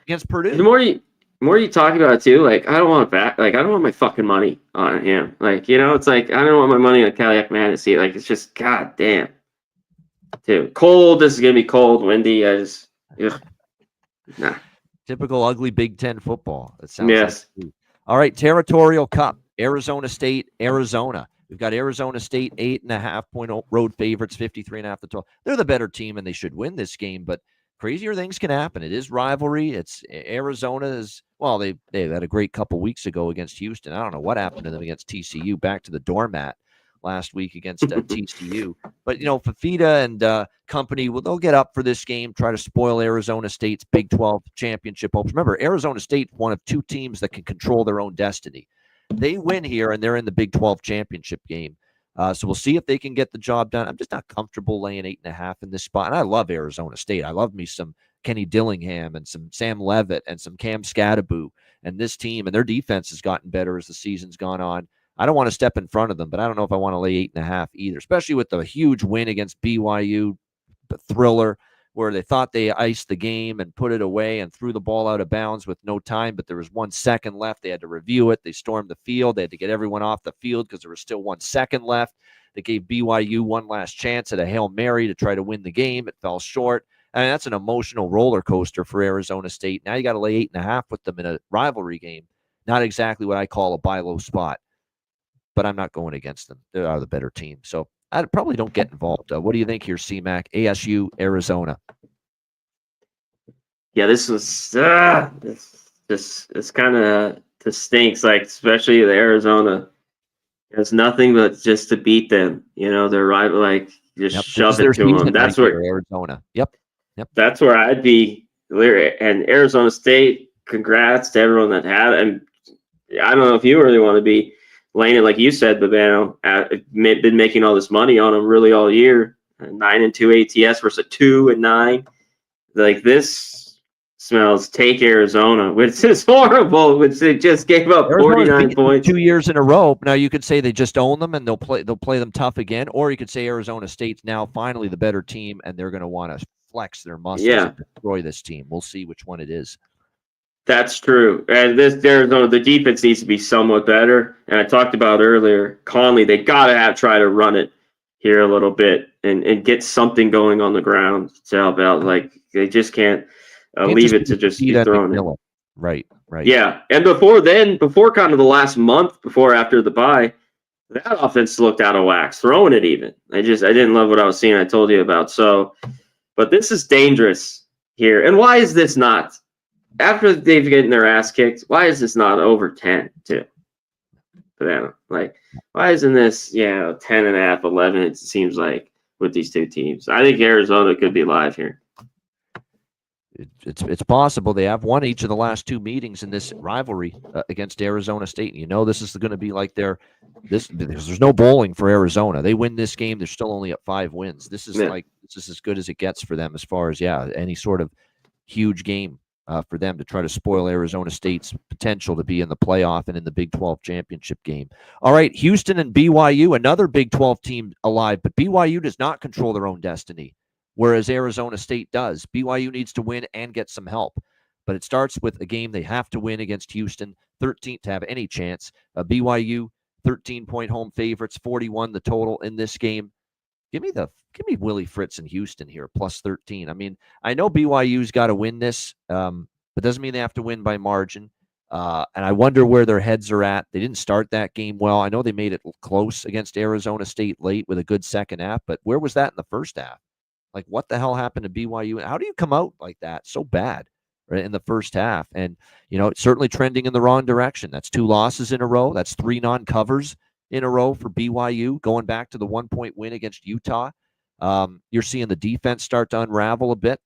against Purdue. The more you talk about it too, I don't want it back. I don't want my fucking money on him. It's I don't want my money on Kaliak-Manis. It's just goddamn. Too cold. This is gonna be cold, windy. Nah. Typical ugly Big Ten football. It sounds like. All right, Territorial Cup, Arizona State, Arizona. We've got Arizona State 8.5-point road favorites, 53.5 to 12. They're the better team, and they should win this game. But crazier things can happen. It is rivalry. It's Arizona is they had a great couple weeks ago against Houston. I don't know what happened to them against TCU. Back to the doormat last week against TCU. But, Fafita and company, they'll get up for this game, try to spoil Arizona State's Big 12 championship hopes. Remember, Arizona State, one of 2 teams that can control their own destiny. They win here, and they're in the Big 12 championship game. So we'll see if they can get the job done. I'm just not comfortable laying 8.5 in this spot. And I love Arizona State. I love me some Kenny Dillingham and some Sam Levitt and some Cam Scadaboo. And this team and their defense has gotten better as the season's gone on. I don't want to step in front of them, but I don't know if I want to lay 8.5 either, especially with the huge win against BYU, the thriller, where they thought they iced the game and put it away and threw the ball out of bounds with no time, but there was 1 second left. They had to review it. They stormed the field. They had to get everyone off the field because there was still 1 second left. They gave BYU one last chance at a Hail Mary to try to win the game. It fell short. I mean, that's an emotional roller coaster for Arizona State. Now you got to lay 8.5 with them in a rivalry game. Not exactly what I call a buy low spot, but I'm not going against them. They are the better team. So I probably don't get involved. What do you think here, CMAC? ASU, Arizona. Yeah, this was it's kind of stinks. Like, especially the Arizona has nothing but just to beat them. You know, they're right, like just shove it to them. That's right where Arizona. Yep. That's where I'd be. And Arizona State, congrats to everyone that had it. And I don't know if you really want to be laying it like you said, Babano. Been making all this money on them really all year. 9-2 ATS versus 2-9. Like, this smells take Arizona, which is horrible. Which it just gave up Arizona's 49 points 2 years in a row. Now you could say they just own them and they'll play them tough again, or you could say Arizona State's now finally the better team and they're going to want to flex their muscles and destroy this team. We'll see which one it is. That's true. And this Arizona, the defense needs to be somewhat better. And I talked about earlier, Conley, they got to try to run it here a little bit and get something going on the ground to help out. Like, they just can't leave it to just be throwing it. Right. Yeah. And before kind of the last month, after the bye, that offense looked out of wax, throwing it even. I didn't love what I was seeing. I told you about. So, but this is dangerous here. And why is this not? After they've getting their ass kicked, why is this not over 10 too? Like, why isn't this 10.5, 11? It seems like with these two teams, I think Arizona could be live here. It's possible. They have won each of the last 2 meetings in this rivalry against Arizona State. And this is going to be like because there's no bowling for Arizona. They win this game, they're still only at 5 wins. This is as good as it gets for them as far as any sort of huge game for them to try to spoil Arizona State's potential to be in the playoff and in the Big 12 championship game. All right, Houston and BYU, another Big 12 team alive, but BYU does not control their own destiny, whereas Arizona State does. BYU needs to win and get some help, but it starts with a game they have to win against Houston, 13 to have any chance. BYU, 13-point home favorites, 41 the total in this game. Give me Willie Fritz in Houston here, plus 13. I mean, I know BYU's got to win this, but doesn't mean they have to win by margin. And I wonder where their heads are at. They didn't start that game well. I know they made it close against Arizona State late with a good second half, but where was that in the first half? Like, what the hell happened to BYU? How do you come out like that so bad right, in the first half? And, it's certainly trending in the wrong direction. That's 2 losses in a row. That's 3 non-covers in a row for BYU, going back to the 1-point win against Utah. You're seeing the defense start to unravel a bit,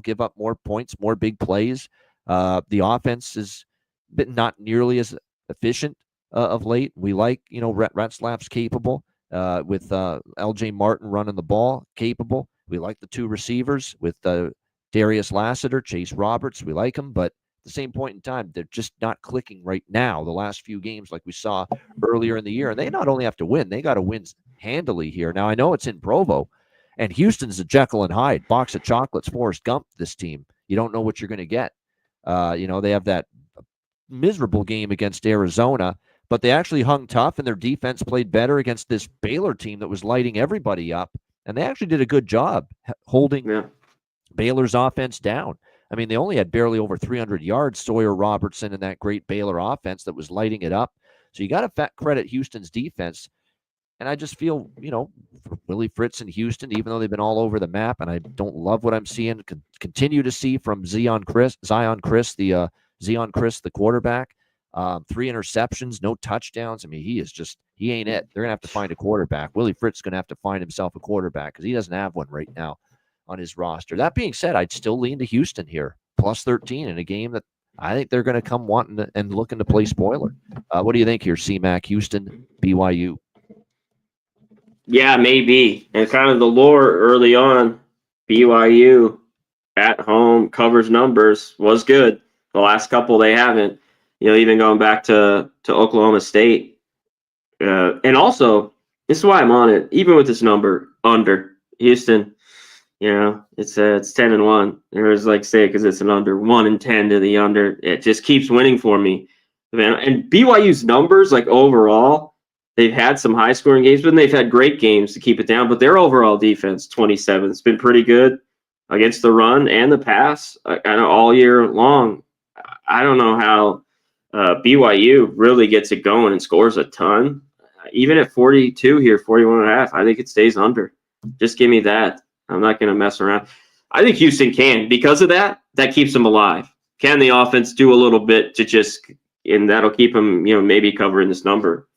give up more points, more big plays. The offense has been not nearly as efficient of late. We like, Retzlaff's capable with LJ Martin running the ball, capable. We like the 2 receivers with Darius Lassiter, Chase Roberts. We like them, but at the same point in time, they're just not clicking right now. The last few games, like we saw earlier in the year, and they not only have to win, they got to win handily here. Now, I know it's in Provo, and Houston's a Jekyll and Hyde, box of chocolates, Forrest Gump, this team. You don't know what you're going to get. They have that miserable game against Arizona, but they actually hung tough, and their defense played better against this Baylor team that was lighting everybody up, and they actually did a good job holding Baylor's offense down. I mean, they only had barely over 300 yards, Sawyer Robertson, and that great Baylor offense that was lighting it up. So you got to credit Houston's defense. And I just feel, for Willie Fritz in Houston, even though they've been all over the map, and I don't love what I'm seeing, continue to see from Zion Chris, the quarterback. 3 interceptions, no touchdowns. I mean, he ain't it. They're going to have to find a quarterback. Willie Fritz is going to have to find himself a quarterback because he doesn't have one right now on his roster. That being said, I'd still lean to Houston here, plus 13 in a game that I think they're going to come wanting and looking to play spoiler. What do you think here, CMAC, Houston, BYU? Yeah, maybe. And kind of the lore early on, BYU at home covers numbers was good. The last couple they haven't. Even going back to Oklahoma State, And also, this is why I'm on it. Even with this number under Houston, it's 10-1. There's like say because it's an under 1-10 to the under. It just keeps winning for me, man. And BYU's numbers, like overall, they've had some high scoring games, but they've had great games to keep it down. But their overall defense, 27, it's been pretty good against the run and the pass, kind of all year long. I don't know how BYU really gets it going and scores a ton. Even at 42 here, 41.5, I think it stays under. Just give me that. I'm not going to mess around. I think Houston can. Because of that, that keeps them alive. Can the offense do a little bit to just, and that'll keep them, maybe covering this number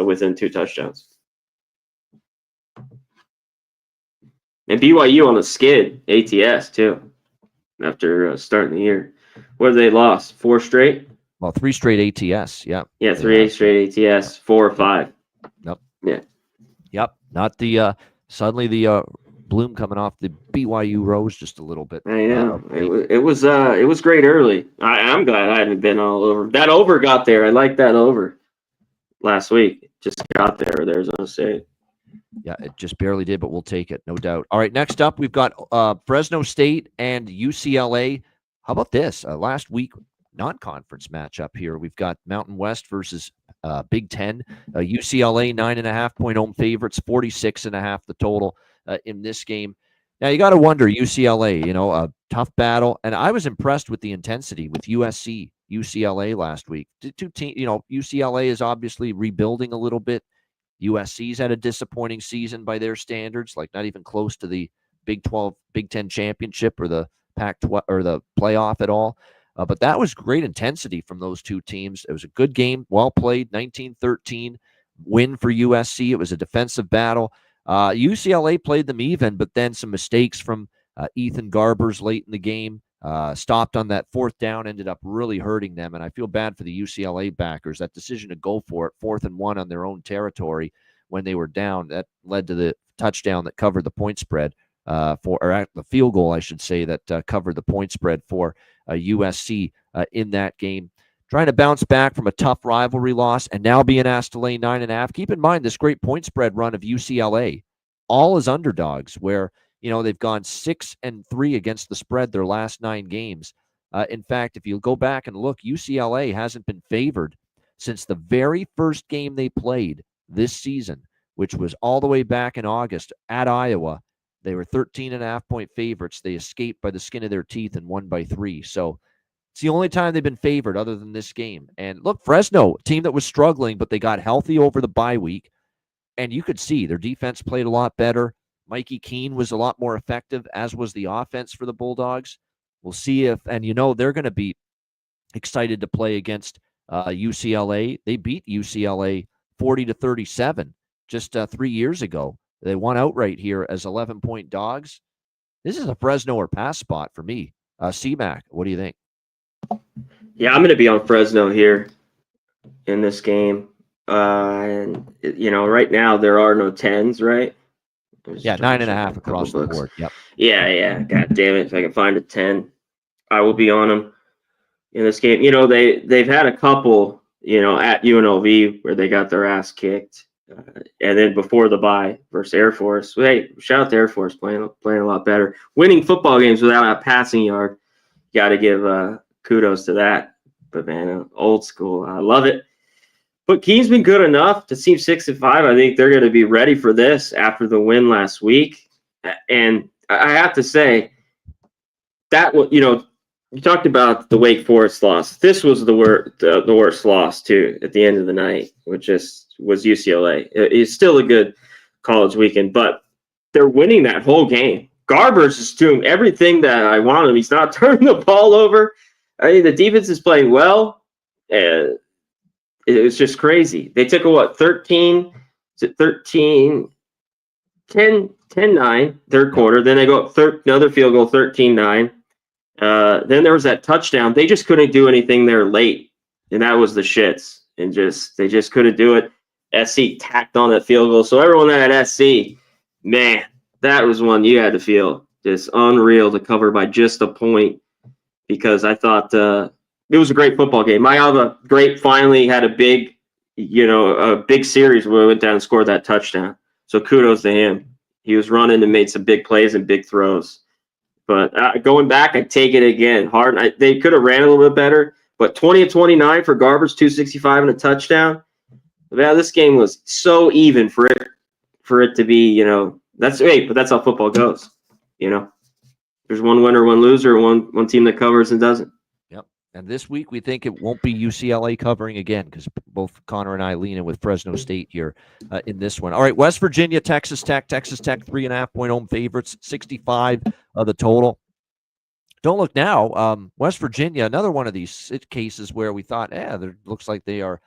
within 2 touchdowns. And BYU on the skid, ATS too, after starting the year. What have they lost? 4 straight? Well, 3 straight ATS. Yeah. Yeah, 3 straight ATS, 4 or 5. Nope. Yeah. Yep. Not the suddenly the bloom coming off the BYU rose just a little bit. I know. It was great early. I'm glad I haven't been all over. That over got there. I like that over last week. Just got there. There's no say. Yeah, it just barely did, but we'll take it, no doubt. All right, next up, we've got Fresno State and UCLA. How about this? Last week, non-conference matchup here. We've got Mountain West versus Big Ten. UCLA, 9.5-point home favorites, 46.5 the total in this game. Now, you got to wonder, UCLA, a tough battle. And I was impressed with the intensity with USC, UCLA last week. UCLA is obviously rebuilding a little bit. USC's had a disappointing season by their standards, like not even close to the Big 12, Big 10 championship or the Pac-12 or the playoff at all. But that was great intensity from those two teams. It was a good game, well played, 19-13 win for USC. It was a defensive battle. UCLA played them even, but then some mistakes from Ethan Garbers late in the game. Stopped on that 4th down, ended up really hurting them. And I feel bad for the UCLA backers. That decision to go for it, 4th and 1 on their own territory when they were down, that led to the touchdown that covered the point spread or the field goal, I should say, that covered the point spread for USC in that game. Trying to bounce back from a tough rivalry loss and now being asked to lay 9.5. Keep in mind this great point spread run of UCLA, all as underdogs, where they've gone 6-3 against the spread their last 9 games. In fact, if you go back and look, UCLA hasn't been favored since the very first game they played this season, which was all the way back in August at Iowa. They were 13.5-point favorites. They escaped by the skin of their teeth and won by 3. So it's the only time they've been favored other than this game. And look, Fresno, a team that was struggling, but they got healthy over the bye week. And you could see their defense played a lot better. Mikey Keene was a lot more effective, as was the offense for the Bulldogs. We'll see if, and they're going to be excited to play against UCLA. They beat UCLA 40-37 just 3 years ago. They won outright here as 11-point dogs. This is a Fresno or pass spot for me. C-Mac, what do you think? Yeah, I'm going to be on Fresno here in this game. And right now there are no 10s, right? Yeah, 9.5 across the board. Yep. Yeah. God damn it! If I can find a 10, I will be on them in this game. They've had a couple, at UNLV where they got their ass kicked, and then before the bye versus Air Force. Hey, shout out to Air Force playing a lot better, winning football games without a passing yard. Got to give kudos to that. But man, old school, I love it. But Keene's been good enough to seem 6-5. I think they're going to be ready for this after the win last week. And I have to say that, you talked about the Wake Forest loss. This was the worst loss too at the end of the night, which was UCLA. It's still a good college weekend, but they're winning that whole game. Garbers is doing everything that I want him. He's not turning the ball over. I mean, the defense is playing well. It was just crazy. They took 10-9, third quarter. Then they go up another field goal, 13-9. Then there was that touchdown. They just couldn't do anything there late, and that was the shits. And they just couldn't do it. SC tacked on that field goal. So everyone that had SC, man, that was one you had to feel just unreal to cover by just a point, because I thought it was a great football game. Mayava finally had a big a big series where he went down and scored that touchdown. So kudos to him. He was running and made some big plays and big throws. But going back, I take it again. Hard. They could have ran a little bit better, but 20 of 29 for Garbers, 265 and a touchdown. Yeah, this game was so even for it to be. But that's how football goes. There's one winner, one loser, one team that covers and doesn't. Yep. And this week we think it won't be UCLA covering again because both Connor and I lean in with Fresno State here in this one. All right, West Virginia, Texas Tech, 3.5-point home favorites, 65 of the total. Don't look now. West Virginia, another one of these cases where we thought, it looks like they are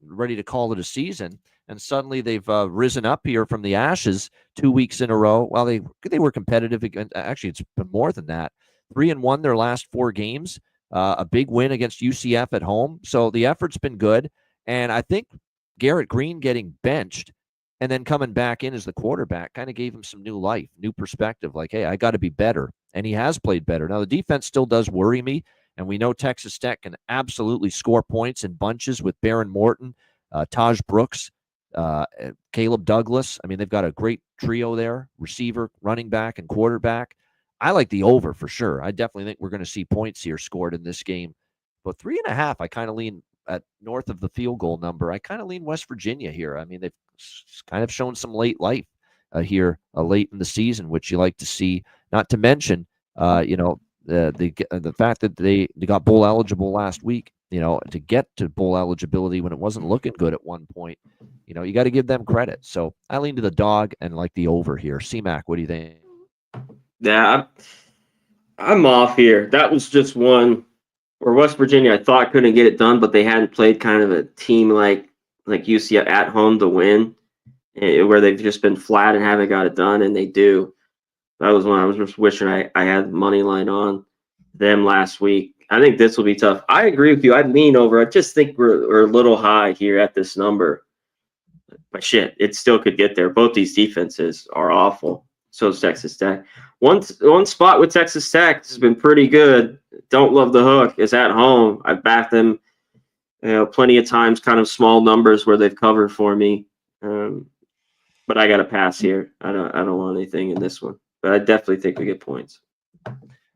ready to call it a season. And suddenly they've risen up here from the ashes 2 weeks in a row. Well, they were competitive against. Actually, it's been more than that. 3-1 their last 4 games. A big win against UCF at home. So the effort's been good. And I think Garrett Green getting benched and then coming back in as the quarterback kind of gave him some new life, new perspective. Like, hey, I got to be better. And he has played better. Now, the defense still does worry me. And we know Texas Tech can absolutely score points in bunches with Baron Morton, Taj Brooks, Caleb Douglas. I mean, they've got a great trio there, receiver, running back, and quarterback. I like the over for sure. I definitely think we're going to see points here scored in this game. But 3.5, I kind of lean at north of the field goal number. I kind of lean West Virginia here. I mean, they've kind of shown some late life here late in the season, which you like to see. Not to mention, the fact that they got bowl eligible last week. To get to bowl eligibility when it wasn't looking good at one point, you got to give them credit. So I lean to the dog and like the over here. C-Mac, what do you think? Yeah, I'm off here. That was just one where West Virginia I thought couldn't get it done, but they hadn't played kind of a team like UCF at home to win, where they've just been flat and haven't got it done, and they do. That was one I was just wishing I had money line on them last week. I think this will be tough. I agree with you. I'd lean over. I just think we're a little high here at this number. But shit, it still could get there. Both these defenses are awful. So is Texas Tech. One spot with Texas Tech has been pretty good. Don't love the hook. Is at home. I've backed them, plenty of times. Kind of small numbers where they've covered for me. But I got to pass here. I don't want anything in this one. But I definitely think we get points.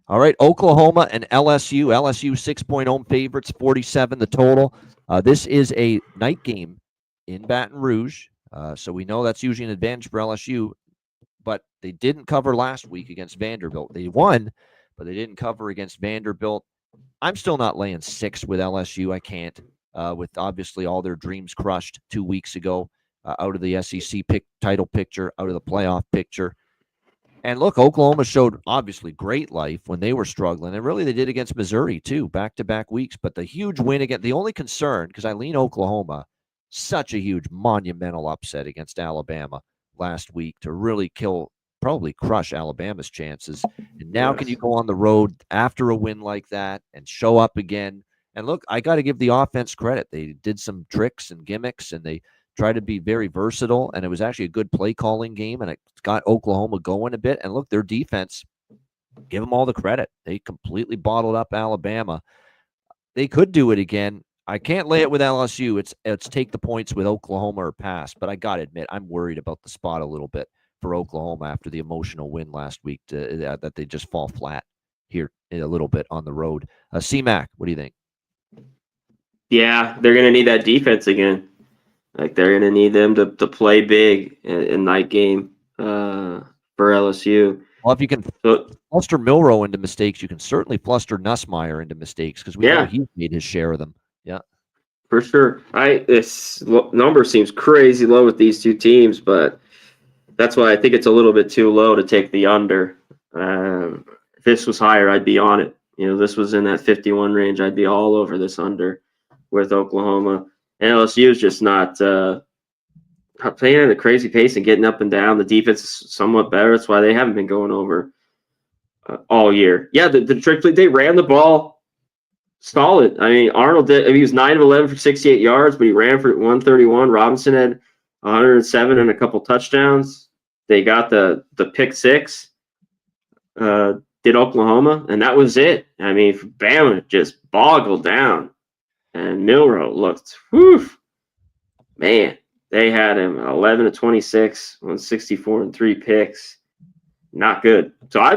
All right, Oklahoma and LSU. LSU 6-point home favorites, 47 the total. This is a night game in Baton Rouge, so we know that's usually an advantage for LSU. But they didn't cover last week against Vanderbilt. They won, but they didn't cover against Vanderbilt. I'm still not laying 6 with LSU. I can't, with obviously all their dreams crushed 2 weeks ago, out of the SEC title picture, out of the playoff picture. And look, Oklahoma showed obviously great life when they were struggling. And really they did against Missouri too, back-to-back weeks. But the huge win again, the only concern, because I lean Oklahoma, such a huge monumental upset against Alabama last week to really probably crush Alabama's chances. And now can you go on the road after a win like that and show up again? And look, I got to give the offense credit. They did some tricks and gimmicks, and they tried to be very versatile, and it was actually a good play calling game, and it got Oklahoma going a bit. And look, their defense, give them all the credit. They completely bottled up Alabama. They could do it again. I can't lay it with LSU. It's take the points with Oklahoma or pass, but I got to admit, I'm worried about the spot a little bit for Oklahoma after the emotional win last week, that they just fall flat here a little bit on the road. C-Mac, what do you think? Yeah, they're going to need that defense again. Like, they're going to need them to play big in night game for LSU. Well, if you can fluster Milroe into mistakes, you can certainly fluster Nussmeier into mistakes, because we know he's made his share of them. Yeah, for sure. This number seems crazy low with these two teams, but that's why I think it's a little bit too low to take the under. If this was higher, I'd be on it. This was in that 51 range. I'd be all over this under with Oklahoma. And LSU is just not playing at a crazy pace and getting up and down. The defense is somewhat better. That's why they haven't been going over all year. Yeah, the trick play, they ran the ball solid. I mean, Arnold did. He was 9 of 11 for 68 yards, but he ran for 131. Robinson had 107 and a couple touchdowns. They got the pick six. Did Oklahoma, and that was it. I mean, Bama just boggled down, and Milroe looked, man, they had him 11 to 26, 164 and 3 picks. Not good. So I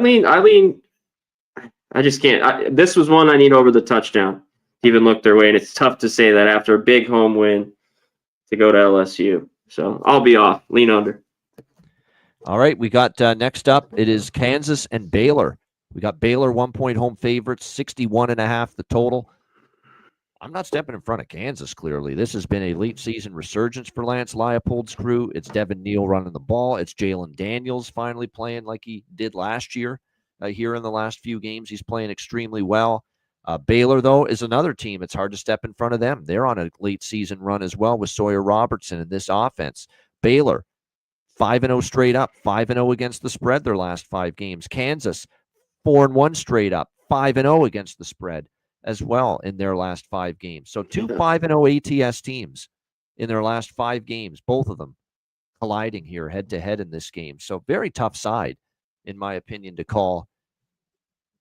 just can't. This was one I need over the touchdown to even look their way, and it's tough to say that after a big home win to go to LSU. So I'll be off. Lean under. All right, we got next up. It is Kansas and Baylor. We got Baylor 1-point home favorites, 61.5 the total. I'm not stepping in front of Kansas, clearly. This has been a late season resurgence for Lance Leipold's crew. It's Devin Neal running the ball. It's Jalen Daniels finally playing like he did last year. Here in the last few games, he's playing extremely well. Baylor, though, is another team. It's hard to step in front of them. They're on a late season run as well with Sawyer Robertson in this offense. Baylor, 5-0 straight up, 5-0 against the spread their last 5 games. Kansas, 4-1 straight up, 5-0 against the spread as well in their last 5 games. So 2 5-0 ATS teams in their last 5 games, both of them colliding here head-to-head in this game. So very tough side, in my opinion, to call.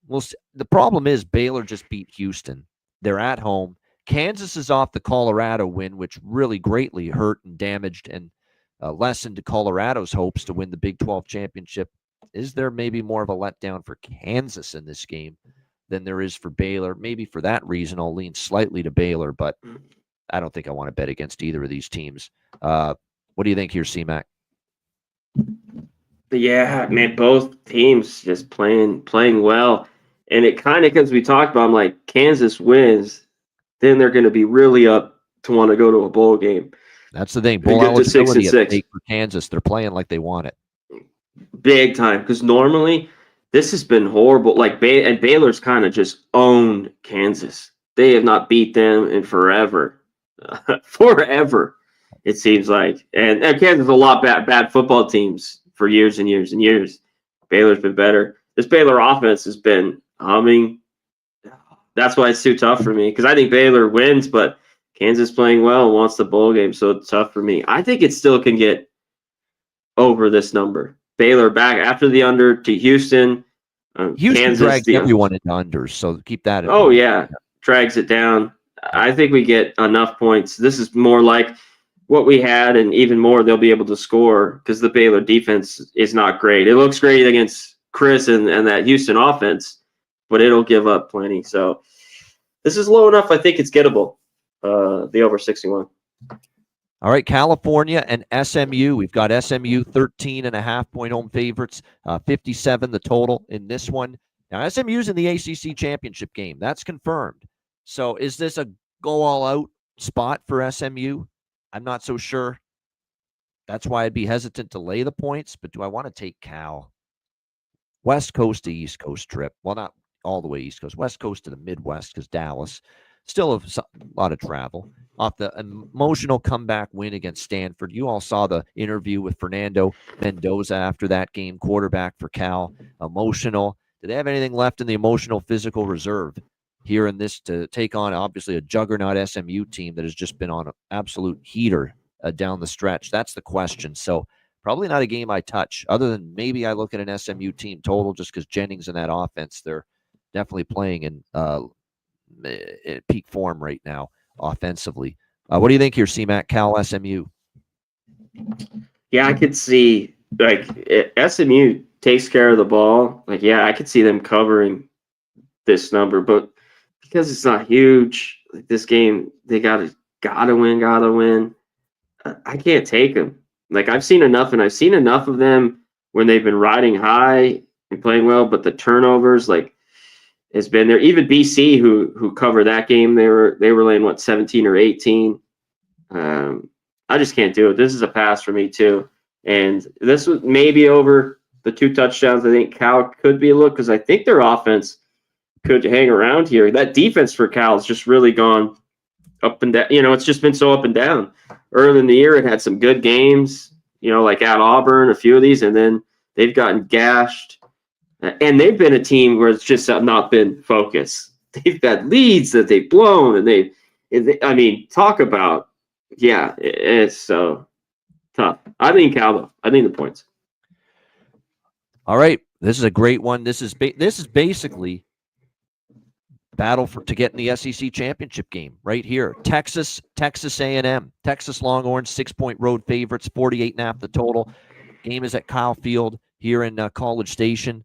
Well, the problem is Baylor just beat Houston. They're at home. Kansas is off the Colorado win, which really greatly hurt and damaged and lessened Colorado's hopes to win the Big 12 championship. Is there maybe more of a letdown for Kansas in this game than there is for Baylor? Maybe for that reason, I'll lean slightly to Baylor, but I don't think I want to bet against either of these teams. What do you think here, C-Mac? Yeah, man, both teams just playing well. And it kind of, because we talked about, I'm like, Kansas wins, then they're going to be really up to want to go to a bowl game. That's the thing. Bowl eligibility at stake for Kansas. They're playing like they want it. Big time. Because normally this has been horrible. Like, and Baylor's kind of just owned Kansas. They have not beat them in forever. Forever, it seems like. And Kansas a lot bad football teams for years and years and years. Baylor's been better. This Baylor offense has been humming. That's why it's too tough for me, because I think Baylor wins, but Kansas playing well and wants the bowl game, so it's tough for me. I think it still can get over this number. Baylor back after the under to Houston. Houston Kansas drags everyone into unders, so keep that in mind. Oh, yeah. Drags it down. I think we get enough points. This is more like what we had, and even more they'll be able to score because the Baylor defense is not great. It looks great against Chris and that Houston offense, but it'll give up plenty. So this is low enough. I think it's gettable, the over 61. All right, California and SMU. We've got SMU 13.5-point home favorites, 57 the total in this one. Now, SMU's in the ACC championship game. That's confirmed. So is this a go-all-out spot for SMU? I'm not so sure. That's why I'd be hesitant to lay the points, but do I want to take Cal? West Coast to East Coast trip. Well, not all the way East Coast. West Coast to the Midwest, because Dallas. Still a lot of travel. Off the emotional comeback win against Stanford. You all saw the interview with Fernando Mendoza after that game, quarterback for Cal. Emotional. Do they have anything left in the emotional physical reserve here in this to take on, obviously, a juggernaut SMU team that has just been on an absolute heater down the stretch? That's the question. So probably not a game I touch, other than maybe I look at an SMU team total just because Jennings in that offense, they're definitely playing in peak form right now offensively. What do you think here, C-Mac, Cal, SMU? Yeah, I could see, like, SMU takes care of the ball. Like, yeah, I could see them covering this number, but because it's not huge, like, this game, they gotta win. I can't take them. Like, I've seen enough of them when they've been riding high and playing well, but the turnovers, like, has been there. Even BC, who covered that game, they were laying, what, 17 or 18. I just can't do it. This is a pass for me too. And this was maybe over the 2 touchdowns. I think Cal could be a look, because I think their offense could hang around here. That defense for Cal has just really gone up and down. It's just been so up and down. Early in the year, it had some good games, like at Auburn, a few of these, and then they've gotten gashed. And they've been a team where it's just not been focused. They've got leads that they've blown, and talk about, yeah, it's so tough. I think Cal, though. I think the points. All right, this is a great one. This is basically battle to get in the SEC championship game right here. Texas A&M. Texas Longhorns, 6-point road favorites, 48.5 the total. Game is at Kyle Field here in College Station.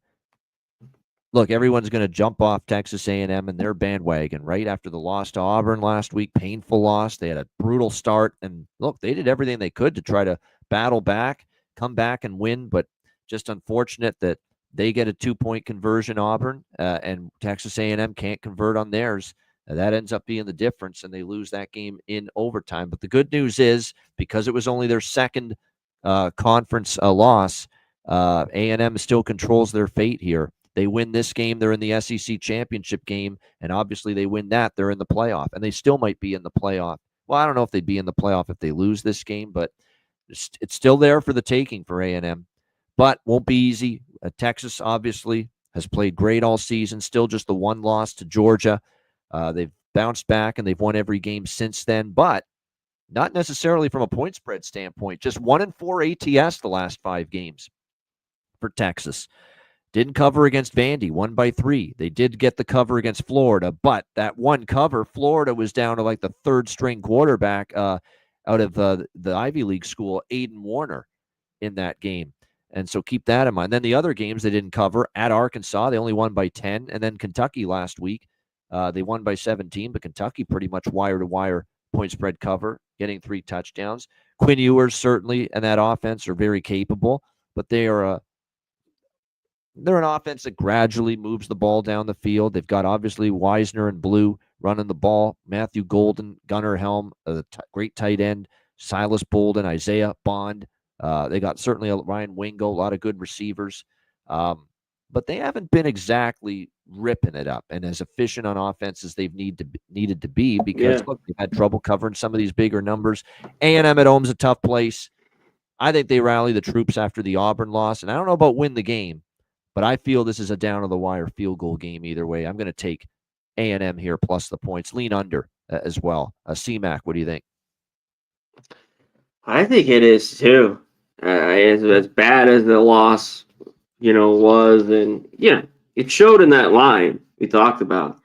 Look, everyone's going to jump off Texas A&M and their bandwagon right after the loss to Auburn last week. Painful loss. They had a brutal start. And look, they did everything they could to try to battle back, come back and win. But just unfortunate that they get a 2-point conversion, Auburn, and Texas A&M can't convert on theirs. That ends up being the difference, and they lose that game in overtime. But the good news is, because it was only their second conference loss, A&M still controls their fate here. They win this game, they're in the SEC championship game, and obviously they win that, they're in the playoff, and they still might be in the playoff. Well, I don't know if they'd be in the playoff if they lose this game, but it's still there for the taking for A&M, but won't be easy. Texas obviously has played great all season, still just the one loss to Georgia. They've bounced back, and they've won every game since then, but not necessarily from a point spread standpoint. Just 1-4 ATS the last 5 games for Texas. Didn't cover against Vandy, won by 3. They did get the cover against Florida, but that one cover, Florida was down to like the third-string quarterback out of the Ivy League school, Aiden Warner, in that game. And so keep that in mind. Then the other games they didn't cover. At Arkansas, they only won by 10. And then Kentucky last week, they won by 17, but Kentucky pretty much wire-to-wire point spread cover, getting 3 touchdowns. Quinn Ewers certainly and that offense are very capable, but they're an offense that gradually moves the ball down the field. They've got obviously Wisner and Blue running the ball. Matthew Golden, Gunnar Helm, great tight end. Silas Bolden, Isaiah Bond. They got certainly Ryan Wingo, a lot of good receivers. But they haven't been exactly ripping it up and as efficient on offense as they've needed to be because, look, they've had trouble covering some of these bigger numbers. A&M at home's a tough place. I think they rally the troops after the Auburn loss, and I don't know about win the game, but I feel this is a down-to-the-wire field goal game either way. I'm going to take A&M here plus the points. Lean under as well. C-Mac, what do you think? I think it is too. As bad as the loss, was, and it showed in that line we talked about,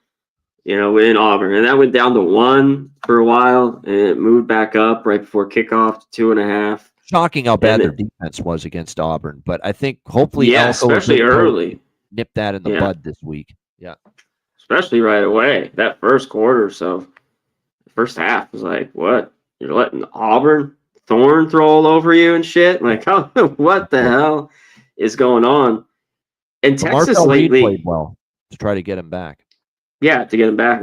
in Auburn, and that went down to 1 for a while, and it moved back up right before kickoff to 2.5. Shocking how bad their defense was against Auburn, but I think hopefully, especially early, nip that in the bud this week. Yeah, especially right away that first quarter. So the first half was like, what? You're letting Auburn Thorne throw all over you and shit? Like, what the hell is going on? And Texas lately played well to try to get him back. Yeah, to get him back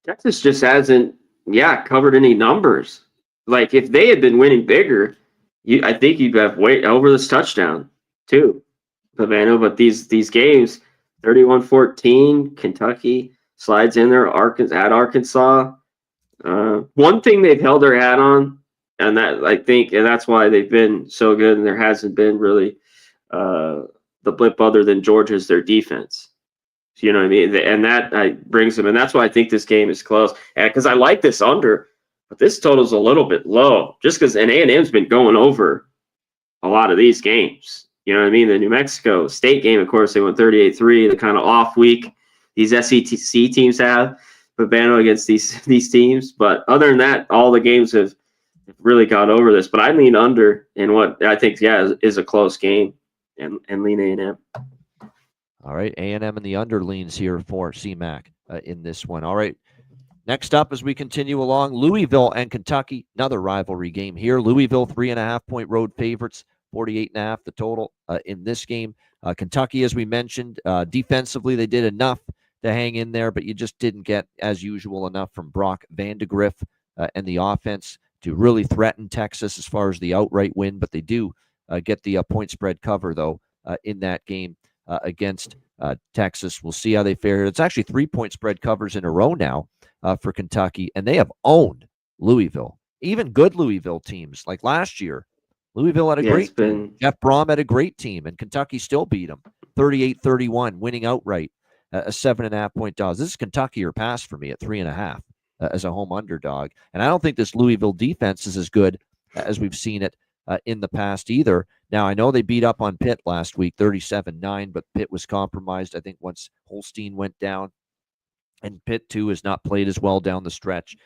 Texas just hasn't covered any numbers. Like, if they had been winning bigger, I think you'd have way over this touchdown too, Pavano. But these games, 31-14, Kentucky slides in there, Arkansas. One thing they've held their hat on, and that I think, and that's why they've been so good, and there hasn't been really the blip other than Georgia's their defense. So, you know what I mean? And that brings them, and that's why I think this game is close. Because I like this under. But this total's a little bit low, just because A&M's been going over a lot of these games. You know what I mean? The New Mexico State game, of course, they went 38-3, the kind of off week these SEC teams have, Pavano against these teams. But other than that, all the games have really gone over this. But I lean under in what I think, is a close game and lean A&M. All right, A&M and the under leans here for C-Mac in this one. All right. Next up, as we continue along, Louisville and Kentucky, another rivalry game here. Louisville, 3.5-point road favorites, 48.5 the total in this game. Kentucky, as we mentioned, defensively, they did enough to hang in there, but you just didn't get, as usual, enough from Brock Vandegrift and the offense to really threaten Texas as far as the outright win, but they do get the point spread cover, though, in that game against Texas. We'll see how they fare. It's actually 3-point spread covers in a row now for Kentucky, and they have owned Louisville. Even good Louisville teams, like last year, Louisville had a great team. Jeff Brom had a great team, and Kentucky still beat them 38-31, winning outright a 7.5-point dog. This is Kentucky or pass for me at 3.5 as a home underdog. And I don't think this Louisville defense is as good as we've seen it in the past either. Now, I know they beat up on Pitt last week, 37-9, but Pitt was compromised, I think, once Holstein went down. And Pitt, too, has not played as well down the stretch.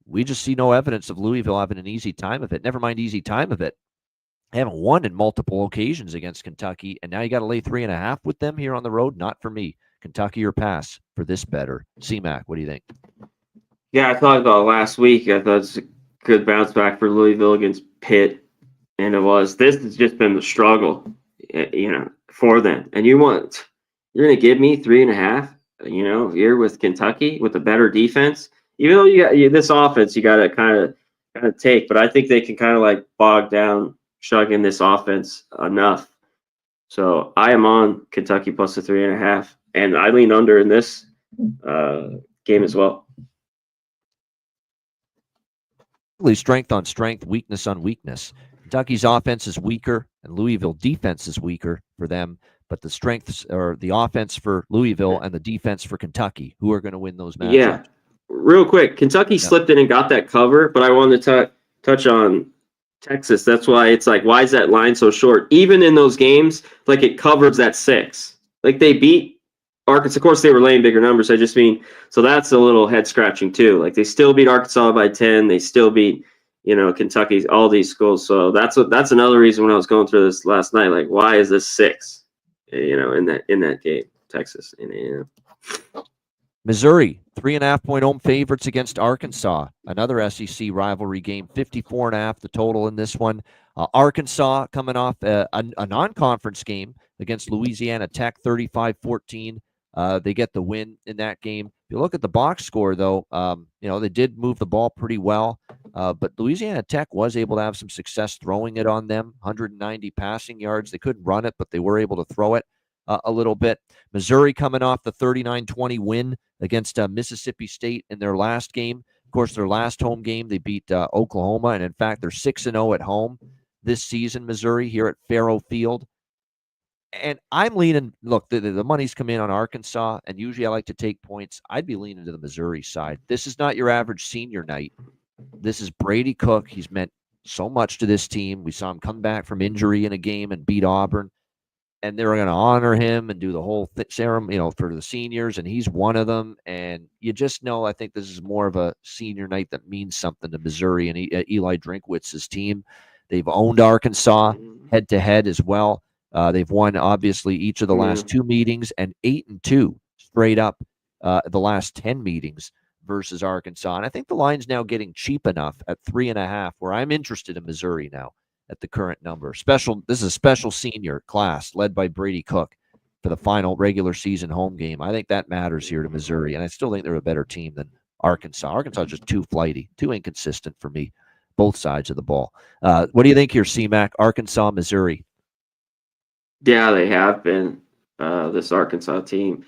We just see no evidence of Louisville having an easy time of it. Never mind easy time of it. They haven't won in multiple occasions against Kentucky, and now you got to lay 3.5 with them here on the road. Not for me. Kentucky or pass for this better. C-Mac, what do you think? Yeah, I thought about last week. I thought it's a good bounce back for Louisville against Pitt, and it was. This has just been the struggle, for them. And you're going to give me 3.5, here with Kentucky with a better defense. Even though you got this offense, you got to kind of take. But I think they can kind of like bog down, shug in this offense enough. So I am on Kentucky plus the 3.5, and I lean under in this game as well. Strength on strength, weakness on weakness. Kentucky's offense is weaker, and Louisville defense is weaker for them. But the strengths are the offense for Louisville and the defense for Kentucky. Who are going to win those matchups? Yeah, real quick, Kentucky slipped in and got that cover, but I wanted to touch on Texas. That's why it's like, why is that line so short? Even in those games, like it covers that 6. Like they beat Arkansas. Of course, they were laying bigger numbers. I just mean, so that's a little head scratching too. Like they still beat Arkansas by 10. They still beat, Kentucky, all these schools. So that's another reason when I was going through this last night. Like, why is this 6? In that game, Texas. Missouri, 3.5-point home favorites against Arkansas. Another SEC rivalry game, 54.5 the total in this one. Arkansas coming off a non-conference game against Louisiana Tech, 35-14. They get the win in that game. If you look at the box score, though, they did move the ball pretty well, but Louisiana Tech was able to have some success throwing it on them, 190 passing yards. They couldn't run it, but they were able to throw it a little bit. Missouri coming off the 39-20 win against Mississippi State in their last game. Of course, their last home game, they beat Oklahoma, and in fact, they're 6-0 at home this season, Missouri, here at Faro Field. And I'm leaning, look, the money's come in on Arkansas, and usually I like to take points. I'd be leaning to the Missouri side. This is not your average senior night. This is Brady Cook. He's meant so much to this team. We saw him come back from injury in a game and beat Auburn, and they're going to honor him and do the whole ceremony, for the seniors, and he's one of them. And you just know, I think this is more of a senior night that means something to Missouri and Eli Drinkwitz's team. They've owned Arkansas head-to-head as well. They've won, obviously, each of the last 2 meetings, and 8-2 straight up the last 10 meetings versus Arkansas. And I think the line's now getting cheap enough at 3.5 where I'm interested in Missouri now at the current number. This is a special senior class led by Brady Cook for the final regular season home game. I think that matters here to Missouri, and I still think they're a better team than Arkansas. Arkansas is just too flighty, too inconsistent for me, both sides of the ball. What do you think here, C-Mac? Arkansas, Missouri? Yeah, they have been, this Arkansas team.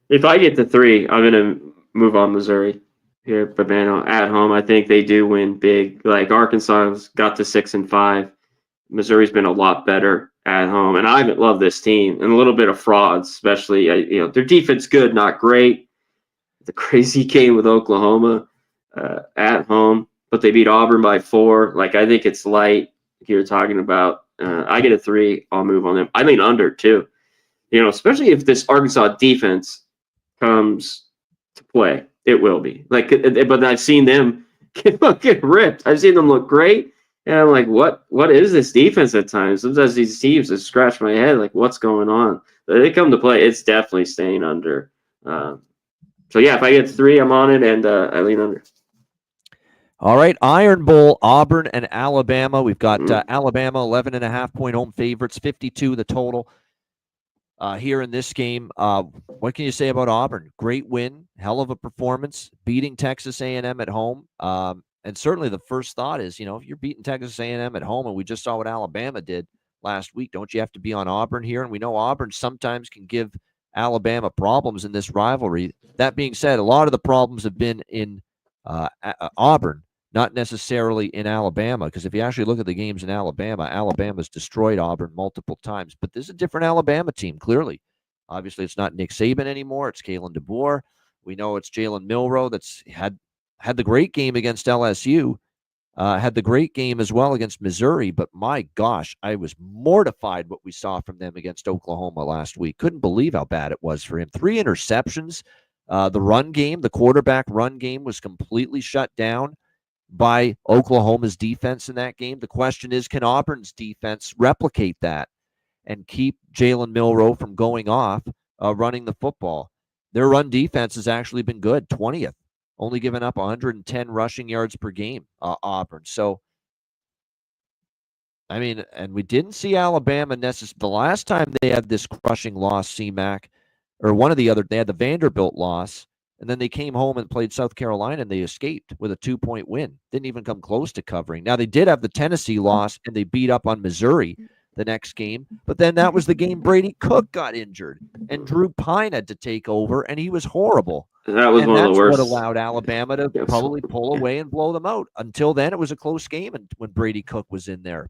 If I get to 3, I'm going to move on Missouri here. But, man, at home, I think they do win big. Like, Arkansas got to 6-5. Missouri's been a lot better at home. And I love this team. And a little bit of frauds, especially, their defense good, not great. The crazy game with Oklahoma at home. But they beat Auburn by 4. Like, I think it's light. You're talking about. I get a 3. I'll move on them. I mean under too. Especially if this Arkansas defense comes to play, it will be like. But I've seen them get ripped. I've seen them look great, and I'm like, what is this defense at times? Sometimes these teams just scratch my head, like what's going on. But they come to play, it's definitely staying under. So yeah, if I get 3, I'm on it, and I lean under. All right, Iron Bowl, Auburn and Alabama. We've got Alabama 11.5-point home favorites, 52 the total here in this game. What can you say about Auburn? Great win, hell of a performance, beating Texas A&M at home. And certainly the first thought is, if you're beating Texas A&M at home, and we just saw what Alabama did last week, don't you have to be on Auburn here? And we know Auburn sometimes can give Alabama problems in this rivalry. That being said, a lot of the problems have been in Auburn, not necessarily in Alabama, because if you actually look at the games in Alabama, Alabama's destroyed Auburn multiple times. But this is a different Alabama team, clearly. Obviously, it's not Nick Saban anymore. It's Kalen DeBoer. We know it's Jalen Milroe that's had the great game against LSU, had the great game as well against Missouri. But my gosh, I was mortified what we saw from them against Oklahoma last week. Couldn't believe how bad it was for him. 3 interceptions. The run game, the quarterback run game was completely shut down by Oklahoma's defense in that game. The question is, can Auburn's defense replicate that and keep Jalen Milroe from going off running the football? Their run defense has actually been good, 20th, only giving up 110 rushing yards per game, Auburn. So, I mean, and we didn't see Alabama necessarily. The last time they had this crushing loss, CMAC, or one of the other, they had the Vanderbilt loss, and then they came home and played South Carolina, and they escaped with a 2-point win. Didn't even come close to covering. Now, they did have the Tennessee loss, and they beat up on Missouri the next game, but then that was the game Brady Cook got injured, and Drew Pine had to take over, and he was horrible. That was one of the worst. That's what allowed Alabama to probably pull away and blow them out. Until then, it was a close game, and when Brady Cook was in there.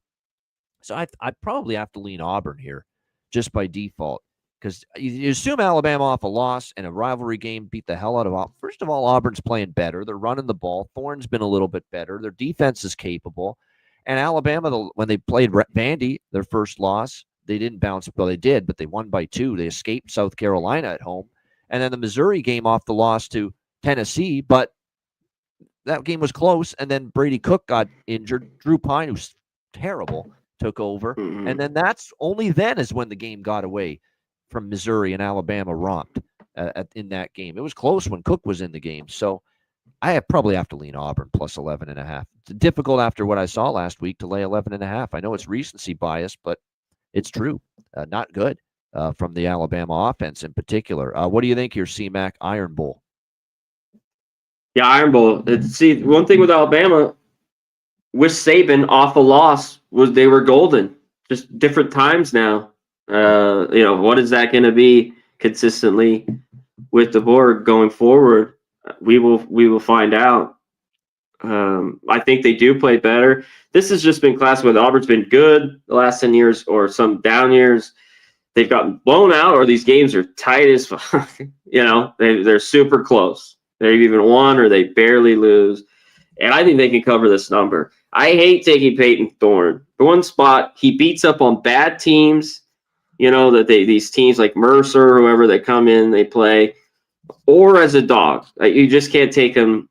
So I probably have to lean Auburn here just by default, because you assume Alabama off a loss and a rivalry game beat the hell out of Auburn. First of all, Auburn's playing better. They're running the ball. Thorne's been a little bit better. Their defense is capable. And Alabama, when they played Vandy, their first loss, they didn't bounce. Well, they did, but they won by 2. They escaped South Carolina at home. And then the Missouri game off the loss to Tennessee, but that game was close. And then Brady Cook got injured. Drew Pine, who's terrible, took over. Mm-hmm. And then that's only then is when the game got away from Missouri, and Alabama romped in that game. It was close when Cook was in the game. So I probably have to lean Auburn plus 11.5. It's difficult after what I saw last week to lay 11.5. I know it's recency bias, but it's true. Not good from the Alabama offense in particular. What do you think here, CMAC Iron Bowl? Yeah, Iron Bowl. See, one thing with Alabama, with Saban off a loss, was they were golden. Just different times now. What is that going to be consistently with the board going forward? We will find out. I think they do play better. This has just been classic. Whether Auburn's been good the last 10 years or some down years, they've gotten blown out, or these games are tight as fuck. They're super close. They've even won or they barely lose. And I think they can cover this number. I hate taking Peyton Thorne. The one spot, he beats up on bad teams, these teams like Mercer, whoever that come in, they play, or as a dog. You just can't take him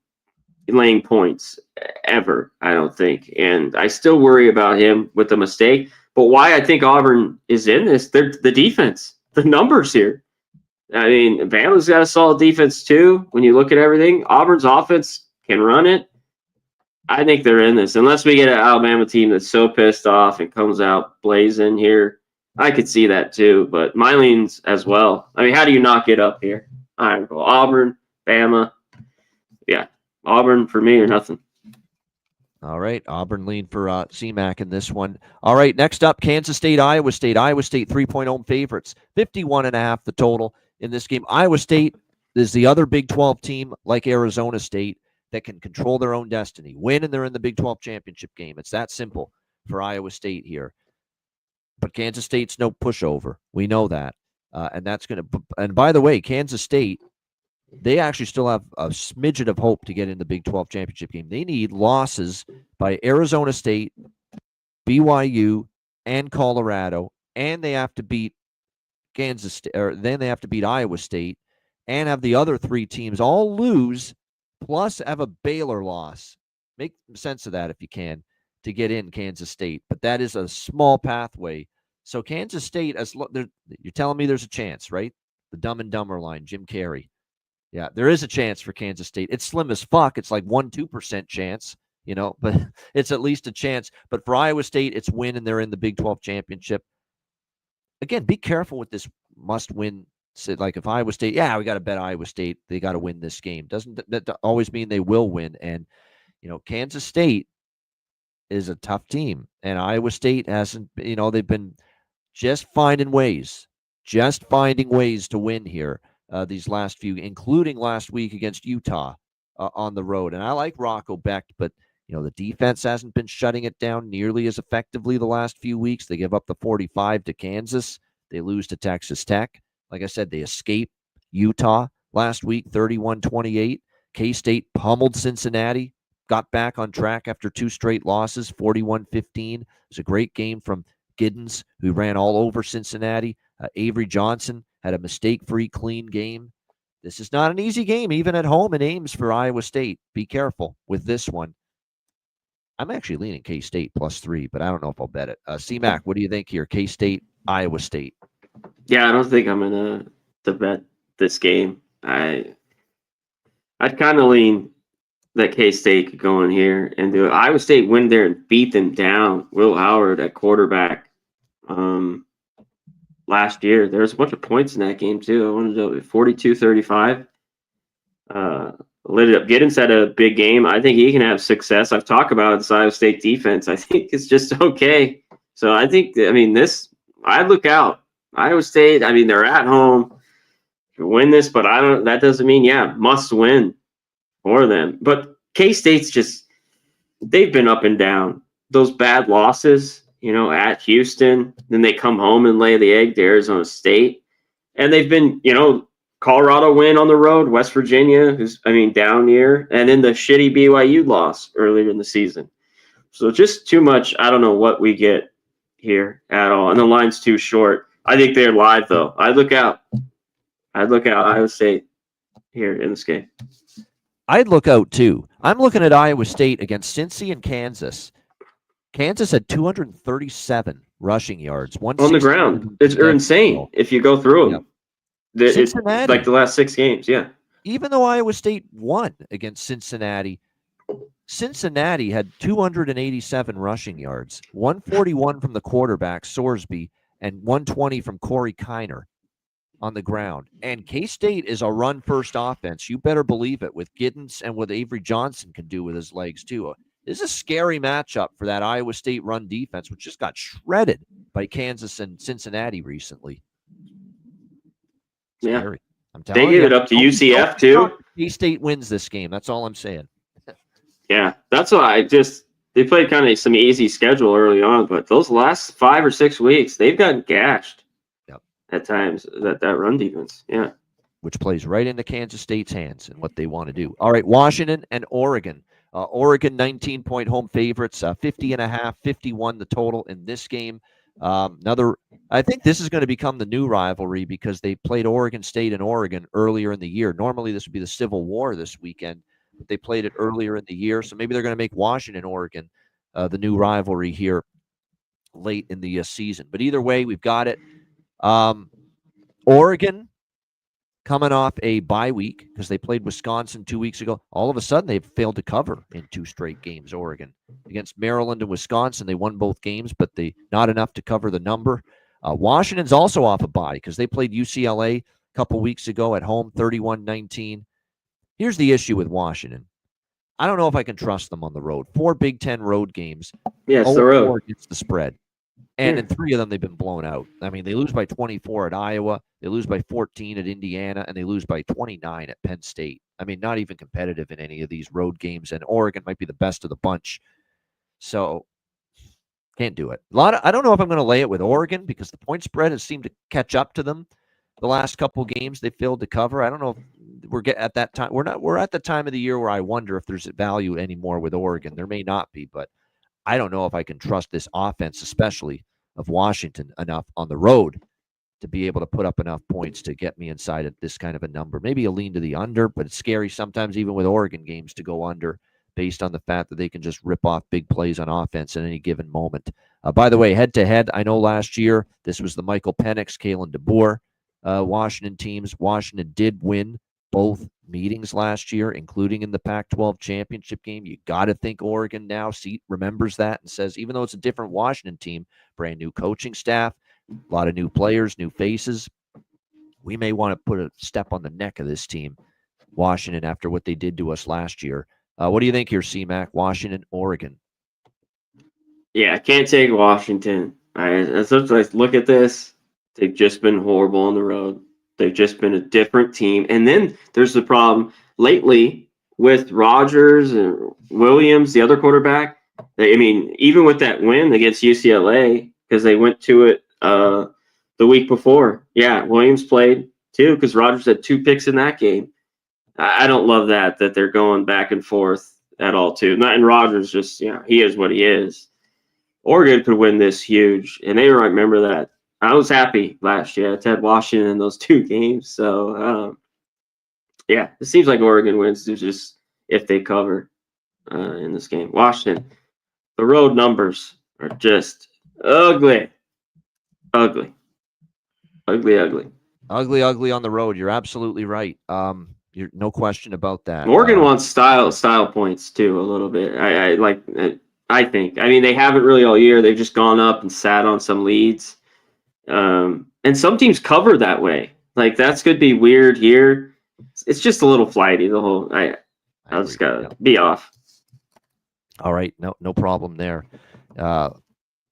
laying points ever, I don't think. And I still worry about him with the mistake. But why I think Auburn is in this, the defense, the numbers here. I mean, Bama's got a solid defense too. When you look at everything, Auburn's offense can run it. I think they're in this. Unless we get an Alabama team that's so pissed off and comes out blazing here, I could see that too. But my leans as well. I mean, how do you not get up here? All right, well, Auburn, Bama. Yeah, Auburn for me or nothing. All right, Auburn lean for CMAC in this one. All right, next up, Kansas State, Iowa State. Iowa State 3-point home favorites, 51.5 the total in this game. Iowa State is the other Big 12 team like Arizona State that can control their own destiny, win, and they're in the Big 12 championship game. It's that simple for Iowa State here. But Kansas State's no pushover. We know that. And that's going to – and by the way, Kansas State, they actually still have a smidgen of hope to get in the Big 12 championship game. They need losses by Arizona State, BYU, and Colorado, and they have to beat Kansas State, or then they have to beat Iowa State, and have the other 3 teams all lose, plus have a Baylor loss. Make sense of that if you can to get in Kansas State. But that is a small pathway. So Kansas State, you're telling me there's a chance, right? The Dumb and Dumber line, Jim Carrey. Yeah, there is a chance for Kansas State. It's slim as fuck. It's like 1-2% chance, but it's at least a chance. But for Iowa State, it's win and they're in the Big 12 championship. Again, be careful with this must-win. Like if Iowa State, we got to bet Iowa State. They got to win this game. Doesn't that always mean they will win? And, Kansas State is a tough team. And Iowa State hasn't, they've been just finding ways to win here. These last few, including last week against Utah on the road. And I like Rocco Becht, but, the defense hasn't been shutting it down nearly as effectively the last few weeks. They give up the 45 to Kansas. They lose to Texas Tech. Like I said, they escaped Utah last week, 31-28. K-State pummeled Cincinnati, got back on track after 2 straight losses, 41-15. It was a great game from Giddens, who ran all over Cincinnati. Avery Johnson had a mistake-free, clean game. This is not an easy game, even at home in Ames for Iowa State. Be careful with this one. I'm actually leaning K-State +3, but I don't know if I'll bet it. C-Mac, what do you think here? K-State, Iowa State. Yeah, I don't think I'm gonna to bet this game. I'd kind of lean that K-State could go in here and do it. Iowa State went there and beat them down. Will Howard at quarterback. Last year, there was a bunch of points in that game too. I wanted to 42-35. Lit it up. Giddens had a big game. I think he can have success. I've talked about this Iowa State defense. I think it's just okay. So I think, I'd look out. Iowa State, they're at home. You win this, but that doesn't mean, must win for them. But K-State's they've been up and down. Those bad losses, at Houston, then they come home and lay the egg to Arizona State. And they've been, Colorado win on the road, West Virginia, down here, and then the shitty BYU loss earlier in the season. So just too much. I don't know what we get here at all. And the line's too short. I think they're live, though. I'd look out. Iowa State here in this game. I'd look out, too. I'm looking at Iowa State against Cincy and Kansas. Kansas had 237 rushing yards. On the ground. They're insane if you go through them. Yep. It's like the last 6 games, yeah. Even though Iowa State won against Cincinnati, Cincinnati had 287 rushing yards, 141 from the quarterback, Sorsby, and 120 from Corey Kiner on the ground. And K-State is a run-first offense. You better believe it, with Giddens and what Avery Johnson can do with his legs, too. This is a scary matchup for that Iowa State run defense, which just got shredded by Kansas and Cincinnati recently. Scary. Yeah. I'm telling you. They give it up to UCF, too. K-State wins this game. That's all I'm saying. Yeah, that's why they played kind of some easy schedule early on, but those last 5 or 6 weeks, they've gotten gashed at times, that run defense. Yeah. Which plays right into Kansas State's hands and what they want to do. All right, Washington and Oregon. Oregon 19-point home favorites, 50.5, 51 the total in this game. I think this is going to become the new rivalry because they played Oregon State and Oregon earlier in the year. Normally this would be the Civil War this weekend, but they played it earlier in the year. So maybe they're going to make Washington, Oregon, the new rivalry here late in the season. But either way, we've got it. Oregon coming off a bye week because they played Wisconsin 2 weeks ago. All of a sudden, they've failed to cover in 2 straight games, Oregon. Against Maryland and Wisconsin, they won both games, but they not enough to cover the number. Washington's also off a bye because they played UCLA a couple weeks ago at home, 31-19. Here's the issue with Washington. I don't know if I can trust them on the road. 4 Big Ten road games. Yeah, it's the road. Against the spread. And in 3 of them, they've been blown out. They lose by 24 at Iowa, they lose by 14 at Indiana, and they lose by 29 at Penn State. Not even competitive in any of these road games, and Oregon might be the best of the bunch. So, can't do it. I don't know if I'm going to lay it with Oregon because the point spread has seemed to catch up to them the last couple games they failed to cover. I don't know if we're at that time. We're at the time of the year where I wonder if there's value anymore with Oregon. There may not be, but I don't know if I can trust this offense, especially of Washington, enough on the road to be able to put up enough points to get me inside at this kind of a number. Maybe a lean to the under, but it's scary sometimes even with Oregon games to go under based on the fact that they can just rip off big plays on offense at any given moment. By the way, head-to-head, I know last year this was the Michael Penix, Kalen DeBoer Washington teams. Washington did win both meetings last year, including in the Pac-12 championship game. You got to think Oregon now remembers that and says, even though it's a different Washington team, brand new coaching staff, a lot of new players, new faces, we may want to put a step on the neck of this team, Washington, after what they did to us last year. What do you think here, C-Mac? Washington, Oregon? Yeah, I can't take Washington. I look at this. They've just been horrible on the road. They've just been a different team. And then there's the problem lately with Rodgers and Williams, the other quarterback. Even with that win against UCLA, because they went to it the week before. Yeah, Williams played too because Rodgers had 2 picks in that game. I don't love that they're going back and forth at all too. Not in Rodgers, just he is what he is. Oregon could win this huge, and they remember that. I was happy last year to have Washington in those 2 games. So Yeah, it seems like Oregon wins. It's just if they cover in this game. Washington, the road numbers are just ugly, ugly, ugly, ugly. Ugly, ugly on the road. You're absolutely right. You're no question about that. Oregon wants style points too a little bit. I like. I think. I mean, they haven't really all year. They've just gone up and sat on some leads. And some teams cover that way. Like that's could be weird here. It's just a little flighty. The whole. I just gotta be off. All right, no problem there. All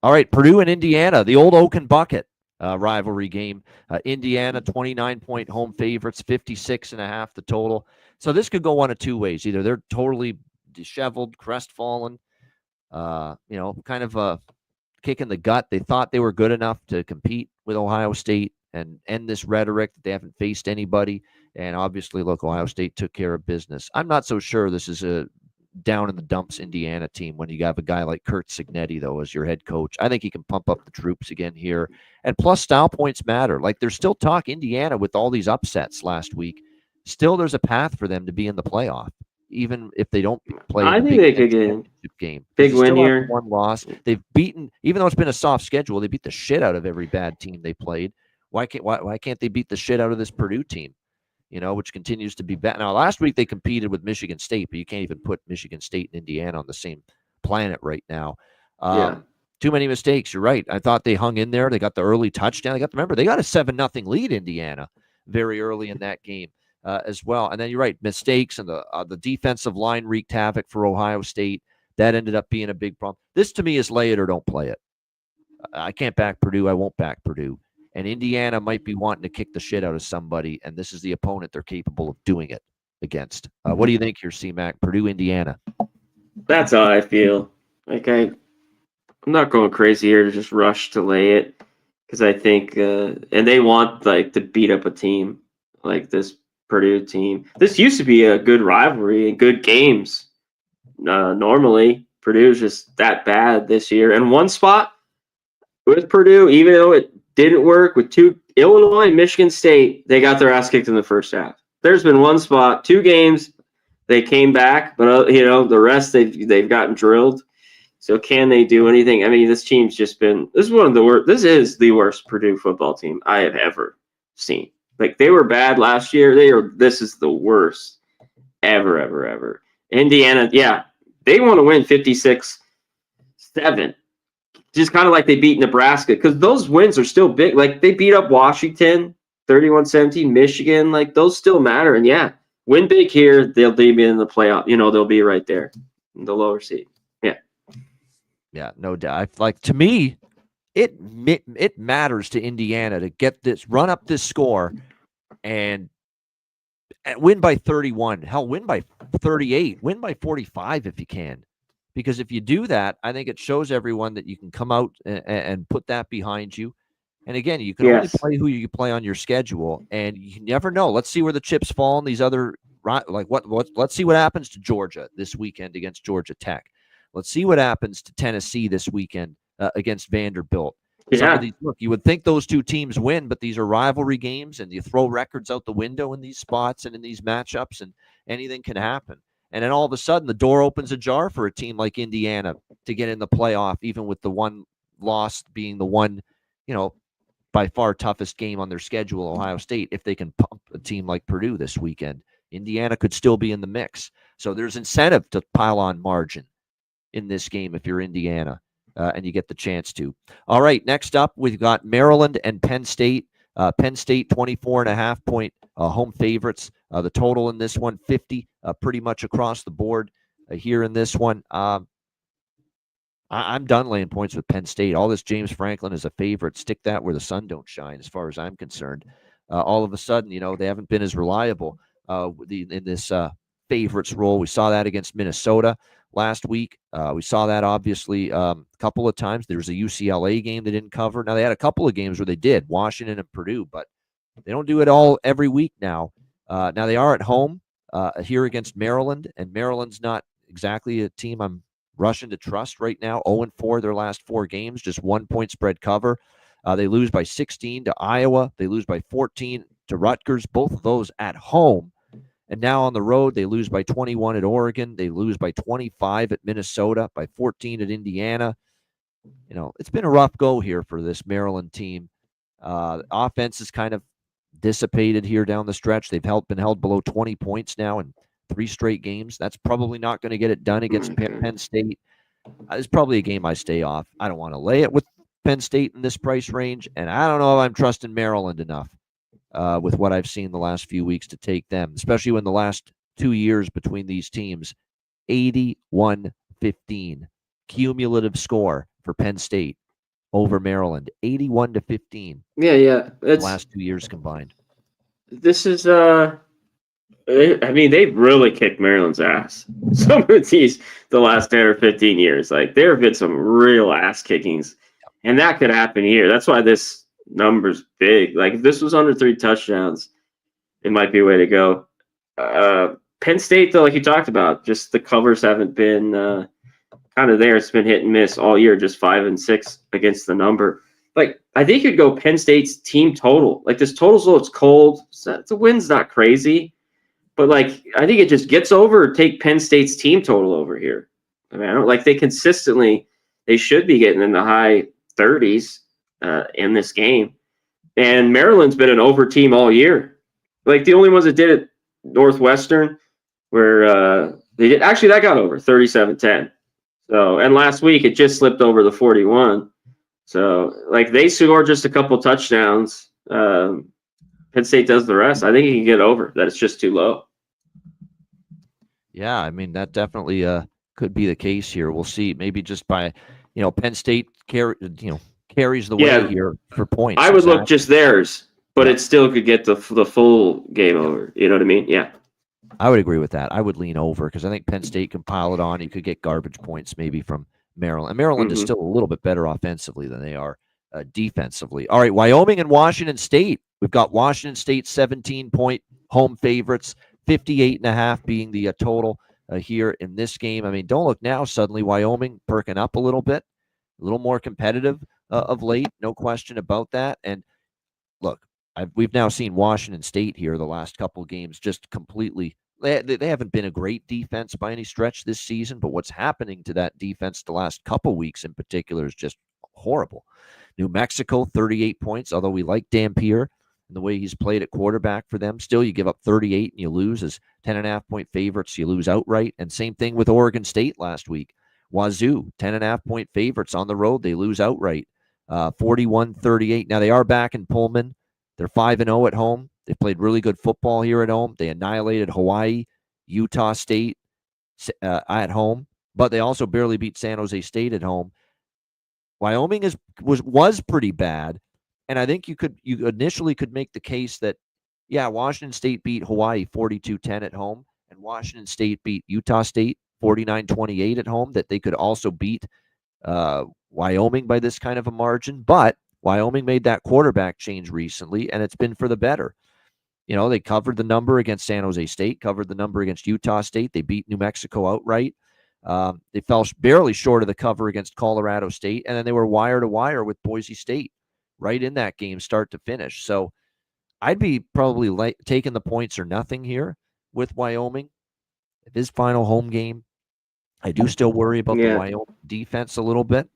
right, Purdue and Indiana, the old Oaken Bucket rivalry game. Indiana 29-point home favorites, 56.5 the total. So this could go one of two ways. Either they're totally disheveled, crestfallen, kind of a kick in the gut. They thought they were good enough to compete with Ohio State and end this rhetoric that they haven't faced anybody. And obviously, look, Ohio State took care of business. I'm not so sure this is a down in the dumps Indiana team when you have a guy like Kurt Signetti, though, as your head coach. I think he can pump up the troops again here. And plus, style points matter. Like, there's still talk Indiana with all these upsets last week. Still, there's a path for them to be in the playoff, even if they don't play I think they could get game. Big win here. One loss. They've beaten, even though it's been a soft schedule, they beat the shit out of every bad team they played. Why can't they beat the shit out of this Purdue team? Which continues to be bad. Now, last week they competed with Michigan State, but you can't even put Michigan State and Indiana on the same planet right now. Too many mistakes. You're right. I thought they hung in there. They got the early touchdown. Remember, they got a 7-0 lead, Indiana, very early in that game as well. And then you're right, mistakes and the defensive line wreaked havoc for Ohio State. That ended up being a big problem. This, to me, is lay it or don't play it. I can't back Purdue. I won't back Purdue. And Indiana might be wanting to kick the shit out of somebody, and this is the opponent they're capable of doing it against. What do you think here, C-Mac? Purdue, Indiana. That's how I feel. Like I'm not going crazy here to just rush to lay it because I think, and they want like to beat up a team like this Purdue team. This used to be a good rivalry and good games. Normally, Purdue's just that bad this year. And one spot with Purdue, even though it didn't work with Illinois and Michigan State, they got their ass kicked in the first half. There's been one spot, 2 games, they came back, but the rest they've gotten drilled. So can they do anything? I mean, this team's just been. This is one of the worst. This is the worst Purdue football team I have ever seen. Like they were bad last year. This is the worst ever. Indiana, yeah, they want to win 56-7. Just kind of like they beat Nebraska because those wins are still big. Like they beat up Washington 31-17, Michigan. Like those still matter. And yeah, win big here, they'll be in the playoff. They'll be right there in the lower seed. Yeah, no doubt. To me, it matters to Indiana to get this, run up this score, and win by 31. Hell, win by 38. Win by 45 if you can. Because if you do that, I think it shows everyone that you can come out and put that behind you. And again, you can only play who you play on your schedule, and you never know. Let's see where the chips fall in these other let's see what happens to Georgia this weekend against Georgia Tech. Let's see what happens to Tennessee this weekend against Vanderbilt. Yeah. You would think those two teams win, but these are rivalry games, and you throw records out the window in these spots and in these matchups, and anything can happen. And then all of a sudden, the door opens ajar for a team like Indiana to get in the playoff, even with the one loss being the one, by far toughest game on their schedule, Ohio State. If they can pump a team like Purdue this weekend, Indiana could still be in the mix. So there's incentive to pile on margin in this game if you're Indiana and you get the chance to. All right, next up, we've got Maryland and Penn State. Penn State 24.5-point home favorites. The total in this one, 50, pretty much across the board here in this one. I'm done laying points with Penn State. All this James Franklin is a favorite. Stick that where the sun don't shine, as far as I'm concerned. All of a sudden, they haven't been as reliable in this favorites role. We saw that against Minnesota last week. We saw that obviously a couple of times. There was a UCLA game they didn't cover. Now they had a couple of games where they did, Washington and Purdue, but they don't do it all every week now. Now they are at home here against Maryland, and Maryland's not exactly a team I'm rushing to trust right now. 0-4 their last 4 games, just 1-point spread cover. They lose by 16 to Iowa. They lose by 14 to Rutgers, both of those at home. And now on the road, they lose by 21 at Oregon. They lose by 25 at Minnesota, by 14 at Indiana. It's been a rough go here for this Maryland team. Offense is kind of dissipated here down the stretch. They've been held below 20 points now in 3 straight games. That's probably not going to get it done against Penn State. It's probably a game I stay off. I don't want to lay it with Penn State in this price range, and I don't know if I'm trusting Maryland enough with what I've seen the last few weeks to take them, especially when the last 2 years between these teams, 81-15 cumulative score for Penn State over Maryland, 81-15. Yeah. The last 2 years combined. This is they've really kicked Maryland's ass. Some of these, the last 10 or 15 years, like there have been some real ass kickings, and that could happen here. That's why this number's big. Like if this was under 3 touchdowns, it might be a way to go. Penn State, though, like you talked about, just the covers haven't been kind of there. It's been hit and miss all year, just 5 and 6 against the number. Like I think you'd go Penn State's team total. Like this total's it's cold. So the win's not crazy. But, like, I think it just gets over or take Penn State's team total over here. I mean, I don't like they should be getting in the high 30s in this game. And Maryland's been an over team all year. Like, the only ones that did it, Northwestern, where they did. Actually, that got over 37-10. So, and last week it just slipped over the 41. So, like, they scored just a couple touchdowns. Penn State does the rest. I think you can get over that. It's just too low. Yeah, I mean, that definitely could be the case here. We'll see. Maybe just by, Penn State carries the way here for points. I would look just theirs, but it still could get the full game over. You know what I mean? Yeah. I would agree with that. I would lean over because I think Penn State can pile it on. You could get garbage points maybe from Maryland. And Maryland is still a little bit better offensively than they are defensively. All right, Wyoming and Washington State. We've got Washington State 17-point home favorites, 58.5 being the total here in this game. I mean, don't look now. Suddenly, Wyoming perking up a little bit, a little more competitive of late. No question about that. And look, we've now seen Washington State here the last couple of games just completely. They haven't been a great defense by any stretch this season, but what's happening to that defense the last couple of weeks in particular is just horrible. New Mexico, 38 points, although we like Dampier and the way he's played at quarterback for them. Still, you give up 38 and you lose as 10.5-point favorites. You lose outright. And same thing with Oregon State last week. Wazoo, 10.5-point favorites on the road. They lose outright, 41-38. Now, they are back in Pullman. They're 5-0 at home. They played really good football here at home. They annihilated Hawaii, Utah State at home, but they also barely beat San Jose State at home. Wyoming was pretty bad, and I think you initially could make the case that, yeah, Washington State beat Hawaii 42-10 at home, and Washington State beat Utah State 49-28 at home, that they could also beat Wyoming by this kind of a margin. But Wyoming made that quarterback change recently, and it's been for the better. They covered the number against San Jose State, covered the number against Utah State. They beat New Mexico outright. They fell barely short of the cover against Colorado State, and then they were wire to wire with Boise State right in that game, start to finish. So I'd be probably taking the points or nothing here with Wyoming. His final home game, I do still worry about the Wyoming defense a little bit,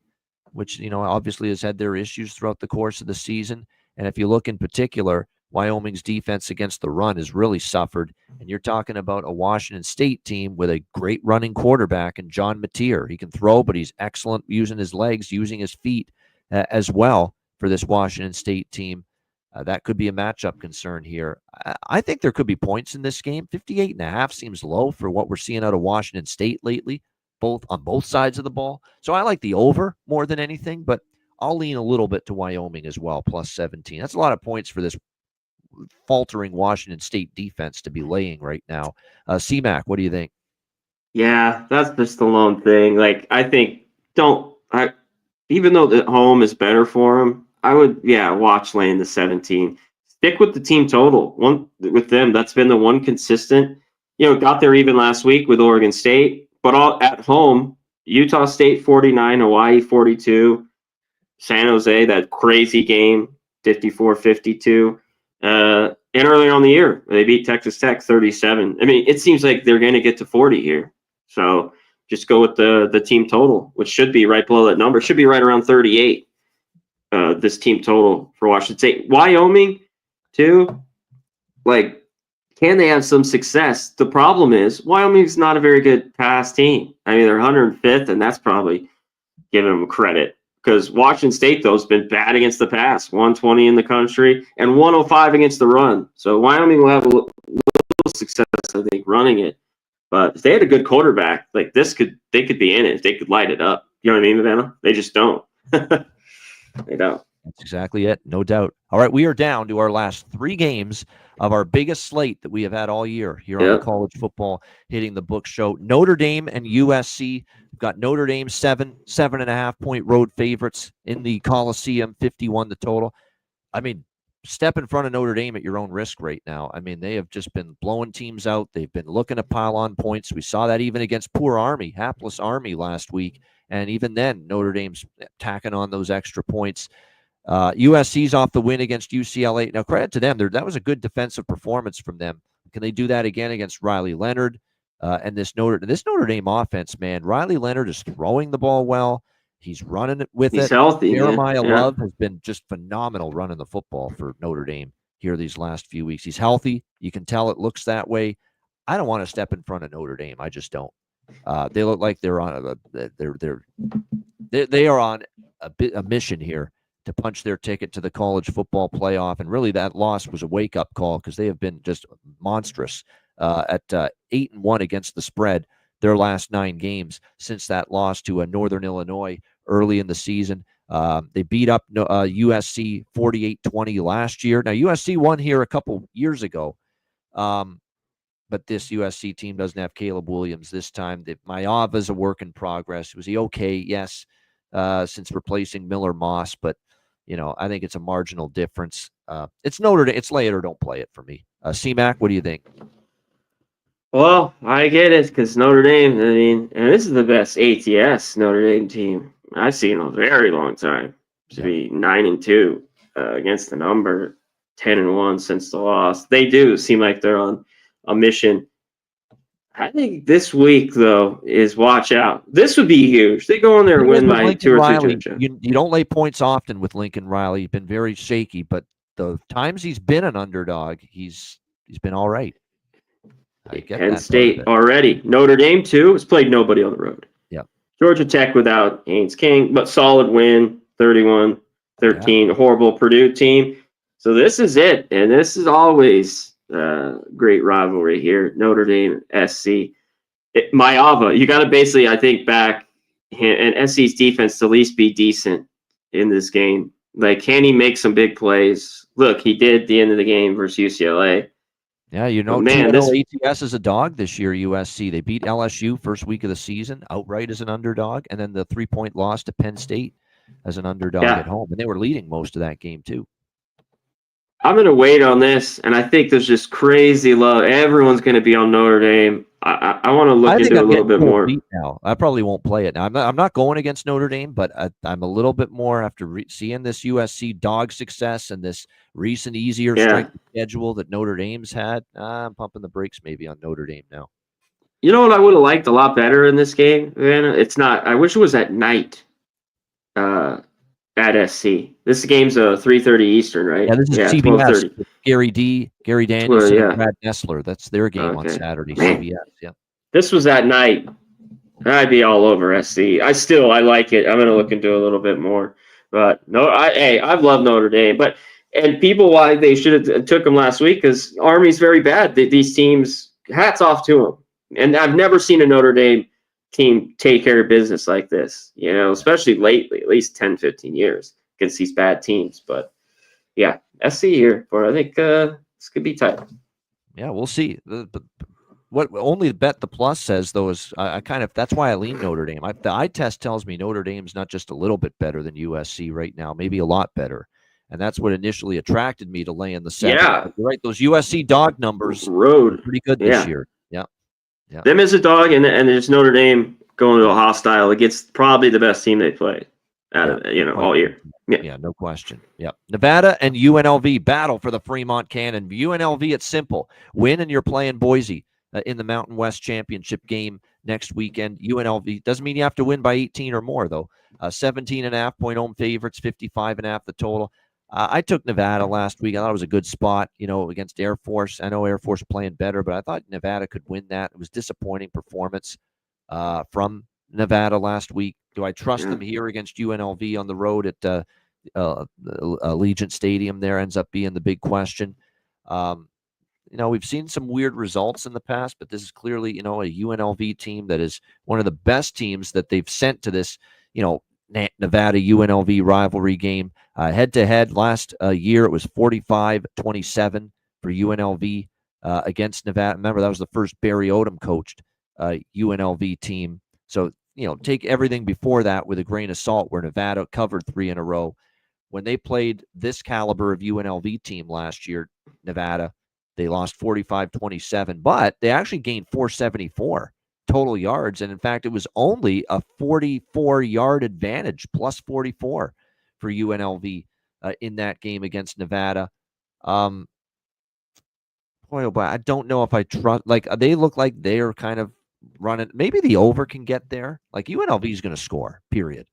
which, obviously has had their issues throughout the course of the season. And if you look in particular, Wyoming's defense against the run has really suffered. And you're talking about a Washington State team with a great running quarterback in John Mateer. He can throw, but he's excellent using his legs, using his feet as well for this Washington State team. That could be a matchup concern here. I think there could be points in this game. 58.5 seems low for what we're seeing out of Washington State lately, on both sides of the ball. So I like the over more than anything, but I'll lean a little bit to Wyoming as well, plus 17. That's a lot of points for this faltering Washington State defense to be laying right now. C-Mac, what do you think? Yeah, that's just the lone thing. Like, I think even though the home is better for them, I would, watch laying the 17. Stick with the team total. With them, that's been the one consistent. Got there even last week with Oregon State, but all at home, Utah State 49, Hawaii 42, San Jose, that crazy game, 54-52. And earlier on the year, they beat Texas Tech 37. I mean, it seems like they're going to get to 40 here. So just go with the team total, which should be right below that number. It should be right around 38. This team total for Washington State. Wyoming, too. Like, can they have some success? The problem is Wyoming's not a very good pass team. I mean, they're 105th, and that's probably giving them credit. Because Washington State, though, has been bad against the pass, 120 in the country, and 105 against the run. So Wyoming will have a little success, I think, running it. But if they had a good quarterback, like they could be in it. If they could light it up. You know what I mean, Havana? They just don't. They don't. That's exactly it. No doubt. All right, we are down to our last 3 games of our biggest slate that we have had all year here on the College Football Hitting the Book show. Notre Dame and USC. We've got Notre Dame 7.5 point road favorites in the Coliseum, 51 the total. I mean, step in front of Notre Dame at your own risk right now. I mean, they have just been blowing teams out. They've been looking to pile on points. We saw that even against poor Army, hapless Army last week. And even then, Notre Dame's tacking on those extra points. USC's off the win against UCLA. Now, credit to them. That was a good defensive performance from them. Can they do that again against Riley Leonard and this Notre Dame offense, man? Riley Leonard is throwing the ball well. He's running it with it. He's healthy. Jeremiah Love has been just phenomenal running the football for Notre Dame here these last few weeks. He's healthy. You can tell it looks that way. I don't want to step in front of Notre Dame. I just don't. They look like they're on they are on a mission here to punch their ticket to the college football playoff. And really that loss was a wake-up call because they have been just monstrous at 8-1 against the spread their last 9 games since that loss to Northern Illinois early in the season. They beat up USC 48-20 last year. Now, USC won here a couple years ago, but this USC team doesn't have Caleb Williams this time. Maiyava's a work in progress. Was he okay? Yes, since replacing Miller Moss, but I think it's a marginal difference. It's Notre Dame. It's lay it or don't play it for me. C-Mac, what do you think? Well, I get it because Notre Dame, I mean, and this is the best ATS Notre Dame team I've seen in a very long time. To be 9-2 against the number, 10-1 since the loss. They do seem like they're on a mission. I think this week, though, is watch out. This would be huge. They go in there and win by Lincoln 2 or 3 Riley, touchdowns. You don't lay points often with Lincoln Riley. He's been very shaky, but the times he's been an underdog, he's been all right. Penn State already. Notre Dame, too, has played nobody on the road. Yeah. Georgia Tech without Haynes King, but solid win, 31-13, horrible Purdue team. So this is it, and this is always great rivalry here, Notre Dame, SC. Maiyava, you got to basically, I think, back and SC's defense to at least be decent in this game. Like, can he make some big plays? Look, he did at the end of the game versus UCLA. Yeah, man, ATS is a dog this year, USC. They beat LSU first week of the season outright as an underdog, and then the 3-point loss to Penn State as an underdog at home. And they were leading most of that game, too. I'm going to wait on this, and I think there's just crazy love. Everyone's going to be on Notre Dame. I want to look into it a little bit more. Now. I probably won't play it now. I'm not going against Notre Dame, but I'm a little bit more after seeing this USC dog success and this recent easier strength schedule that Notre Dame's had. I'm pumping the brakes maybe on Notre Dame now. You know what I would have liked a lot better in this game, Vanna? It's not. I wish it was at night. At SC. This game's 3:30 Eastern, right? Yeah, this is CBS. Gary Danielson, and Brad Nessler. That's their game on Saturday. Man. CBS. Yeah. This was at night. I'd be all over SC. I like it. I'm gonna look into it a little bit more. But no, I've loved Notre Dame. And people why they should have took them last week because Army's very bad. These teams, hats off to them. And I've never seen a Notre Dame team take care of business like this, especially lately, at least 10, 15 years against these bad teams. But yeah, SC here, but I think this could be tight. Yeah, we'll see. What only bet the plus says though is that's why I lean Notre Dame. The eye test tells me Notre Dame's not just a little bit better than USC right now, maybe a lot better. And that's what initially attracted me to lay in the 7. Yeah. But you're right. Those USC dog numbers are pretty good this year. Yeah. Them as a dog, and there's Notre Dame going to a hostile against probably the best team they played all year. Yeah, no question. Yep. Nevada and UNLV battle for the Fremont Cannon. UNLV, it's simple. Win and you're playing Boise in the Mountain West Championship game next weekend. UNLV doesn't mean you have to win by 18 or more, though. 17.5-point home favorites, 55.5 the total. I took Nevada last week. I thought it was a good spot, against Air Force. I know Air Force playing better, but I thought Nevada could win that. It was disappointing performance from Nevada last week. Do I trust them here against UNLV on the road at Allegiant Stadium? There ends up being the big question. We've seen some weird results in the past, but this is clearly, a UNLV team that is one of the best teams that they've sent to this, Nevada UNLV rivalry game. Head to head last year, it was 45-27 for UNLV against Nevada. Remember, that was the first Barry Odom coached UNLV team. So, take everything before that with a grain of salt, where Nevada covered 3 in a row. When they played this caliber of UNLV team last year, Nevada, they lost 45-27, but they actually gained 474 total yards. And in fact, it was only a 44-yard advantage, plus 44 for UNLV in that game against Nevada. Boy, oh boy, I don't know if I trust. They look like they're kind of running. Maybe the over can get there. UNLV is going to score, period.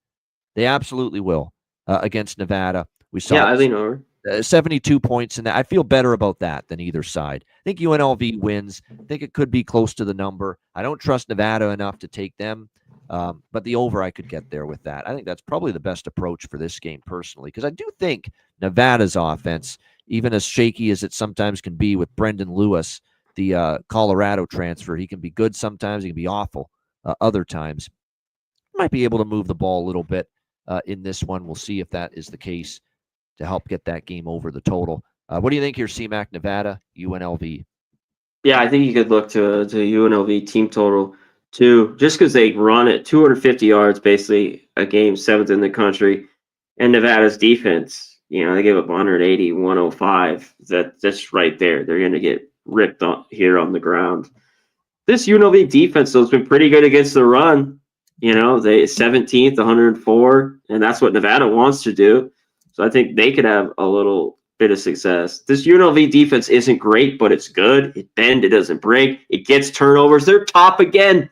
They absolutely will against Nevada. We saw I lean over. 72 points in that. I feel better about that than either side. I think UNLV wins. I think it could be close to the number. I don't trust Nevada enough to take them, but the over, I could get there with that. I think that's probably the best approach for this game personally, because I do think Nevada's offense, even as shaky as it sometimes can be with Brendan Lewis, the Colorado transfer, he can be good sometimes, he can be awful other times. Might be able to move the ball a little bit in this one. We'll see if that is the case to help get that game over the total. What do you think here, CMAC, Nevada, UNLV? Yeah, I think you could look to UNLV team total too, just because they run at 250 yards basically a game, 7th in the country, and Nevada's defense, they give up 180, 105. That's right there. They're going to get ripped here on the ground. This UNLV defense, though, has been pretty good against the run. They 17th, 104, and that's what Nevada wants to do. So I think they could have a little bit of success. This UNLV defense isn't great, but it's good. It bends, it doesn't break. It gets turnovers. They're top again.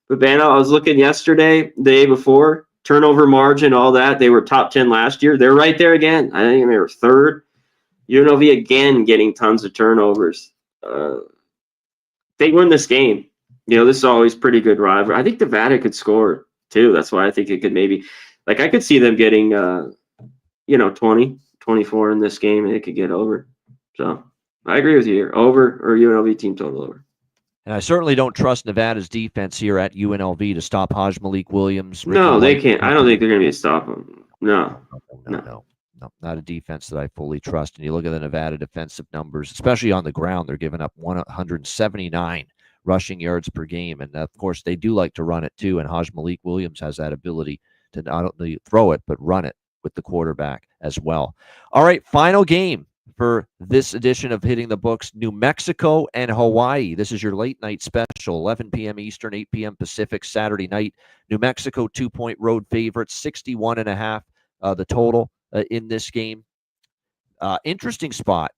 But I was looking yesterday, the day before, turnover margin, all that. They were top 10 last year. They're right there again. I think they were 3rd. UNLV again getting tons of turnovers. They win this game. This is always pretty good rivalry. I think Nevada could score too. That's why I think it could maybe, I could see them getting 20, 24 in this game, and it could get over. So I agree with you here. Over or UNLV team total over. And I certainly don't trust Nevada's defense here at UNLV to stop Malik Williams. No, they can't. I don't think they're going to be able to stop them. No, not a defense that I fully trust. And you look at the Nevada defensive numbers, especially on the ground, they're giving up 179 rushing yards per game. And of course, they do like to run it too. And Malik Williams has that ability to not only throw it, but run it with the quarterback as well. All right, final game for this edition of Hitting the Books, New Mexico and Hawaii. This is your late night special, 11 p.m. Eastern, 8 p.m. Pacific, Saturday night. New Mexico 2-point road favorites, 61.5 the total in this game. Interesting spot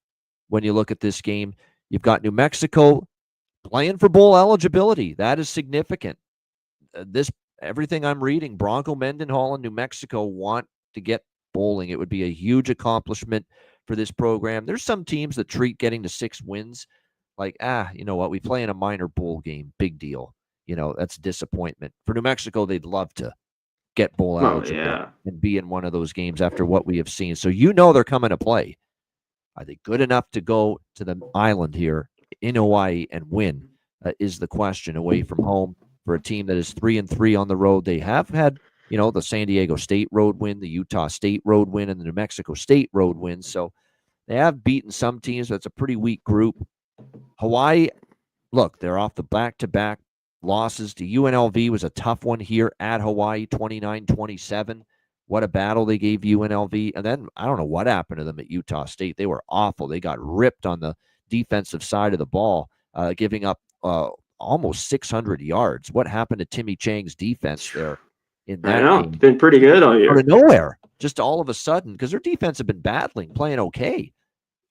when you look at this game. You've got New Mexico playing for bowl eligibility. That is significant. Everything I'm reading, Bronco Mendenhall and New Mexico want to get bowling. It would be a huge accomplishment for this program. There's some teams that treat getting to 6 wins like, you know what, we play in a minor bowl game, big deal. That's disappointment. For New Mexico, they'd love to get bowl eligible and be in one of those games after what we have seen. So they're coming to play. Are they good enough to go to the island here in Hawaii and win is the question, away from home for a team that is 3-3 on the road. They have had the San Diego State road win, the Utah State road win, and the New Mexico State road win. So they have beaten some teams. That's a pretty weak group. Hawaii, look, they're off the back-to-back losses to UNLV. Was a tough one here at Hawaii, 29-27. What a battle they gave UNLV. And then I don't know what happened to them at Utah State. They were awful. They got ripped on the defensive side of the ball, giving up almost 600 yards. What happened to Timmy Chang's defense there? In that I know. game? It's been pretty good all year. Out of nowhere. just all of a sudden, because their defense had been battling, playing okay,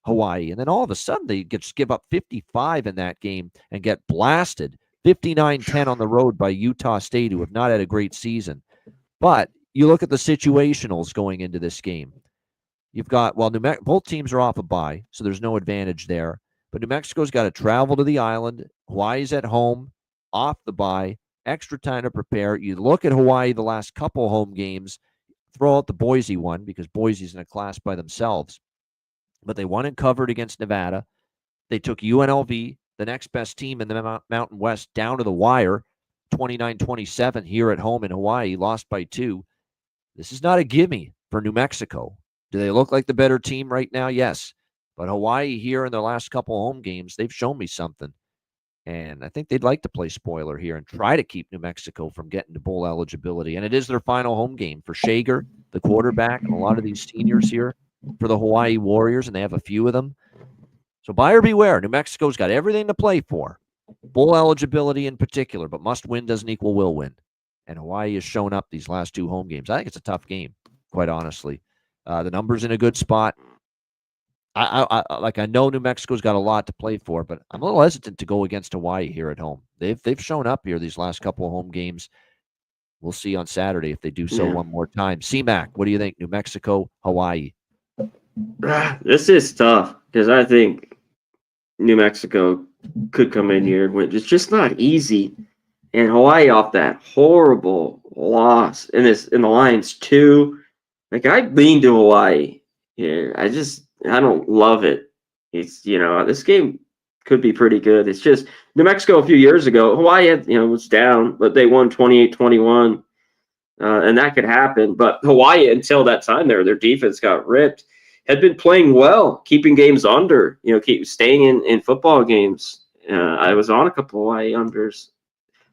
Hawaii, and then all of a sudden they just give up 55 in that game and get blasted 59-10 on the road by Utah State, who have not had a great season. But you look at the situationals going into this game. You've got, well, both teams are off a bye, so there's no advantage there. But New Mexico's got to travel to the island. Hawaii's at home, off the bye, extra time to prepare. You look at Hawaii the last couple home games, throw out the Boise one because Boise's in a class by themselves. But they won and covered against Nevada. They took UNLV, the next best team in the Mountain West, down to the wire, 29-27 here at home in Hawaii, lost by 2. This is not a gimme for New Mexico. Do they look like the better team right now? Yes. But Hawaii here in their last couple home games, they've shown me something. And I think they'd like to play spoiler here and try to keep New Mexico from getting to bowl eligibility. And it is their final home game for Shager, the quarterback, and a lot of these seniors here for the Hawaii Warriors, and they have a few of them. So buyer beware. New Mexico's got everything to play for. Bowl eligibility in particular, but must win doesn't equal will win. And Hawaii has shown up these last 2 home games. I think it's a tough game, quite honestly. The number's in a good spot. I know New Mexico's got a lot to play for, but I'm a little hesitant to go against Hawaii here at home. They've shown up here these last couple of home games. We'll see on Saturday if they do so one more time. C-Mac, what do you think? New Mexico, Hawaii. This is tough because I think New Mexico could come in here and win. It's just not easy. And Hawaii off that horrible loss in the Lions too. Like I lean to Hawaii here. I don't love it. It's this game could be pretty good. It's just New Mexico a few years ago, Hawaii had, was down, but they won 28-21. And that could happen. But Hawaii, until that time their defense got ripped, had been playing well, keeping games under, keep staying in football games. I was on a couple Hawaii unders,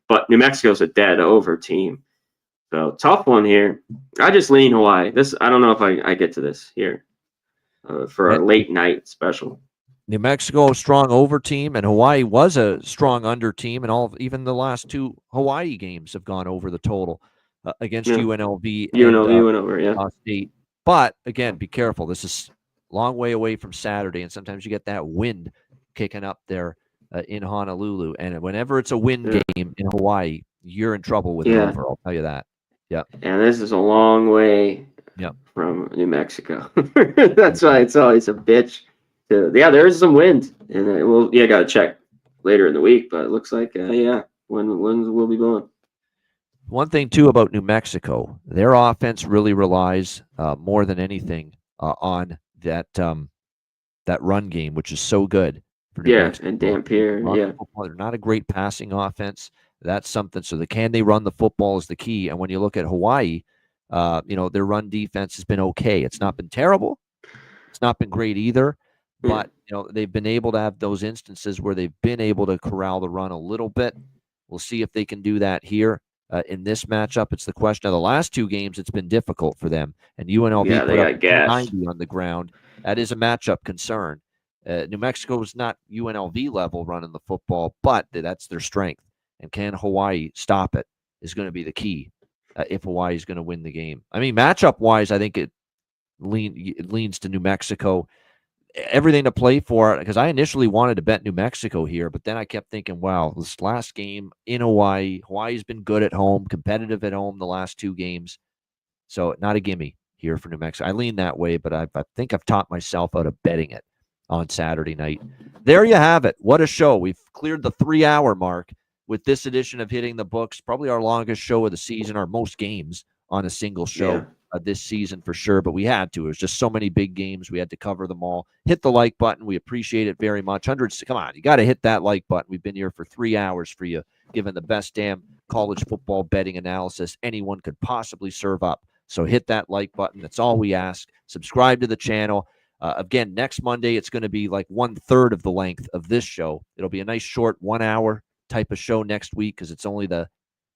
but New Mexico's a dead over team. So tough one here. I just lean Hawaii. I don't know if I get to this here for a late night special. New Mexico, a strong over team, and Hawaii was a strong under team, and even the last 2 Hawaii games have gone over the total against UNLV. UNLV went over, State. But again, be careful. This is a long way away from Saturday, and sometimes you get that wind kicking up there in Honolulu. And whenever it's a wind game in Hawaii, you're in trouble with it over. I'll tell you that. Yeah. And this is a long way from New Mexico. That's why it's always a bitch. There is some wind, and got to check later in the week. But it looks like when we'll be blowing. One thing too about New Mexico, their offense really relies more than anything on that run game, which is so good for New Mexico. And Dampier. They're not a great passing offense. That's something. So can they run the football is the key. And when you look at Hawaii, their run defense has been okay. It's not been terrible. It's not been great either. But they've been able to have those instances where they've been able to corral the run a little bit. We'll see if they can do that here in this matchup. It's the question of the last 2 games. It's been difficult for them, and UNLV put up 90 on the ground. That is a matchup concern. New Mexico is not UNLV level running the football, but that's their strength. And can Hawaii stop it is going to be the key if Hawaii is going to win the game. I mean, matchup-wise, I think it leans to New Mexico. Everything to play for, because I initially wanted to bet New Mexico here, but then I kept thinking, wow, this last game in Hawaii's been good at home, competitive at home the last 2 games. So not a gimme here for New Mexico. I lean that way, but I think I've taught myself out of betting it on Saturday night. There you have it. What a show. We've cleared the 3-hour mark with this edition of Hitting the Books, probably our longest show of the season, our most games on a single show this season for sure, but we had to. It was just so many big games. We had to cover them all. Hit the like button. We appreciate it very much. Come on, you got to hit that like button. We've been here for 3 hours for you, giving the best damn college football betting analysis anyone could possibly serve up. So hit that like button. That's all we ask. Subscribe to the channel. Again, next Monday, it's going to be like 1/3 of the length of this show. It'll be a nice short 1-hour type of show next week because it's only the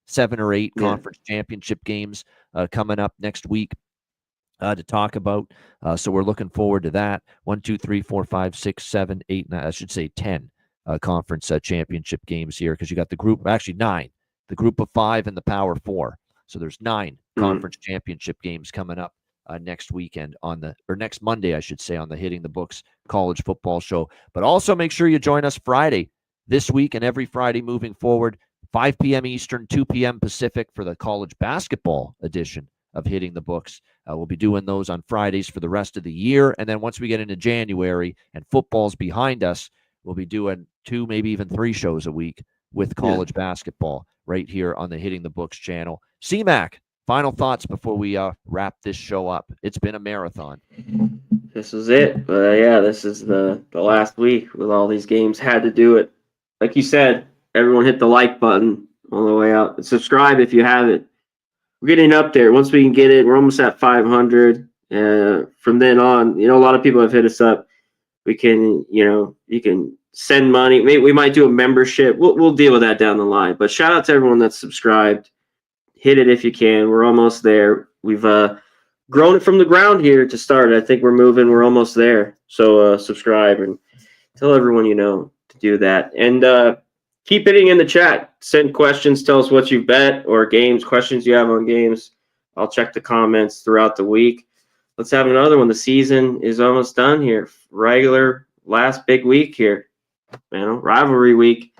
7 or 8 conference championship games coming up next week to talk about. So we're looking forward to that. 1, 2, 3, 4, 5, 6, 7, 8, 9, I should say 10 conference championship games here because you got the group, actually 9, the group of 5 and the Power 4. So there's 9 conference championship games coming up next weekend next Monday, I should say, on the Hitting the Books College Football Show. But also make sure you join us Friday this week and every Friday moving forward, 5 p.m. Eastern, 2 p.m. Pacific for the college basketball edition of Hitting the Books. We'll be doing those on Fridays for the rest of the year. And then once we get into January and football's behind us, we'll be doing 2, maybe even 3 shows a week with college basketball right here on the Hitting the Books channel. C-Mac, final thoughts before we wrap this show up. It's been a marathon. This is it. This is the last week with all these games. Had to do it. Like you said, everyone hit the like button on the way out. Subscribe if you haven't. We're getting up there. Once we can get it, we're almost at 500. From then on, a lot of people have hit us up. We can, you can send money. We might do a membership. We'll deal with that down the line. But shout out to everyone that's subscribed. Hit it if you can. We're almost there. We've grown it from the ground here to start. I think we're moving. We're almost there. So subscribe and tell everyone to do that. And keep hitting in the chat. Send questions. Tell us what you bet or games, questions you have on games. I'll check the comments throughout the week. Let's have another one. The season is almost done here. Regular last big week here. Rivalry week.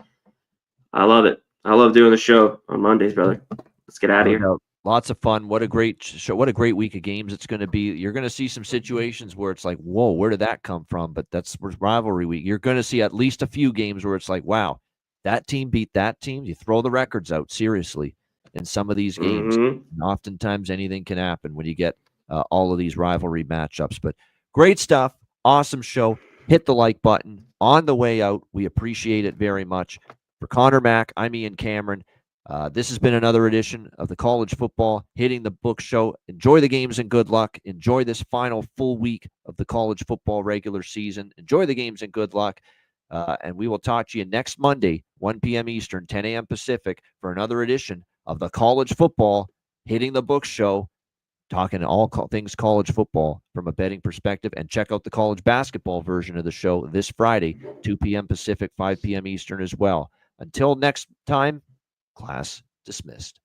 I love it. I love doing the show on Mondays, brother. Let's get out of here. Lots of fun. What a great show. What a great week of games it's going to be. You're going to see some situations where it's like, whoa, where did that come from? But that's rivalry week. You're going to see at least a few games where it's like, wow, that team beat that team. You throw the records out, seriously, in some of these games. And oftentimes anything can happen when you get all of these rivalry matchups. But great stuff. Awesome show. Hit the like button on the way out. We appreciate it very much. For Connor Mack, I'm Ian Cameron. This has been another edition of the College Football Hitting the Book Show. Enjoy the games and good luck. Enjoy this final full week of the college football regular season. Enjoy the games and good luck. And we will talk to you next Monday, 1 p.m. Eastern, 10 a.m. Pacific, for another edition of the College Football Hitting the Book Show, talking all things college football from a betting perspective. And check out the college basketball version of the show this Friday, 2 p.m. Pacific, 5 p.m. Eastern as well. Until next time, class dismissed.